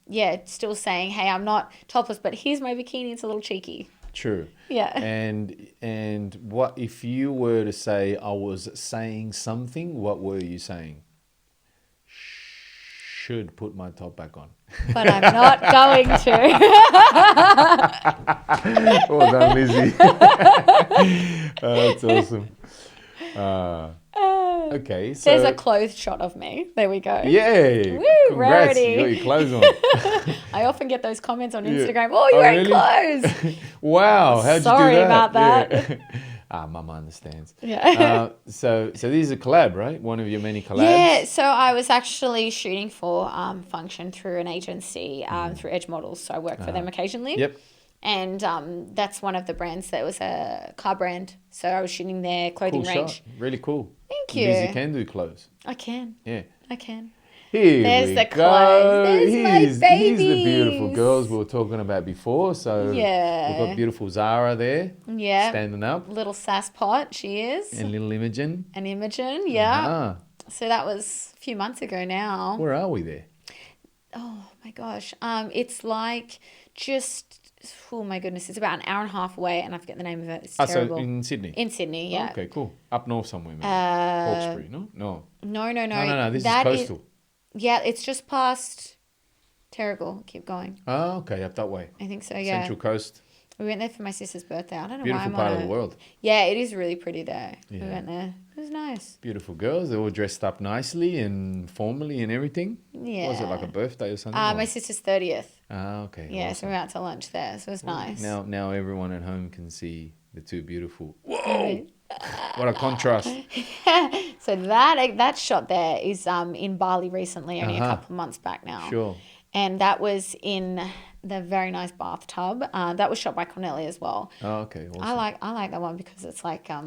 it's still saying, hey, I'm not topless, but here's my bikini. It's a little cheeky. True. Yeah. And what if you were to say I was saying something? What were you saying? Should put my top back on. But I'm not going to. Well done, Lizzie. That's awesome. Okay, so There's a clothes shot of me. There we go. yeah, Woo, congrats, rarity. you got your clothes on. I often get those comments on Yeah. Instagram. Oh, you're wearing really? clothes. Wow, how'd Sorry you do that? about that. Yeah. Mama understands. Yeah. So this is a collab, right? One of your many collabs. Yeah, so I was actually shooting for Function through an agency, through Edge Models. So I work for them occasionally. Yep. And that's one of the brands that was a car brand. So I was shooting their clothing Cool range. shot. Really cool. Thank Means you. you can do clothes. I can. Yeah. I can. Here There's we the go. clothes. There's my Here's the beautiful babies. girls we were talking about before. So Yeah. we've got beautiful Zara there, Yeah. standing up, Little sass pot, she is. and little Imogen. And Imogen, yeah. Uh-huh. So that was a few months ago now. Where are we there? Oh my gosh. It's like just, oh my goodness, it's about an hour and a half away, and I forget the name of it. It's terrible. So in Sydney. In Sydney, yeah. Oh, okay, cool. Up north somewhere, maybe. Hawkesbury, no? No. No. No. This That is coastal. Yeah, it's just past Terrigal. Keep going. Oh, okay, up that way. I think so, yeah. Central Coast. We went there for my sister's birthday. I don't know Beautiful why part of the world. Yeah, it is really pretty there. We Yeah. went there. It was nice. Beautiful girls. They're all dressed up nicely and formally and everything. Yeah. Was it like a birthday or something? My sister's 30th. Ah, okay. Yeah, so awesome. we went out to lunch there. So it was nice. Now everyone at home can see the two beautiful. Whoa! What a contrast. So that shot there is in Bali recently, only a Uh-huh. couple of months back now. Sure. And that was in the very nice bathtub. That was shot by Cornelia as well. Oh, okay. Awesome. I like that one because it's like I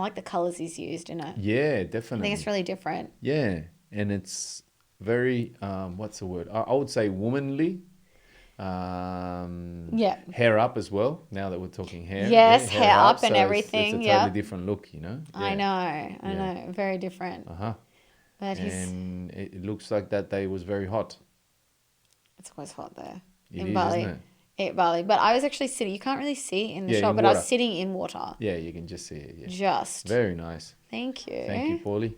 like the colours he's used in it. Yeah, I definitely. think it's really different. Yeah, and it's very what's the word? I would say womanly. Yeah. Hair up as well. Now that we're talking hair. Yes, hair up and so everything, It's a yeah. totally different look, you know. I Yeah. know, very different. But And it looks like that day was very hot. it's always hot there It in is, Bali. isn't it? At Bali, but I was actually sitting. You can't really see in the Yeah, shot, in but I was water. sitting in water. Yeah, you can just see it. Yeah. Just Very nice. thank you. Thank you, Paulie.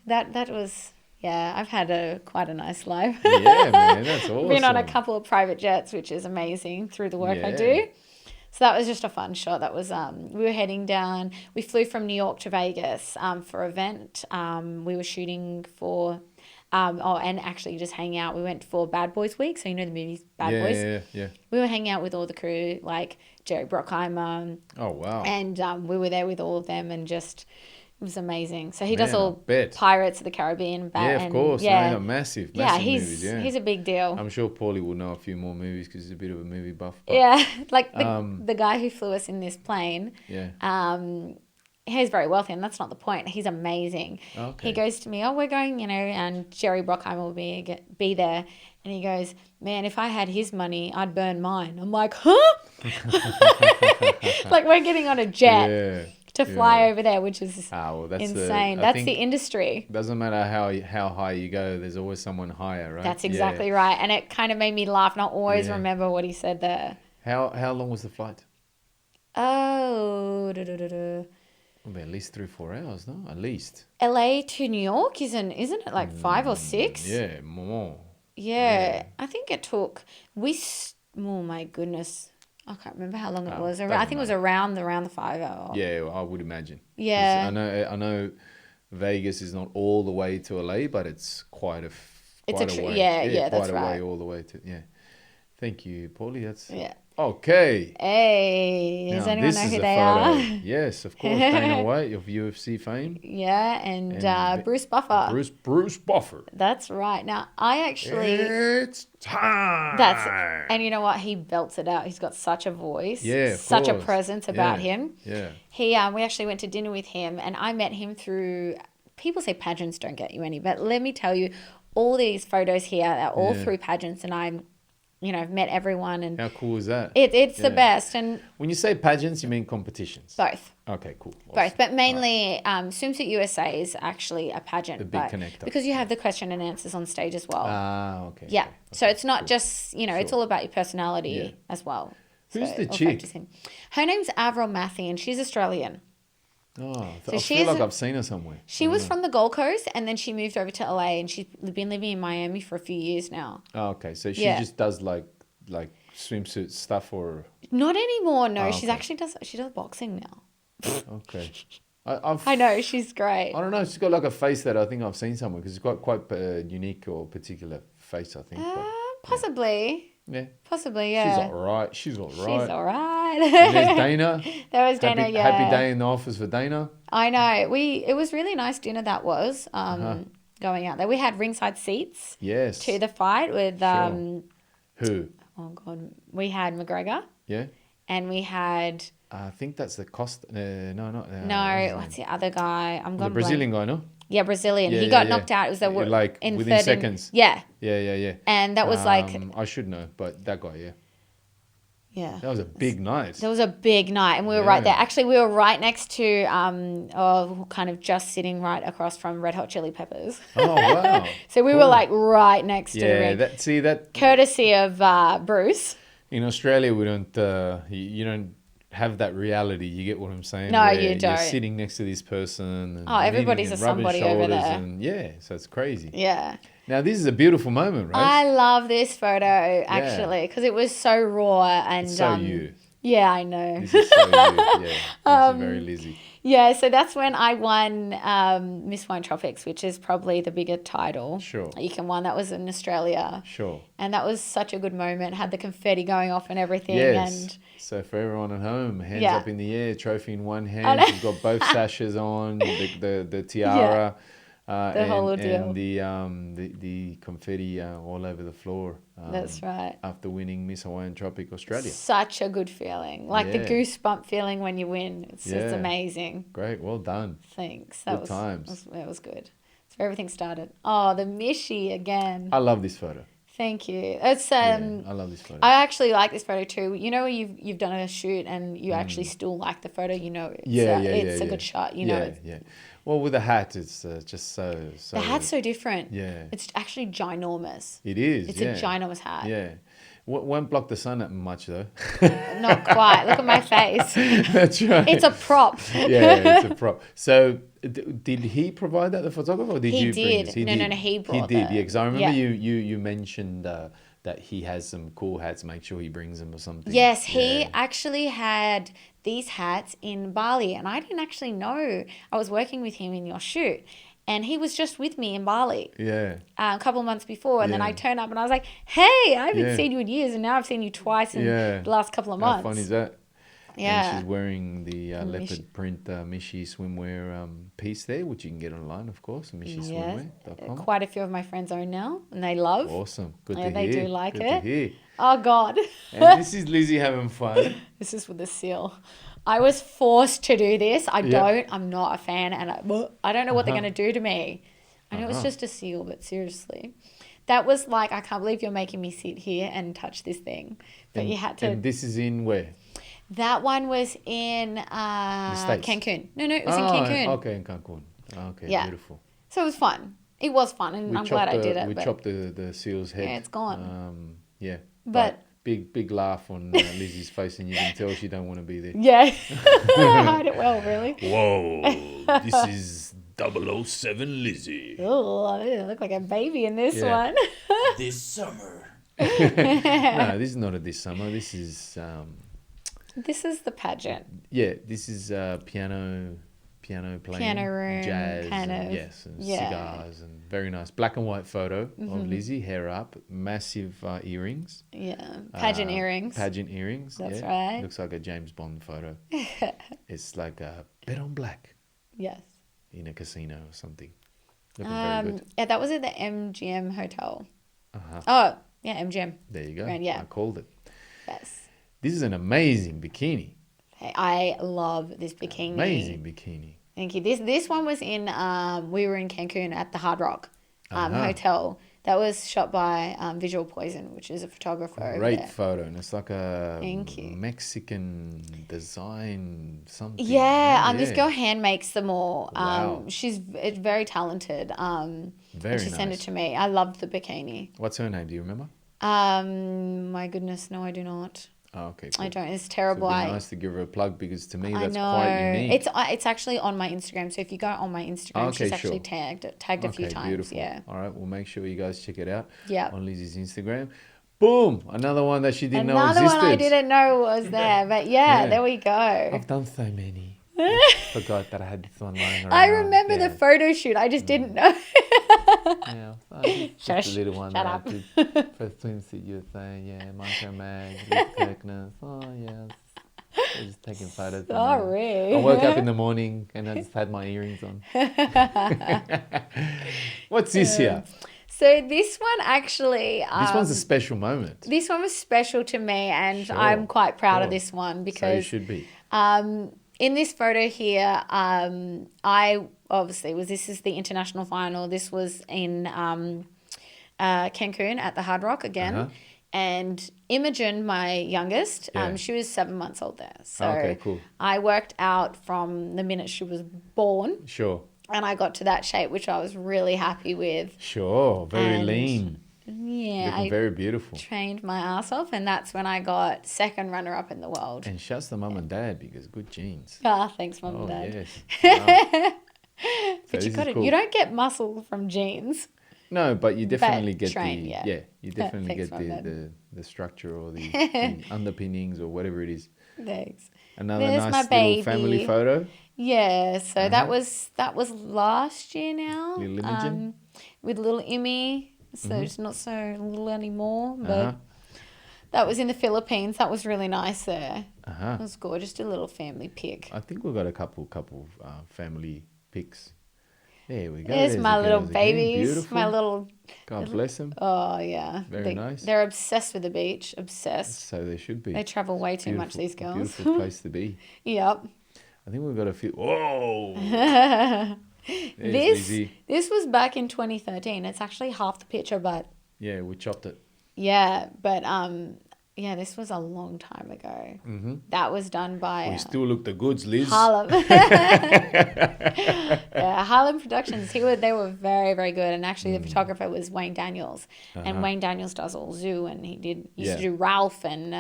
That was I've had quite a nice life. Yeah, man, that's awesome. Been on a couple of private jets, which is amazing through the work I Yeah. do. So that was just a fun shot. That was we were heading down. We flew from New York to Vegas for an event. We were shooting for and actually just hanging out. We went for Bad Boys Week, so you know the movies Bad Boys. Yeah. We were hanging out with all the crew, like Jerry Bruckheimer, Oh wow. and we were there with all of them, and just it was amazing. So he does Man, I all bet. Pirates of the Caribbean. Yeah, of course. Yeah, No, massive he's movies. Yeah. he's a big deal. I'm sure Paulie will know a few more movies because he's a bit of a movie buff. But Yeah, like the guy who flew us in this plane. Yeah. He's very wealthy, and that's not the point. He's amazing. Okay. He goes to me, "Oh, we're going, and Jerry Bruckheimer will be there." And he goes, "Man, if I had his money, I'd burn mine." I'm like, "Huh?" Like we're getting on a jet Yeah. to fly over there, which is Well, that's insane. I That's think the industry. Doesn't matter how high you go, there's always someone higher, right? That's exactly right. And it kind of made me laugh, and I always Yeah. remember what he said there. How long was the flight? Oh, Well, at least 3-4 hours, no? At least. LA to New York isn't it like 5 or 6? Yeah, more. Yeah, I think it took. Oh my goodness, I can't remember how long it was. I think it was around the 5 hour. Yeah, I would imagine. 'Cause Yeah. I know Vegas is not all the way to LA, but it's quite a way. Yeah, that's quite a right. way all the way to Thank you, Paulie. That's Yeah. okay. Hey, does Now, anyone this know is who a they photo. are? Yes, of course. Dana White of UFC fame. Yeah, and And Bruce Buffer. Bruce Buffer. That's right. Now I actually. It's time. And you know what? He belts it out. He's got such a voice. Yeah, of such a course. presence about Yeah, him. Yeah. We actually went to dinner with him, and I met him through. People say pageants don't get you any, but let me tell you, all these photos here are all Yeah. through pageants, and I've met everyone, and How cool is that? it's the Yeah. best, and When you say pageants, you mean competitions? both. Okay, cool. Both, but mainly Swimsuit USA is actually a pageant, The big but connector. because you have the question and answers on stage as well. Okay. Yeah, okay, so okay, it's not cool. just it's all about your personality Yeah. as well. Who's the all chick? practicing. Her name's Avril Matthew, and she's Australian. I she's feel like a- I've seen her somewhere. She was from the Gold Coast, and then she moved over to LA, and she's been living in Miami for a few years now. Oh, okay, so she Yeah. just does like swimsuit stuff, or Not anymore. No, Oh, she okay. actually does. She does boxing now. okay. I've, I know, she's great. I don't know. She's got like a face that I think I've seen somewhere because it's got quite unique or particular face, I think. Possibly. Yeah. Possibly, yeah. She's all right. She's all right. She's all right. And there's Dana. There was Dana, yeah. Happy day in the office for Dana. I know. It was really nice dinner that was, going out there. We had ringside seats Yes. to the fight with, Who? oh God, we had McGregor Yeah. and we had, I think that's the cost. No, not. no, what's the other guy? I'm The going Brazilian guy, no? Yeah, Brazilian. Yeah, he yeah, got yeah. knocked out. It was the Like in within 13 seconds. Yeah, Yeah. and that was like, I should know, but that guy, yeah. yeah. That was a big night. That was a big night, and we were right there. Actually, we were right next to, kind of just sitting right across from Red Hot Chili Peppers. Oh, wow. So we were like right next to the Yeah, ring. that Courtesy of Bruce. in Australia we don't you don't have that reality. You get what I'm saying? No, Where you You're don't. sitting next to this person. And Everybody's leaning a and rubbing somebody over shoulders there. And yeah, so it's crazy. Yeah. Now this is a beautiful moment, right? I love this photo, actually, because it was so raw and... It's so you. Yeah, I know. This is so you. Yeah, this is very Lizzie. Yeah, so that's when I won Miss Wine Tropics, which is probably the bigger title. Sure. You can win. That was in Australia. Sure. And that was such a good moment. Had the confetti going off and everything. Yes. And So for everyone at home, hands Yeah. up in the air, trophy in one I hand. know. You've got both sashes on, the tiara, The whole ordeal. and the confetti all over the floor. That's right. After winning Miss Hawaiian Tropic Australia. Such a good feeling. Like the Yeah. goosebump feeling when you win. It's just Yeah. amazing. Great, well done. Thanks. Good times. It was good. That's where everything started. Oh, the Mishi again. I love this photo. Thank you. It's I love this photo. I actually like this photo too. You know, you've done a shoot and you actually still like the photo. You know, it's a good shot. You know, yeah. Well, with the hat, it's just so. the hat's so different. Yeah. It's actually ginormous. It is. It's yeah. a ginormous hat. Yeah. Won't block the sun that much though. Not quite. Look at my face. That's right. It's a prop. Yeah, it's a prop. So, did he provide that, the photographer, or did He you bring did. this? No, he brought He did, that. yeah. Because I remember Yeah. you mentioned that he has some cool hats. Make sure he brings them or something. Yes, he Yeah. actually had these hats in Bali, and I didn't actually know. I was working with him in your shoot, and he was just with me in Bali Yeah. a couple of months before, and then Yeah. I turned up and I was like, "Hey, I haven't Yeah. seen you in years, and now I've seen you twice in Yeah. the last couple of How months." fun is that? Yeah. And she's wearing the Mishi. leopard print Mishi swimwear piece there, which you can get online, of course, mishiswimwear.com. Quite a few of my friends own now, and they love. Awesome. Good Yeah, to they hear. do like Good it. to hear. Oh God, And this is Lizzie having fun. this is with the seal. I was forced to do this. Yeah. I'm not a fan, and I don't know what they're Uh-huh. going to do to me. I know it's Uh-huh. just a seal, but seriously, that was like, I can't believe you're making me sit here and touch this thing. But And, you had to. And this is in where? That one was in States? Cancun. No, it was in Cancun. Okay, in Cancun. Okay, Yeah. beautiful. So it was fun. It was fun, and I'm glad I did it. We but chopped the seal's head. Yeah, it's gone. Yeah. But- big laugh on Lizzie's face, and you can tell she don't want to be there. yeah, I hide it well, really. Whoa, this is 007 Lizzie. Oh, I look like a baby in this Yeah. one. This summer. No, this is not a this summer. This is This is the pageant. this is piano playing, Piano room, jazz, kind and, of. yes, and Yeah. cigars, and very nice black and white photo of Lizzie, hair up, massive earrings, Yeah, pageant earrings. pageant earrings. That's yeah. right. Looks like a James Bond photo. It's like a bet on black Yes. in a casino or something. Looking very good. Yeah, that was at the MGM hotel. Uh-huh. Oh, yeah, MGM. There you go. Right, yeah. I called it. Yes. This is an amazing bikini. Hey, I love this bikini. Amazing bikini. Thank you. This one was in we were in Cancun at the Hard Rock Uh-huh. hotel. That was shot by Visual Poison, which is a photographer over Great there. photo, and it's like a Thank you. Mexican design something. Yeah, this girl hand makes them all. Wow. She's very talented. Very and she sent it nice. to me. I loved the bikini. What's her name? Do you remember? My goodness, no, I do not. Oh, okay. Cool. I don't. It's So terrible. it'd be nice to give her a plug because to me I that's know. quite unique. It's actually on my Instagram. So if you go on my Instagram, Okay, she's actually sure. tagged a few times. Beautiful. Yeah. All right, we'll make sure you guys check it out. Yeah. On Lizzie's Instagram. Boom! Another one that she didn't know Another existed. one I didn't know was there, but yeah, Yeah. there we go. I've done so many. Forgot that I had this one lying around. I remember Yeah. the photo shoot. I just didn't know. Yeah, just Shush. a little one Shut that up. I did for a swimsuit. You were saying, yeah, Micro Mag, with Kirkness. Oh yeah, I was just taking photos. of me. Sorry. I woke up in the morning and I just had my earrings on. What's this here? So this one actually. This one's a special moment. This one was special to me, and Sure, I'm quite proud of sure. this one So you because should be. in this photo here, I obviously this is the international final. This was in Cancun at the Hard Rock again. Uh-huh. And Imogen, my youngest, Yeah. she was 7 months old there. So Okay, cool. I worked out from the minute she was born, Sure. and I got to that shape, which I was really happy with. Sure. Very And lean. Yeah, Looking I very beautiful. trained my ass off, and that's when I got second runner-up in the world. And shouts to mum and dad because good genes. Ah, thanks, Mum Oh, and Dad. yes. Wow. But So you this got is cool. You don't get muscle from genes. No, but you definitely get train, the yeah. you definitely thanks, get Mum and the structure or the underpinnings or whatever it is. Thanks. Another There's my nice little baby. family photo. Yeah, so Uh-huh. that was last year now. Little Imogen? With little Immy. So it's not so little anymore, but Uh-huh. that was in the Philippines. That was really nice there. Uh-huh. It was gorgeous, a little family pic. I think we've got a couple family pics. There we go. There's my the little girls again. babies, Beautiful. my little. God bless them. Oh yeah, Very nice. They're obsessed with the beach. Obsessed. So they should be. They travel way too much. Beautiful- These girls. Beautiful place to be. Yep. I think we've got a few. Whoa! There's Lizzie. This was back in 2013. It's actually half the picture, but Yeah, we chopped it. yeah, but yeah, this was a long time ago. Mm-hmm. That was done by We still look the goods, Liz. Harlem. Yeah, Harlem Productions. They were very, very good. And actually, Mm. the photographer was Wayne Daniels, and Wayne Daniels does all zoo, and he used to Yeah. do Ralph and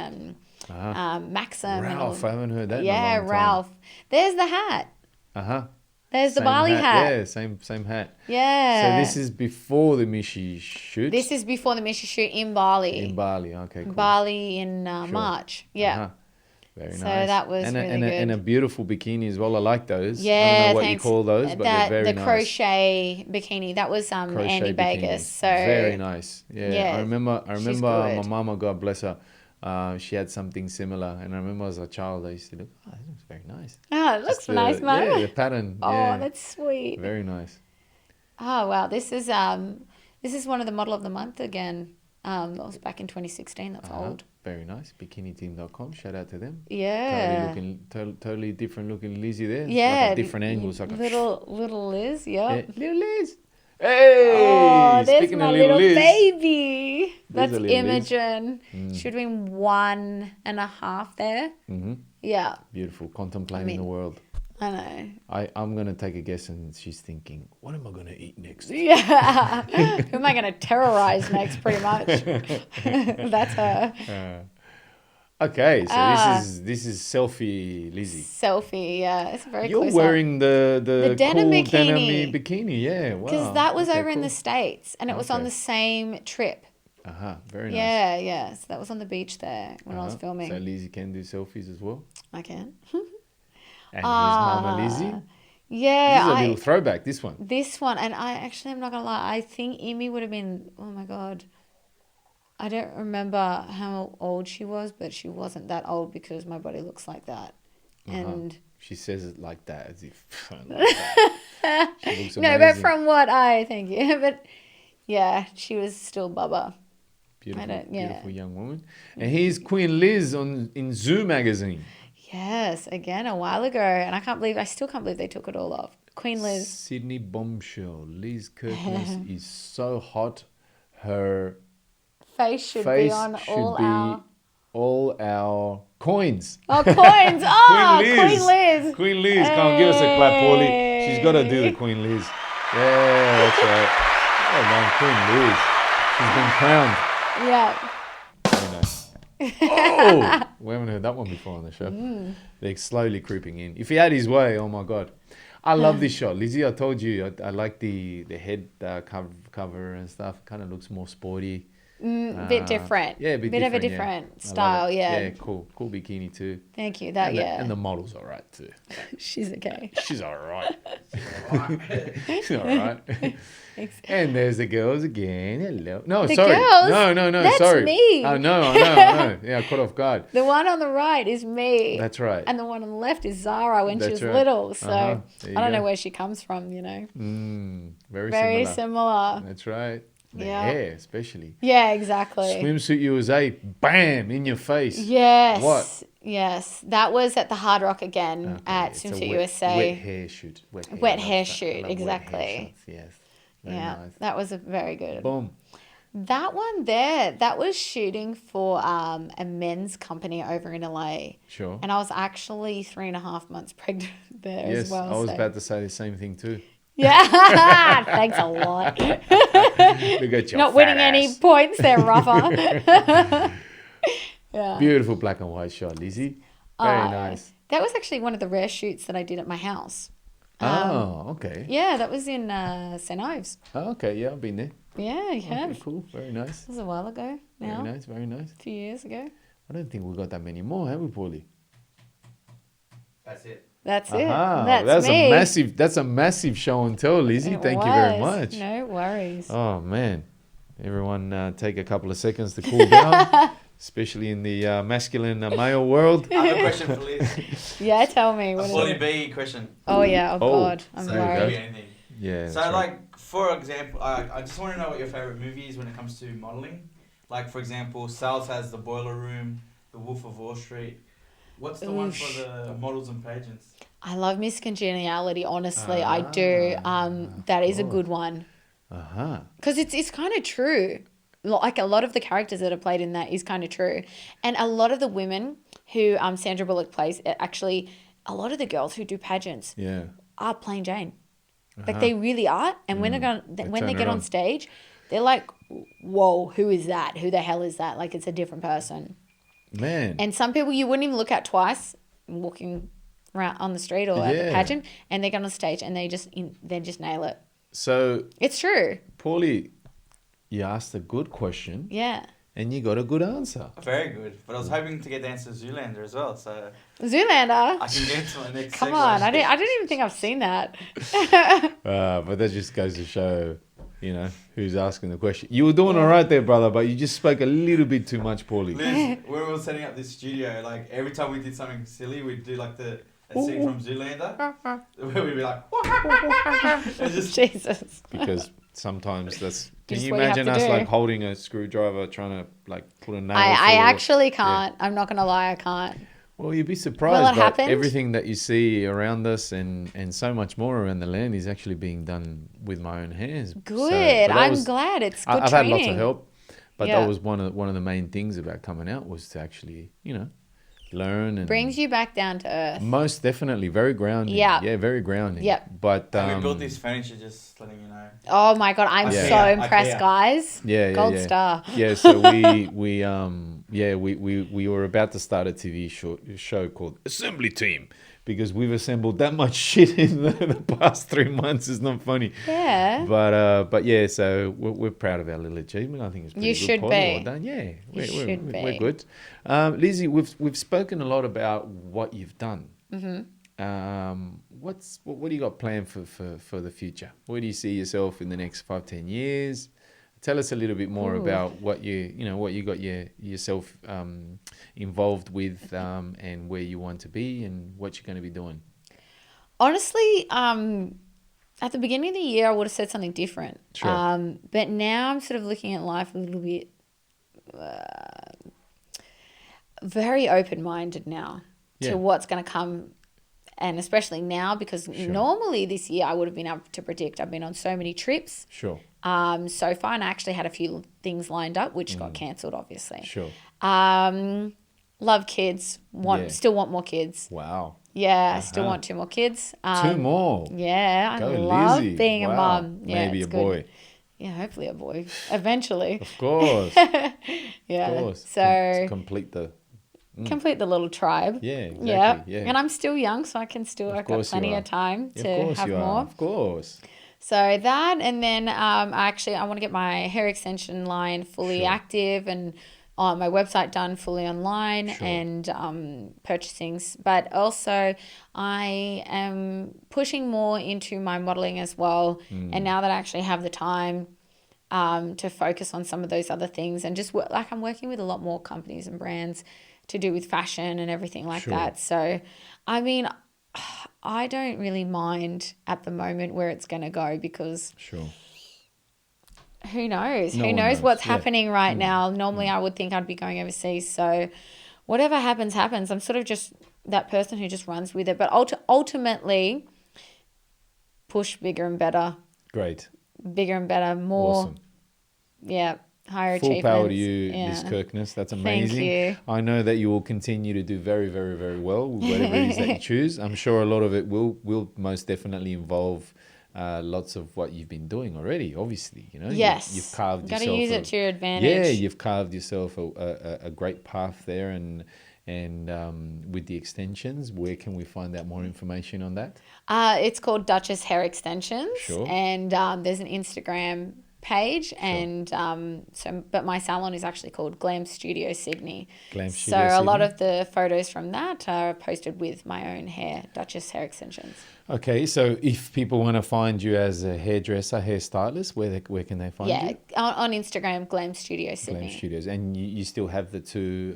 Maxim. and all- Ralph, I haven't heard that yeah, in a long time. Ralph. There's the hat. Uh-huh. There's the Same Bali hat. Yeah, same hat. Yeah. So this is before the Mishi shoot? This is before the Misha shoot in Bali. in Bali. Okay, cool. Bali in March. Yeah. Uh-huh. Very So nice. that was and a, really and, a, and a good. beautiful bikini as well. I like those. I Yeah, don't know what thanks. you call those, but they're very the nice. crochet bikini. That was Crochet Andy bikini. Baker's. So Very nice. Yeah, Yeah, I remember she's my good. mama, God bless her. She had something similar, and I remember as a child I used to look. Oh, that looks very nice. Oh, it looks Just nice, Mum. Yeah, the pattern. Oh, yeah. that's sweet. Very nice. Oh wow, this is one of the model of the month again. That was back in 2016. That's old. Very nice. BikiniTeam.com. Shout out to them. Yeah. Totally different looking Lizzie there. It's Yeah. Like a different angles. Like little Liz. Yep. yeah, little Liz. Hey. Oh, there's Speaking my of little Liz. baby. There's That's a little Liz. Imogen. Should have been 1.5 there. Mm-hmm. Yeah, Beautiful. Contemplating I mean- the world. I know. I'm going to take a guess and she's thinking, what am I going to eat next? Yeah. Who am I going to terrorize next, pretty much? That's her. Okay, so this is selfie Lizzie. Selfie, yeah. It's a very You're close wearing the denim cool bikini. denim bikini, yeah. Wow. because that was Okay, over in the cool. States, and it was on Okay. the same trip. Very nice. Yeah, yeah. So that was on the beach there when I was filming. So Lizzie can do selfies as well. I can. And here's Mama Lizzie. This Yeah, is a little throwback, this one. this one, and I'm not gonna lie. I think Amy would have been. Oh my god, I don't remember how old she was, but she wasn't that old because my body looks like that. And She says it like that, as if like that. She looks no, but amazing. from what I think, yeah, but yeah, she was still Bubba. Beautiful, don't- yeah. beautiful young woman. And here's Queen Liz in Zoo magazine. Yes, again a while ago, and I still can't believe they took it all off. Queen Liz. Sydney bombshell. Liz Kirkness is so hot. Her Face should face be on should all be our. all our coins. Oh, coins! Oh, Queen Liz! Queen Liz, come on, give us a clap, Paulie. She's got to do the Queen Liz. Yeah, that's right. Well done, Queen Liz. She's been crowned. Yeah. Very nice. Oh, we haven't heard that one before on the show. They're slowly creeping in. If he had his way, oh my god, I love this shot, Lizzie. I told you I like the head cover and stuff. Kind of looks more sporty. Bit different. Yeah, bit of a different style. Yeah. Yeah, cool bikini too. Thank you. That And the model's all right too. she's okay. She's all right. She's all right. And there's the girls again. Hello. No, The sorry. girls? No. That's sorry. me. I know. Yeah, caught off guard. The one on the right is me. That's right. And the one on the left is Zara when she That's was right. little. So There you I don't go. know where she comes from, Very Very similar. similar. That's right. The Yeah. hair, especially. Yeah, exactly. Swimsuit USA, bam, in your face. Yes. What? Yes. That was at the Hard Rock again Okay, at it's a Swimsuit wet USA. hair shoot. Wet hair, Wet I love hair that. I shoot, love wet exactly. hair shots, yes. Very Yeah, nice. that was a very good. Boom. That one there, that was shooting for a men's company over in LA. Sure. And I was actually 3.5 months pregnant there Yes, as well. I was so- about to say the same thing too. Yeah, thanks a lot. Look at your Not fat winning any ass. points there, Rafa. Yeah. Beautiful black and white shot, Lizzie. Very nice. That was actually one of the rare shoots that I did at my house. Okay. Yeah, that was in St. Ives. Oh, okay, yeah, I've been there. Yeah, you have. Okay, cool. Very nice. It was a while ago now. Very nice, very nice. A few years ago. I don't think we've got that many more, have we, Paulie? That's it. That's it. Aha, That's me. that's a massive show and tell, Lizzie. It Thank you very was. much. No worries. Oh man, everyone take a couple of seconds to cool down, especially in the masculine male world. I have a question for Liz. Yeah, tell me. A What is fully it? B question. Oh, yeah. Oh, Oh, God. I'm So there you it go. could worried. be anything. Yeah. So, that's right. like, for example, I just want to know what your favorite movie is when it comes to modeling. Like, for example, Sal's has The Boiler Room, The Wolf of Wall Street. What's the one for the models and pageants? I love Miss Congeniality, honestly. I do. That is a cool. good one. Uh-huh. Because it's kind of true. Like, a lot of the characters that are played in that is kind of true. And a lot of the women who Sandra Bullock plays, actually, a lot of the girls who do pageants Yeah. are plain Jane. Like, they really are. And when turn they get it on on. stage, they're like, whoa, who is that? Who the hell is that? Like, it's a different person. Man. And some people you wouldn't even look at twice walking around on the street or at the Yeah. pageant, and they get on stage and they just nail it. So, It's true. Paulie, you asked a good question Yeah. and you got a good answer. Very good. But I was hoping to get the answer Zoolander as well, so Zoolander. I can get to my next Come segue. on. I didn't even think I've seen that. But that just goes to show, who's asking the question. You were doing all right there, brother, but you just spoke a little bit too much, Paulie. Liz, when we were setting up this studio, like, every time we did something silly, we'd do, like, a scene from Zoolander, where we'd be like, and just, Jesus. Because sometimes that's... Can Just you what you have imagine to us do. like holding a screwdriver trying to like put a nail I through actually can't. I'm not going to lie. I can't. Well, you'd be surprised, Well, it but happened. everything that you see around us and so much more around the land is actually being done with my own hands. So- Good. but that I'm was- glad. It's good I've training. had lots of help, but Yeah. that was one of the main things about coming out was to actually, learn and Brings you back down to earth. most definitely very grounding. Yeah. Yeah, very grounding. Yep. But and we built this furniture, just letting you know. Oh my God. I'm Yeah. so Yeah. impressed, Ikea. guys. yeah, Gold star. Yeah, so we were about to start a TV show called Assembly Team because we've assembled that much shit in the past 3 months. It's not funny. Yeah. But yeah, so we're proud of our little achievement. I think it's pretty You good. should Paulie. be. Well done. Yeah, should we're be. good. Lizzie, we've spoken a lot about what you've done. Mm-hmm. What do you got planned for the future? Where do you see yourself in the next 5-10 years? Tell us a little bit more about what you got yourself involved with and where you want to be and what you're going to be doing. Honestly, at the beginning of the year, I would have said something different. Sure. But now I'm sort of looking at life a little bit very open-minded now Yeah. to what's going to come. And especially now, because normally this year I would have been able to predict. I've been on so many trips Sure. so far, and I actually had a few things lined up, which got cancelled, obviously. Sure. Love kids. Still want more kids. Wow. Yeah, I still want 2 more kids. 2 more. Yeah, I Go love Lizzie. being a Wow. mom. Yeah, Maybe it's a good. boy. Yeah, hopefully a boy. Eventually. Of course. Yeah. Of course. So To complete the... complete the little tribe. Yeah, exactly. Yeah. Yeah. And I'm still young, so I've got course you plenty are. of time Of to course have you more. are. Of course. So that, and then actually I want to get my hair extension line fully Sure. active and on my website done fully online Sure. and purchasing. But also I am pushing more into my modeling as well. And now that I actually have the time to focus on some of those other things and just work, like I'm working with a lot more companies and brands to do with fashion and everything like Sure. that. So, I mean, I don't really mind at the moment where it's going to go because Sure. who knows? No Who one knows knows. what's Yeah. happening right now? Normally, I would think I'd be going overseas. So, whatever happens, happens. I'm sort of just that person who just runs with it. But ultimately, push bigger and better, Great. more. Awesome. Yeah, higher Full achievements. power to you, Yeah. Liz Kirkness. That's Thank amazing. you. I know that you will continue to do very, very, very well with whatever it is that you choose. I'm sure a lot of it will most definitely involve lots of what you've been doing already. Obviously, you know. Yes. You've carved Got yourself. to use it to your advantage. Yeah, you've carved yourself a great path there, and with the extensions, where can we find out more information on that? It's called Duchess Hair Extensions. Sure. And there's an Instagram page and but my salon is actually called Glam Studio Sydney. Glam So Studio a lot Sydney. of the photos from that are posted with my own hair, Duchess Hair Extensions. Okay, so if people want to find you as a hairdresser, hairstylist, where can they find Yeah, you? on Instagram, Glam Studio Sydney. Glam Studios, and you still have the two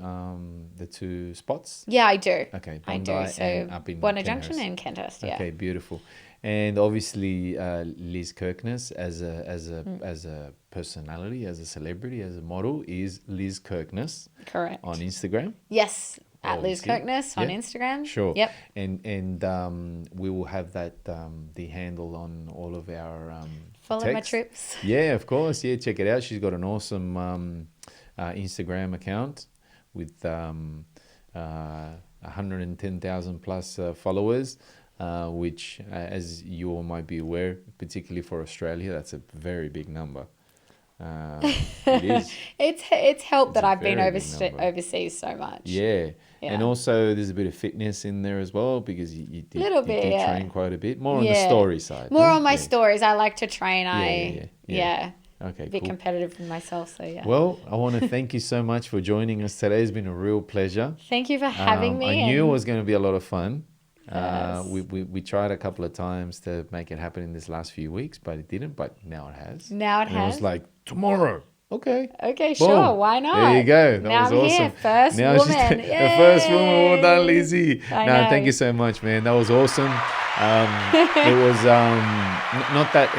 spots. Yeah, I do. Okay, I Bondi do. So and up in Bondi Kenhurst. Junction and Kenhurst, yeah. Okay, beautiful. And obviously, Liz Kirkness as a personality, as a celebrity, as a model is Liz Kirkness Correct. on Instagram. Yes, at Liz Obviously. Kirkness on Yeah. Instagram. Sure. Yep. And we will have that the handle on all of our Follow my text. trips. Yeah, of course. Yeah, check it out. She's got an awesome Instagram account with 110,000 plus followers, which, as you all might be aware, particularly for Australia, that's a very big number. It is. It's helped It's that a I've been very big number. overseas so much. Yeah. Yeah. And also there's a bit of fitness in there as well because you did, Little you bit, did yeah. train quite a bit. More on the Yeah. story side. More huh? on my Yeah. stories. I like to train. Yeah. Okay, A bit cool. competitive for myself, so yeah. Well, I want to thank you so much for joining us today. It's been a real pleasure. Thank you for having me. I knew it and- was going to be a lot of fun. Yes. We tried a couple of times to make it happen in this last few weeks, but it didn't. But now it has. Now it and has. It was like tomorrow. Okay. Okay, Boom. sure. Why not? There you go. That now was I'm awesome. here. First Now she's woman. the first woman. Well done, Lizzie. I No, know. thank you so much, man. That was awesome. It was not that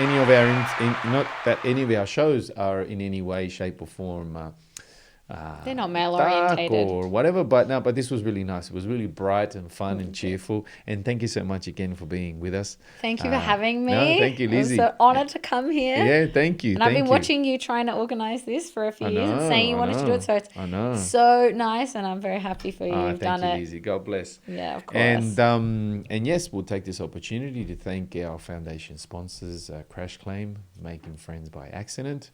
any of our shows are in any way, shape, or form. They're not male dark orientated. or whatever, but this was really nice. It was really bright and fun and cheerful. And thank you so much again for being with us. Thank you for having me. No, thank you, Lizzie. I'm so honoured to come here. Yeah, thank you. And I've been thank you. watching you trying to organise this for a few years and saying you wanted to do it. So it's I know. so nice and I'm very happy for you. Oh, You've thank done you, it. Lizzie. God bless. Yeah, of course. And yes, we'll take this opportunity to thank our foundation sponsors, Crash Claim, Making Friends by Accident,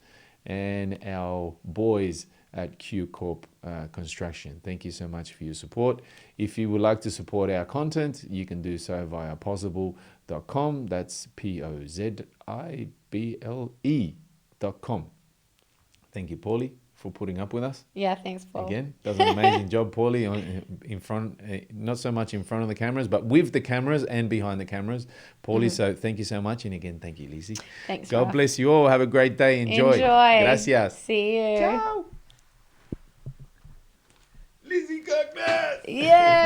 and our boys at Q Corp Construction. Thank you so much for your support. If you would like to support our content, you can do so via pozible.com. That's POZIBLE.com. Thank you, Paulie, for putting up with us. Yeah, thanks, Paul. Again, does an amazing job, Paulie, in front, not so much in front of the cameras, but with the cameras and behind the cameras. Paulie, so thank you so much. And again, thank you, Lizzie. Thanks, God Rafa. bless you all. Have a great day. Enjoy. Gracias. See you. Ciao. Lizzie Kirkness. Yeah.